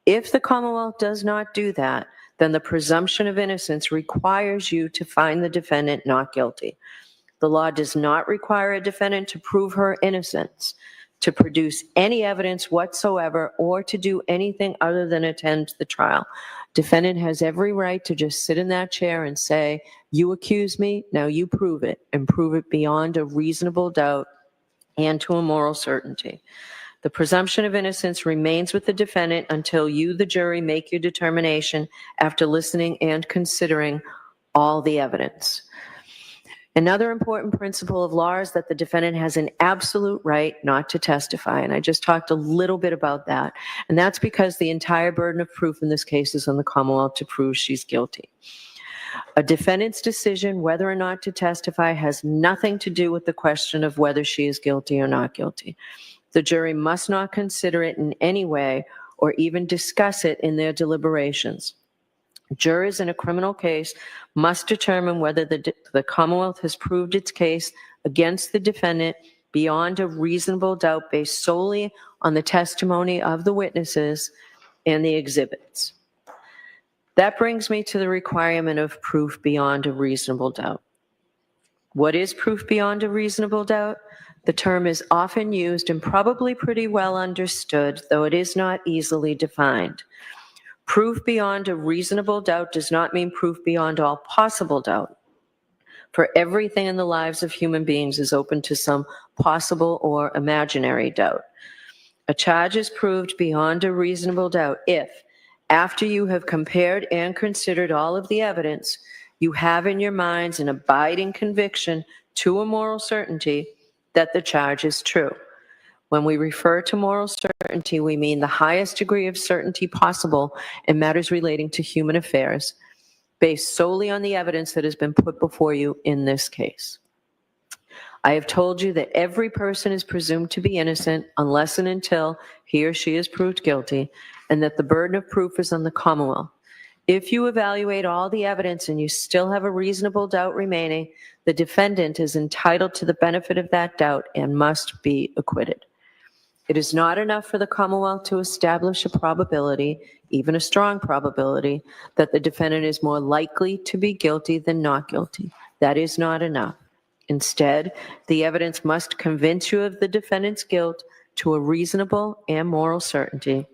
If the Commonwealth does not do that, then the presumption of innocence requires you to find the defendant not guilty. The law does not require a defendant to prove her innocence, to produce any evidence whatsoever, or to do anything other than attend the trial. Defendant has every right to just sit in that chair and say, you accuse me, now you prove it, and prove it beyond a reasonable doubt and to a moral certainty. The presumption of innocence remains with the defendant until you, the jury, make your determination after listening and considering all the evidence. Another important principle of law is that the defendant has an absolute right not to testify, and I just talked a little bit about that. And that's because the entire burden of proof in this case is on the Commonwealth to prove she's guilty. A defendant's decision whether or not to testify has nothing to do with the question of whether she is guilty or not guilty. The jury must not consider it in any way or even discuss it in their deliberations. Jurors in a criminal case must determine whether the Commonwealth has proved its case against the defendant beyond a reasonable doubt based solely on the testimony of the witnesses and the exhibits. That brings me to the requirement of proof beyond a reasonable doubt. What is proof beyond a reasonable doubt? The term is often used and probably pretty well understood, though it is not easily defined. Proof beyond a reasonable doubt does not mean proof beyond all possible doubt. For everything in the lives of human beings is open to some possible or imaginary doubt. A charge is proved beyond a reasonable doubt if, after you have compared and considered all of the evidence, you have in your minds an abiding conviction to a moral certainty that the charge is true. When we refer to moral certainty, we mean the highest degree of certainty possible in matters relating to human affairs, based solely on the evidence that has been put before you in this case. I have told you that every person is presumed to be innocent unless and until he or she is proved guilty, and that the burden of proof is on the Commonwealth. If you evaluate all the evidence and you still have a reasonable doubt remaining, the defendant is entitled to the benefit of that doubt and must be acquitted. It is not enough for the Commonwealth to establish a probability, even a strong probability, that the defendant is more likely to be guilty than not guilty. That is not enough. Instead, the evidence must convince you of the defendant's guilt to a reasonable and moral certainty,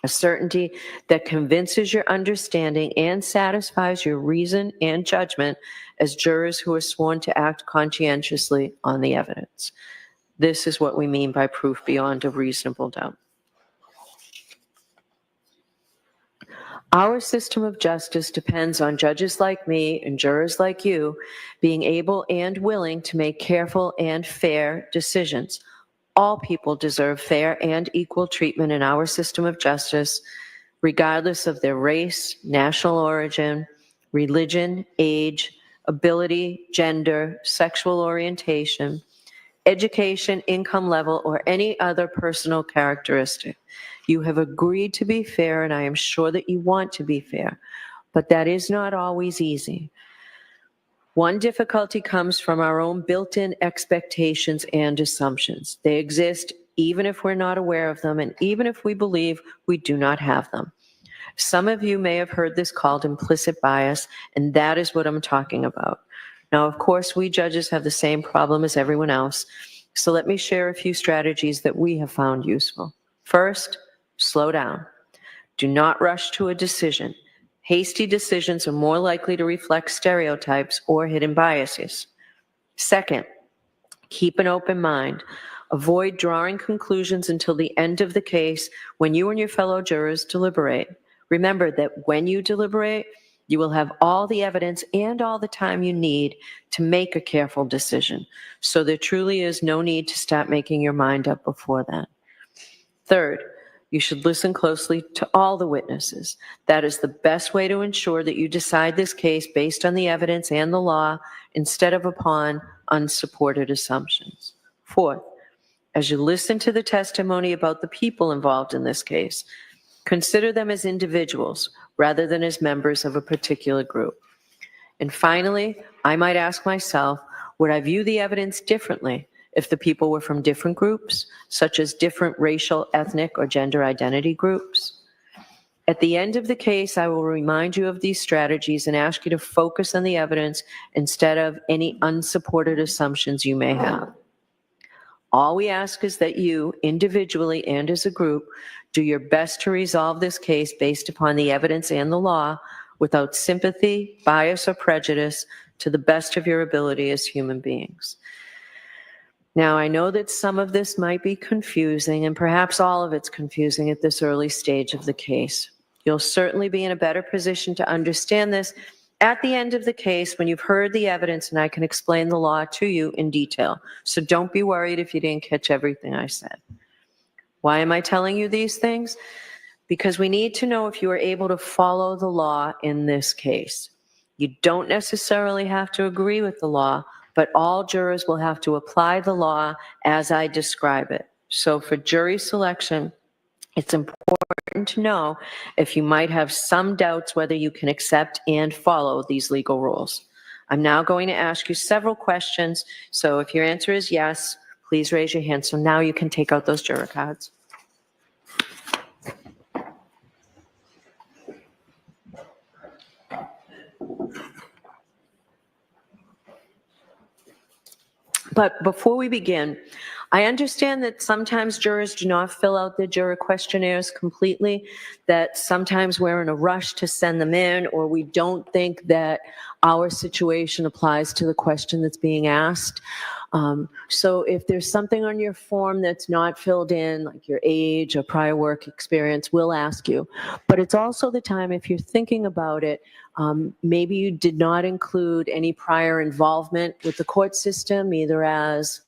a certainty that convinces your understanding and satisfies your reason and judgment as jurors who are sworn to act conscientiously on the evidence. This is what we mean by proof beyond a reasonable doubt. Our system of justice depends on judges like me and jurors like you being able and willing to make careful and fair decisions. All people deserve fair and equal treatment in our system of justice, regardless of their race, national origin, religion, age, ability, gender, sexual orientation, education, income level, or any other personal characteristic. You have agreed to be fair, and I am sure that you want to be fair, but that is not always easy. One difficulty comes from our own built-in expectations and assumptions. They exist even if we're not aware of them, and even if we believe we do not have them. Some of you may have heard this called implicit bias, and that is what I'm talking about. Now, of course, we judges have the same problem as everyone else, so let me share a few strategies that we have found useful. First, slow down. Do not rush to a decision. Hasty decisions are more likely to reflect stereotypes or hidden biases. Second, keep an open mind. Avoid drawing conclusions until the end of the case when you and your fellow jurors deliberate. Remember that when you deliberate, you will have all the evidence and all the time you need to make a careful decision. So there truly is no need to start making your mind up before then. Third, you should listen closely to all the witnesses. That is the best way to ensure that you decide this case based on the evidence and the law instead of upon unsupported assumptions. Fourth, as you listen to the testimony about the people involved in this case, consider them as individuals rather than as members of a particular group. And finally, I might ask myself, would I view the evidence differently if the people were from different groups, such as different racial, ethnic, or gender identity groups? At the end of the case, I will remind you of these strategies and ask you to focus on the evidence instead of any unsupported assumptions you may have. All we ask is that you, individually and as a group, do your best to resolve this case based upon the evidence and the law without sympathy, bias, or prejudice, to the best of your ability as human beings. Now, I know that some of this might be confusing, and perhaps all of it's confusing at this early stage of the case. You'll certainly be in a better position to understand this at the end of the case when you've heard the evidence and I can explain the law to you in detail. So don't be worried if you didn't catch everything I said. Why am I telling you these things? Because we need to know if you are able to follow the law in this case. You don't necessarily have to agree with the law, but all jurors will have to apply the law as I describe it. So for jury selection, it's important to know if you might have some doubts whether you can accept and follow these legal rules. I'm now going to ask you several questions, so if your answer is yes, please raise your hand. So now you can take out those juror cards. But before we begin, I understand that sometimes jurors do not fill out their juror questionnaires completely, that sometimes we're in a rush to send them in, or we don't think that our situation applies to the question that's being asked. So if there's something on your form that's not filled in, like your age or prior work experience, we'll ask you. But it's also the time, if you're thinking about it, maybe you did not include any prior involvement with the court system, either as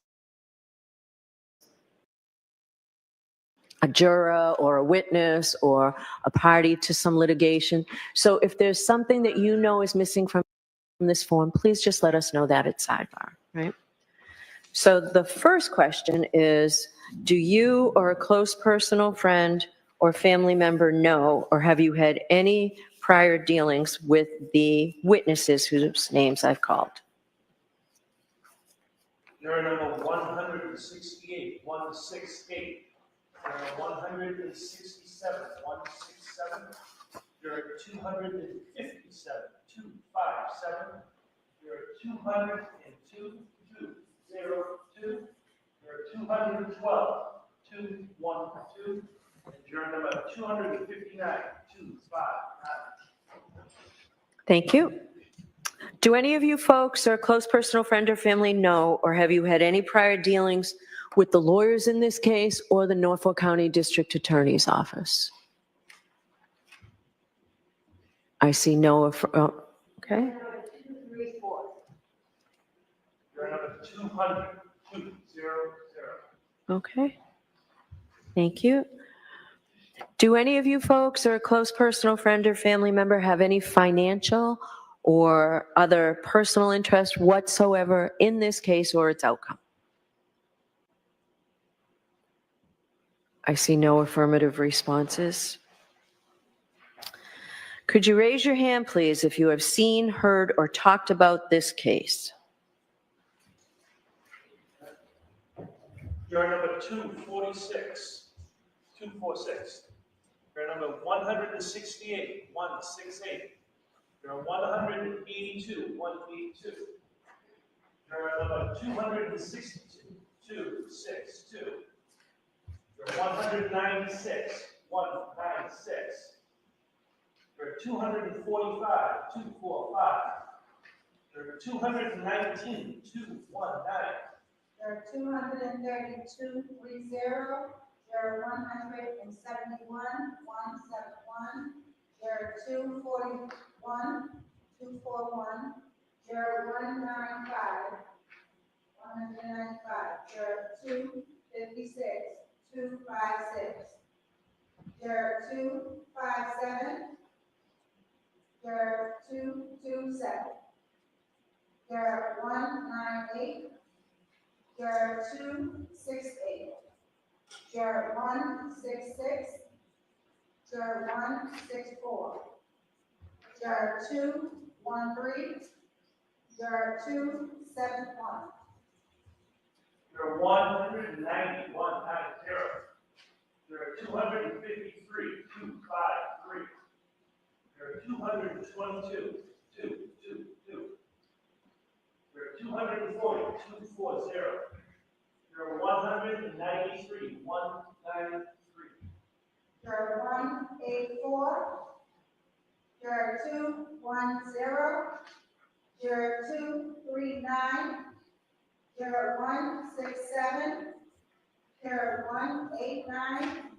a juror or a witness or a party to some litigation. So if there's something that you know is missing from this form, please just let us know that at sidebar, right? So the first question is, do you or a close personal friend or family member know, or have you had any prior dealings with the witnesses whose names I've called? Juror number 168, 168. Juror 167, 167. Juror 257, 257. Juror 202, 202. Juror 212, 212. And juror number 259, 259. Thank you. Do any of you folks or a close personal friend or family know, or have you had any prior dealings with the lawyers in this case or the Norfolk County District Attorney's Office? I see no. Okay. Juror number 200, 200. Okay. Thank you. Do any of you folks or a close personal friend or family member have any financial or other personal interest whatsoever in this case or its outcome? I see no affirmative responses. Could you raise your hand, please, if you have seen, heard, or talked about this case? Juror number 246, 246. Juror number 168, 168. Juror 182, 182. Juror number 262, 262. Juror 196, 196. Juror 245, 245. Juror 219, 219. There are 232, 30. There are 171, 171. There are 241, 241. There are 195, 195. There are 256, 256. There are 257. There are 227. There are 198. There are 268. There are 166. There are 164. There are 213. There are 271. There are 190, 190. There are 253, 253. There are 222, 222. There are 240, 240. There are 193, 193. There are 184. There are 210. There are 239. There are 167. There are 189.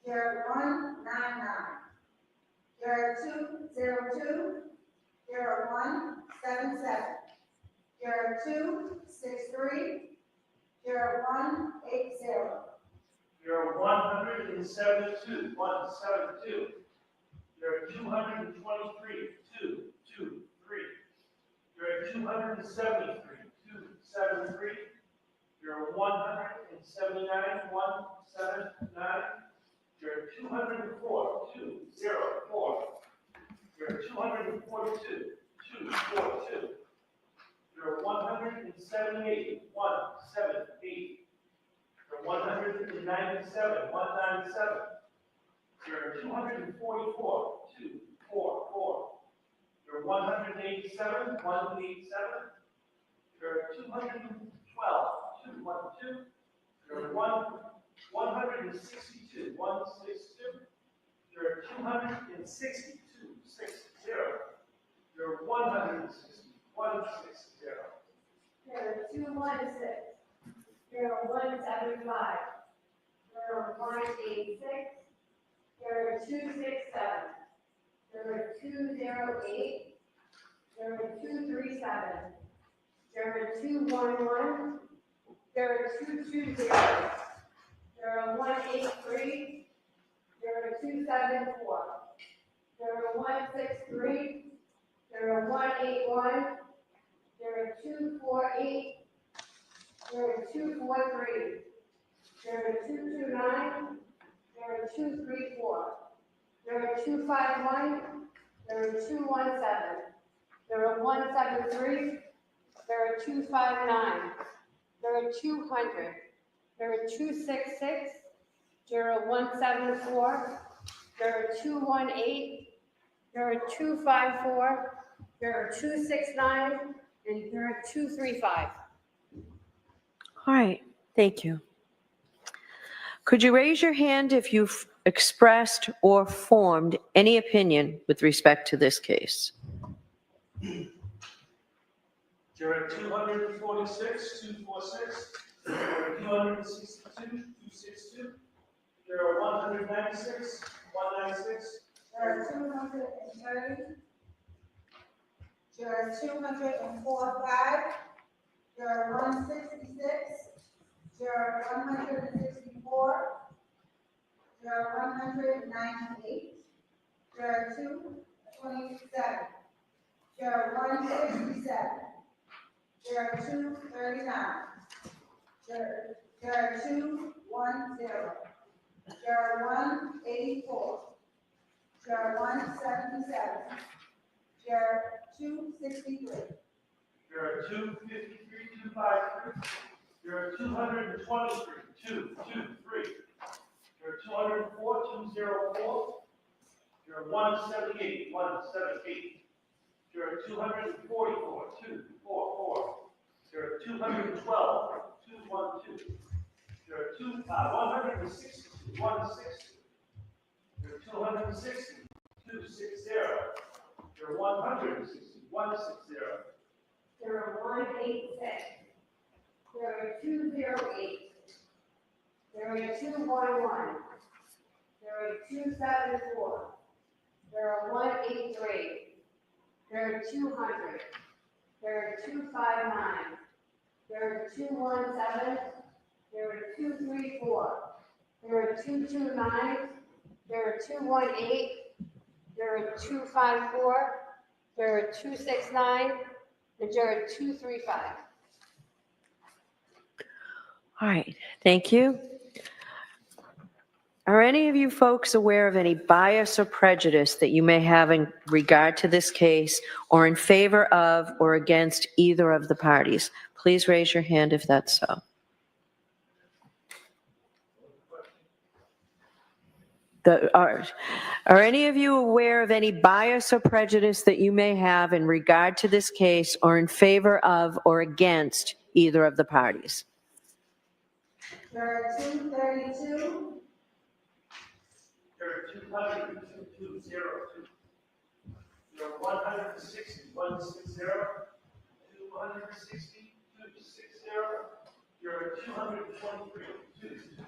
There are 199. There are 202. There are 177. There are 263. There are 180. There are 172, 172. There are 223, 223. There are 273, 273. There are 179, 179. There are 204, 204. There are 242, 242. There are 178, 178. There are 197, 197. There are 244, 244. There are 187, 187. There are 212, 212. There are 162, 162. There are 260, 260. There are 160, 160. There are 216. There are 175. There are 186. There are 267. There are 208. There are 237. There are 211. There are 220. There are 183. There are 274. There are 163. There are 181. There are 248. There are 243. There are 229. There are 234. There are 251. There are 217. There are 173. There are 259. There are 200. There are 266. There are 174. There are 218. There are 254. There are 269. And there are 235. All right, thank you. Could you raise your hand if you've expressed or formed any opinion with respect to this case? There are 246, 246. There are 262, 262. There are 196, 196. There are 230. There are 245. There are 166. There are 164. There are 198. There are 227. There are 167. There are 239. There are 210. There are 184. There are 177. There are 263. There are 253, 253. There are 223, 223. There are 204, 204. There are 178, 178. There are 244, 244. There are 212, 212. There are 162, 160. There are 260, 260. There are 160, 160. There are 186. Juror 208. Juror 211. Juror 274. Juror 183. Juror 200. Juror 259. Juror 217. Juror 234. Juror 229. Juror 218. Juror 254. Juror 269. And Juror 235. All right, thank you. Are any of you folks aware of any bias or prejudice that you may have in regard to this case or in favor of or against either of the parties? Please raise your hand if that's so. Are any of you aware of any bias or prejudice that you may have in regard to this case or in favor of or against either of the parties? Juror 232. Juror 200, 2202. Juror 160, 160. 260, 260. Juror 223, 223.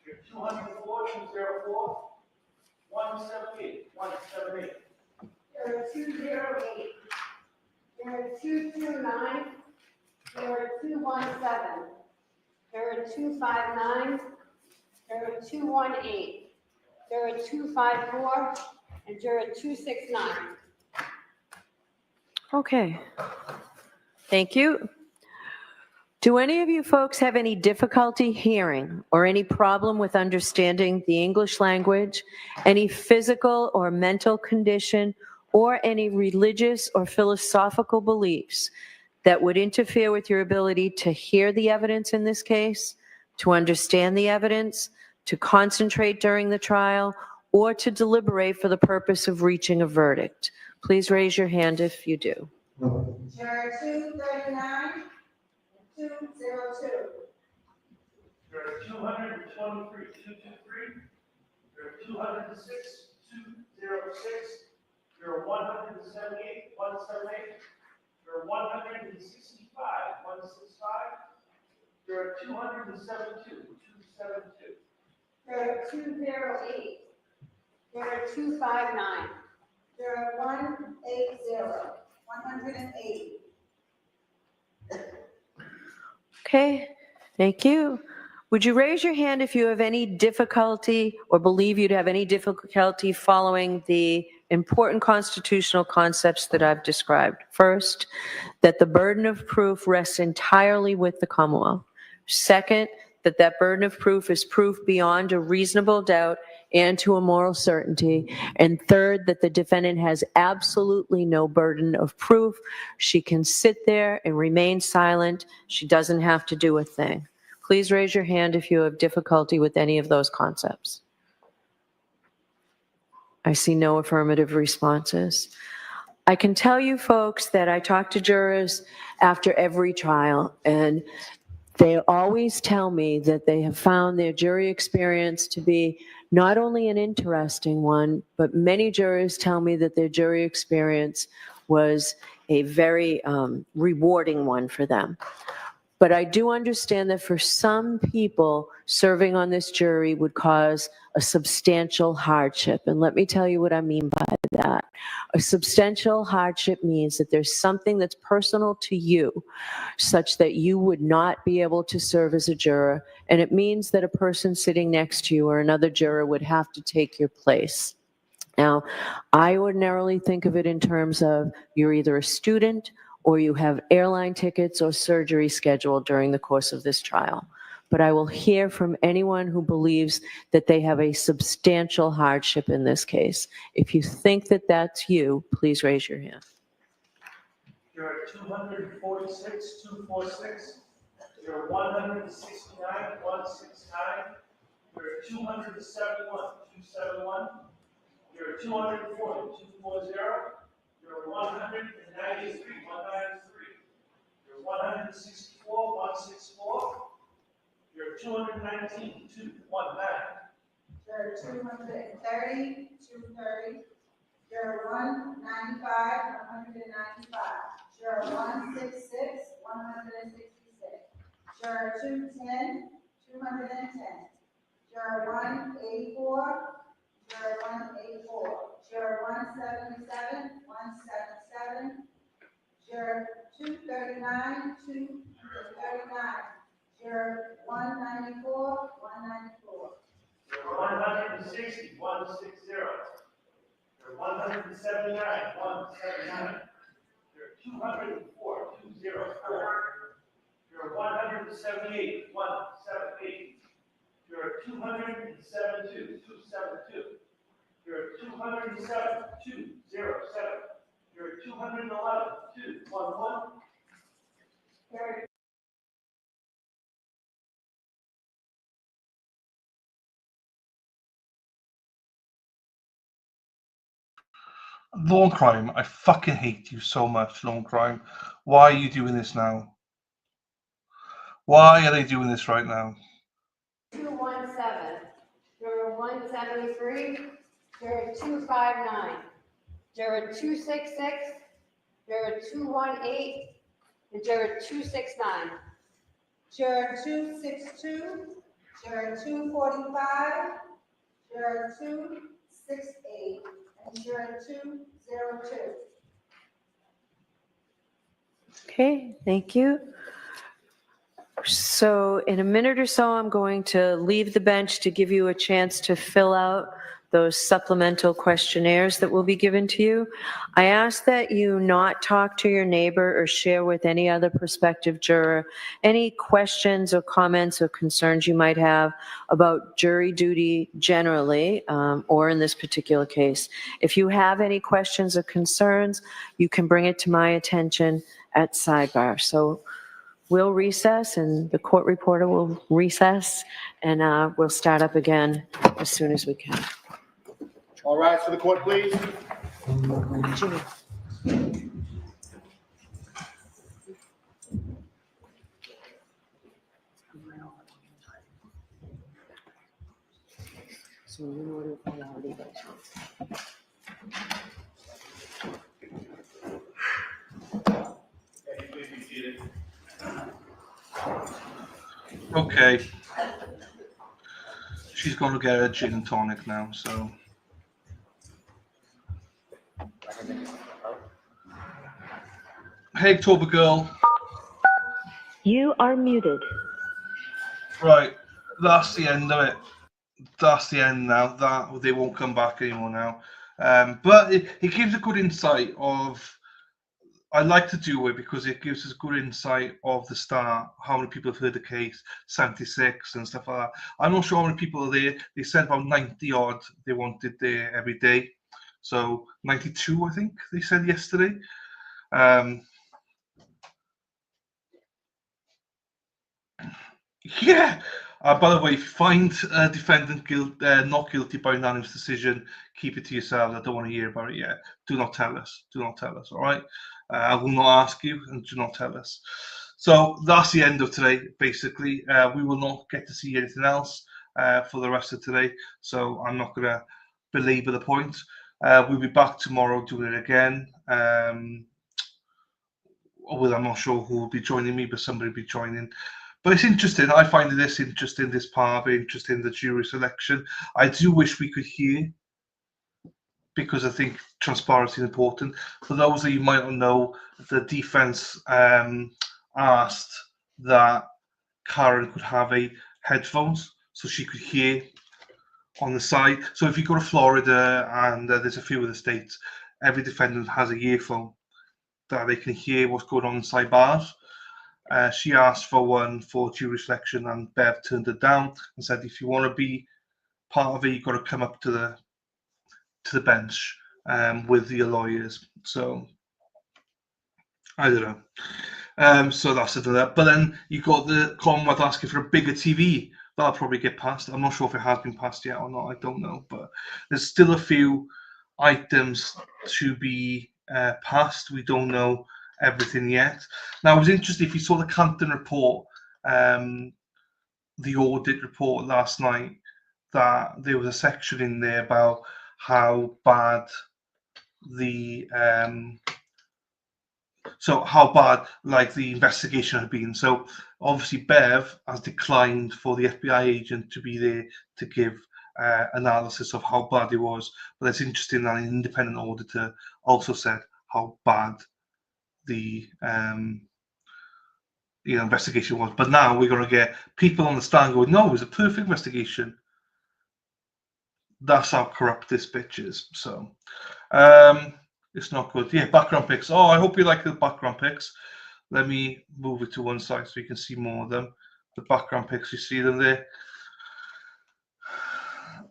Juror 204, 204. 178, 178. Juror 208. Juror 229. Juror 217. Juror 259. Juror 218. Juror 254. And Juror 269. Okay. Thank you. Do any of you folks have any difficulty hearing or any problem with understanding the English language, any physical or mental condition, or any religious or philosophical beliefs that would interfere with your ability to hear the evidence in this case, to understand the evidence, to concentrate during the trial, or to deliberate for the purpose of reaching a verdict? Please raise your hand if you do. Juror 239. 202. Juror 223, 223. Juror 206, 206. Juror 178, 178. Juror 165, 165. Juror 272, 272. Juror 208. Juror 259. Juror 180. 180. Okay, thank you. Would you raise your hand if you have any difficulty or believe you'd have any difficulty following the important constitutional concepts that I've described? First, that the burden of proof rests entirely with the Commonwealth. Second, that that burden of proof is proof beyond a reasonable doubt and to a moral certainty. And third, that the defendant has absolutely no burden of proof. She can sit there and remain silent. She doesn't have to do a thing. Please raise your hand if you have difficulty with any of those concepts. I see no affirmative responses. I can tell you folks that I talk to jurors after every trial, and they always tell me that they have found their jury experience to be not only an interesting one, but many jurors tell me that their jury experience was a very rewarding one for them. But I do understand that for some people, serving on this jury would cause a substantial hardship. And let me tell you what I mean by that. A substantial hardship means that there's something that's personal to you, such that you would not be able to serve as a juror. And it means that a person sitting next to you or another juror would have to take your place. Now, I ordinarily think of it in terms of you're either a student or you have airline tickets or surgery scheduled during the course of this trial. But I will hear from anyone who believes that they have a substantial hardship in this case. If you think that that's you, please raise your hand. You're at 246, 246. You're 169, 169. You're at 271, 271. You're at 240, 240. You're 193, 193. You're 164, 164. You're 219, 219. Juror 230, 230. Juror 195, 195. Juror 166, 166. Juror 210, 210. Juror 184, Juror 184. Juror 177, 177. Juror 239, 239. Juror 194, 194. Juror 160, 160. Juror 179, 179. Juror 204, 204. Juror 178, 178. Juror 272, 272. Juror 207, 207. Juror 211, 211. Lawn crime. I fucking hate you so much, lawn crime. Why are you doing this now? Why are they doing this right now? 217, Juror 173, Juror 259, Juror 266, Juror 218, and Juror 269. Juror 262, Juror 245, Juror 268, and Juror 202. Okay, thank you. So in a minute or so, I'm going to leave the bench to give you a chance to fill out those supplemental questionnaires that will be given to you. I ask that you not talk to your neighbor or share with any other prospective juror any questions or comments or concerns you might have about jury duty generally, or in this particular case. If you have any questions or concerns, you can bring it to my attention at sidebar. So we'll recess, and the court reporter will recess, and we'll start up again as soon as we can. All rise for the court, please. Jimmy. So in order for formality. Okay. She's going to get a gin and tonic now, so. Hey, October girl. You are muted. Right, that's the end of it. That's the end now. That they won't come back anymore now. But it gives a good insight of. I like to do it because it gives us good insight of the start, how many people have heard the case, 76 and stuff like that. I'm not sure how many people are there. They said about 90 odd they wanted there every day. So 92, I think they said yesterday. Yeah. By the way, if you find a defendant not guilty by unanimous decision, keep it to yourself. I don't want to hear about it yet. Do not tell us. Do not tell us. All right. I will not ask you, and do not tell us. So that's the end of today. Basically, we will not get to see anything else for the rest of today. So I'm not going to belabor the point. We'll be back tomorrow doing it again. I'm not sure who will be joining me, but somebody will be joining. But it's interesting. I find this interesting, this part, interesting, the jury selection. I do wish we could hear, because I think transparency is important. For those that you might not know, the defense asked that Karen could have headphones so she could hear on the side. So if you go to Florida, and there's a few of the states, every defendant has a earphone that they can hear what's going on inside bars. She asked for one for jury selection, and Bev turned it down and said, if you want to be part of it, you've got to come up to the bench with your lawyers. So I don't know. So that's it. But then you got the Commonwealth asking for a bigger TV. That'll probably get passed. I'm not sure if it has been passed yet or not. I don't know. But there's still a few items to be passed. We don't know everything yet. Now, it was interesting, if you saw the Canton report, the audit report last night, that there was a section in there about how bad the So how bad like the investigation had been. So obviously Bev has declined for the FBI agent to be there to give analysis of how bad it was. But it's interesting that an independent auditor also said how bad the investigation was. But now we're going to get people on the stand going, no, it was a perfect investigation. That's how corrupt this bitch is. So it's not good. Yeah, background pics. Oh, I hope you like the background pics. Let me move it to one side so you can see more of them. The background pics, you see them there.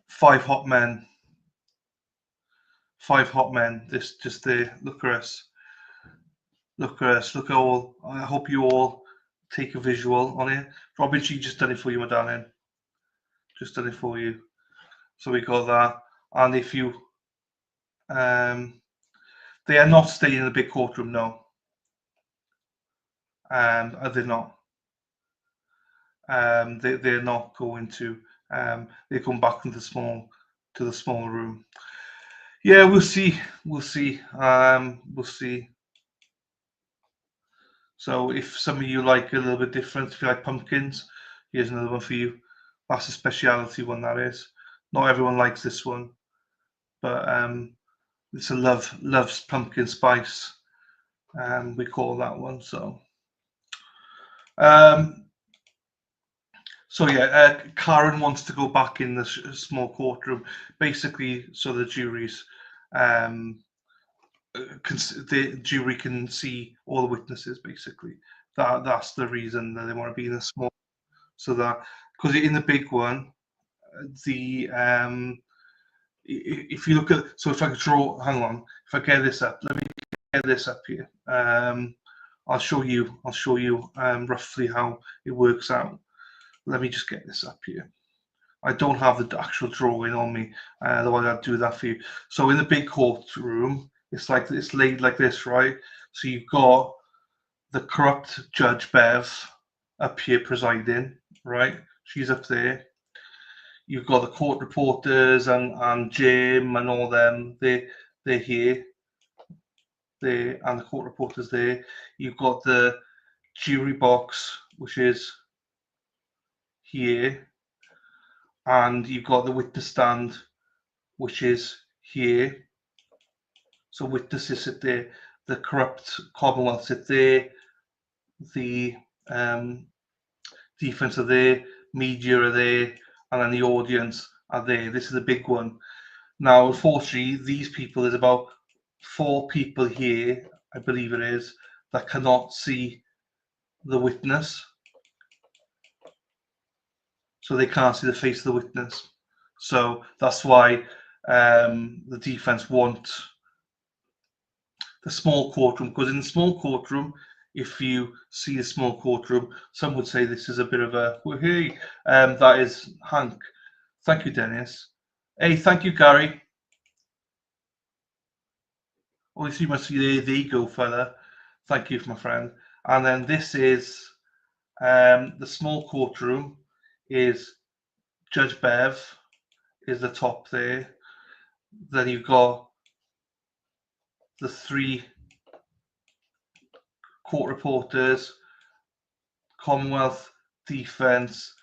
5 hot men. 5 hot men. This just there. Look at us. Look at us. Look at all. I hope you all take a visual on it. Robin, she just done it for you, my darling. Just done it for you. So we got that. And if you, they are not staying in the big courtroom, no. They're not. They're not going to. They come back into the small room. Yeah, we'll see. We'll see. We'll see. So if some of you like a little bit different, if you like pumpkins, here's another one for you. That's a speciality one, that is. Not everyone likes this one, but it's a loves pumpkin spice. We call that one. So yeah, Karen wants to go back in the small courtroom, basically, so the juries, the jury can see all the witnesses. Basically, that's the reason that they want to be in a small, so that because in the big one, the if you look at, so if I could draw, hang on, if I get this up, let me get this up here. I'll show you roughly how it works out. Let me just get this up here. I don't have the actual drawing on me, otherwise I'd do that for you. So in the big courtroom, it's laid like this, right? So you've got the corrupt Judge Bev up here presiding, right? She's up there. You've got the court reporters and Jim and all them. They're here. And the court reporters there. You've got the jury box, which is here, and you've got the witness stand, which is here. So witnesses sit there, the corrupt Commonwealth sit there, the defense are there, media are there, and then the audience are there. This is a big one. Now, unfortunately, these people, there's about 4 people here, I believe it is, that cannot see the witness. So they can't see the face of the witness. So that's why the defense want the small courtroom, because in the small courtroom, if you see the small courtroom, some would say this is a bit of a, well, hey, that is Hank. Thank you, Dennis. Hey, thank you, Gary. Oh, you must see there you go, fella. Thank you, my friend. And then this is the small courtroom is Judge Bev is the top there. Then you've got the 3 court reporters, Commonwealth, defense,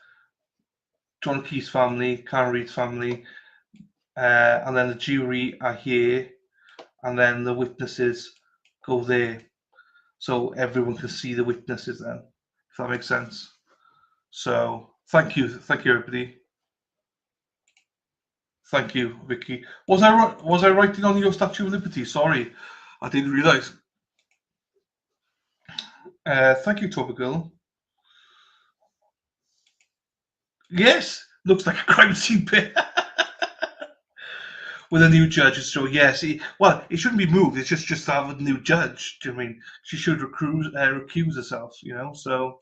John Key's family, Karen Reid's family, and then the jury are here, and then the witnesses go there. So everyone can see the witnesses then, if that makes sense. So thank you everybody. Thank you, Vicky. Was I writing on your Statue of Liberty? Sorry, I didn't realise. Thank you, Toba Girl. Yes, looks like a crime scene bit. With a new judge, so yes, well, it shouldn't be moved. It's just to have a new judge. Do you know what I mean? She should recuse herself, So,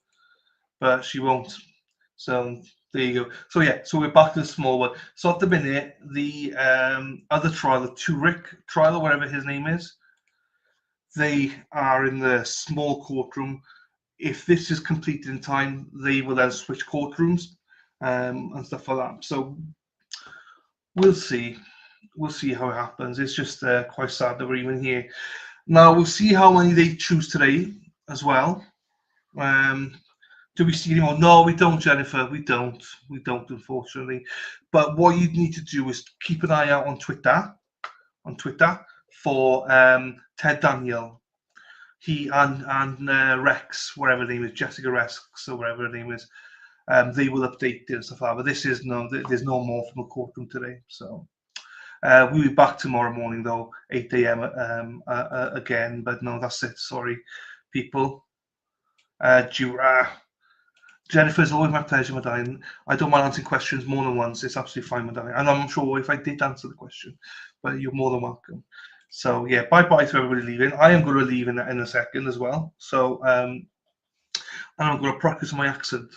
but she won't. So there you go. So yeah, so we're back to the small one. So at the minute, the other trial, the Turek trial, or whatever his name is, they are in the small courtroom. If this is completed in time, they will then switch courtrooms and stuff like that. So we'll see. We'll see how it happens. It's just quite sad that we're even here. Now we'll see how many they choose today as well. Do we see any more? No, we don't, Jennifer. We don't, unfortunately. But what you need to do is keep an eye out on Twitter for Ted Daniel. He and Rex, whatever her name is, Jessica Rex or whatever her name is, they will update it and stuff like that. But there's no more from the courtroom today. So we'll be back tomorrow morning though, 8 a.m. Again. But no, that's it. Sorry, people. Jennifer, it's always my pleasure, Madine. I don't mind answering questions more than once. It's absolutely fine, Madine. And I'm sure if I did answer the question, but you're more than welcome. So yeah, bye-bye to everybody leaving. I am going to leave in a second as well. So and I'm going to practice my accent.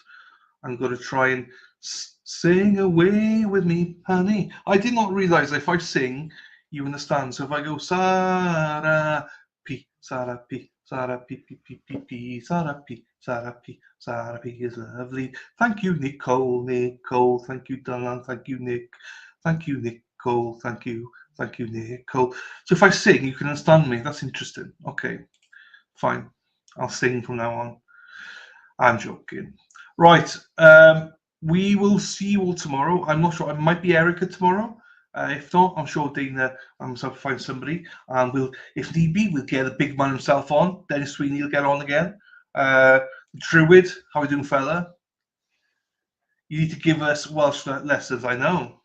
I'm going to try and sing away with me, honey. I did not realize if I sing, you understand. So if I go Sarah P, Sarah P, Sarah P, P, P, P, P, Sarah P, Sarah P, Sarah P is lovely. Thank you, Nicole. Thank you, Dylan. Thank you, Nick. Thank you, Nicole. Thank you, Nicole. So if I sing, you can understand me. That's interesting. Okay, fine. I'll sing from now on. I'm joking. Right. We will see you all tomorrow. I'm not sure. It might be Erica tomorrow. If not, I'm sure Dana and myself will find somebody. And we'll, if need be, we'll get the big man himself on. Dennis Sweeney will get on again. Druid, how are we doing, fella? You need to give us Welsh lessons, I know.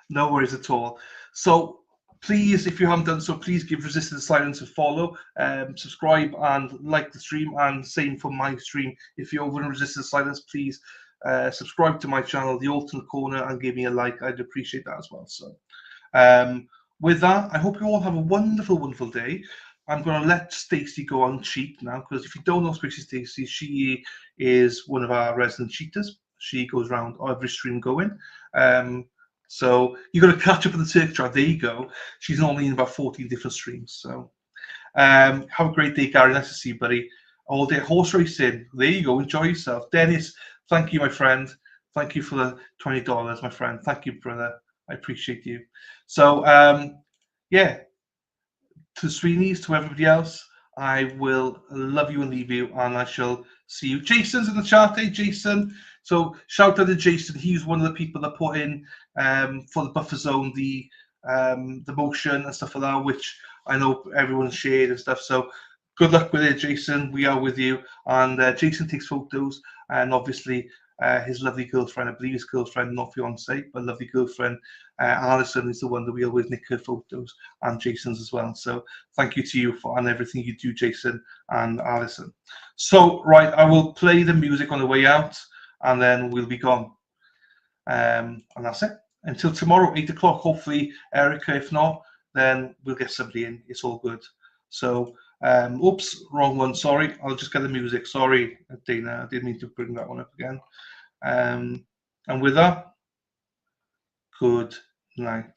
No worries at all. So please, if you haven't done so, please give Resisted Silence a follow, subscribe and like the stream, and same for my stream. If you're over in Resisted Silence, please subscribe to my channel, The Alternate Corner, and give me a like. I'd appreciate that as well. So with that, I hope you all have a wonderful, wonderful day. I'm going to let Stacey go on cheat now, because if you don't know Stacey, she is one of our resident cheaters. She goes around every stream going. So you've got to catch up with the Turk chart. There you go. She's normally in about 14 different streams. So have a great day, Gary. Nice to see you, buddy. All day horse racing. There you go. Enjoy yourself. Dennis, thank you, my friend. Thank you for the $20, my friend. Thank you, brother. I appreciate you. So yeah, to Sweeney's, to everybody else, I will love you and leave you, and I shall see you. Jason's in the chat. Hey, Jason. So shout out to Jason. He's one of the people that put in for the buffer zone the motion and stuff like that, which I know everyone shared and stuff. So good luck with it, Jason. We are with you. And Jason takes photos, and obviously his lovely girlfriend, I believe his girlfriend, not fiance, but lovely girlfriend, Alison, is the one that we always nick her photos, and Jason's as well. So thank you to you for and everything you do, Jason and Alison. So right, I will play the music on the way out, and then we'll be gone. And that's it. Until tomorrow, 8 o'clock, hopefully, Erica. If not, then we'll get somebody in. It's all good. So, oops, wrong one. Sorry. I'll just get the music. Sorry, Dana. I didn't mean to bring that one up again. And with that, good night.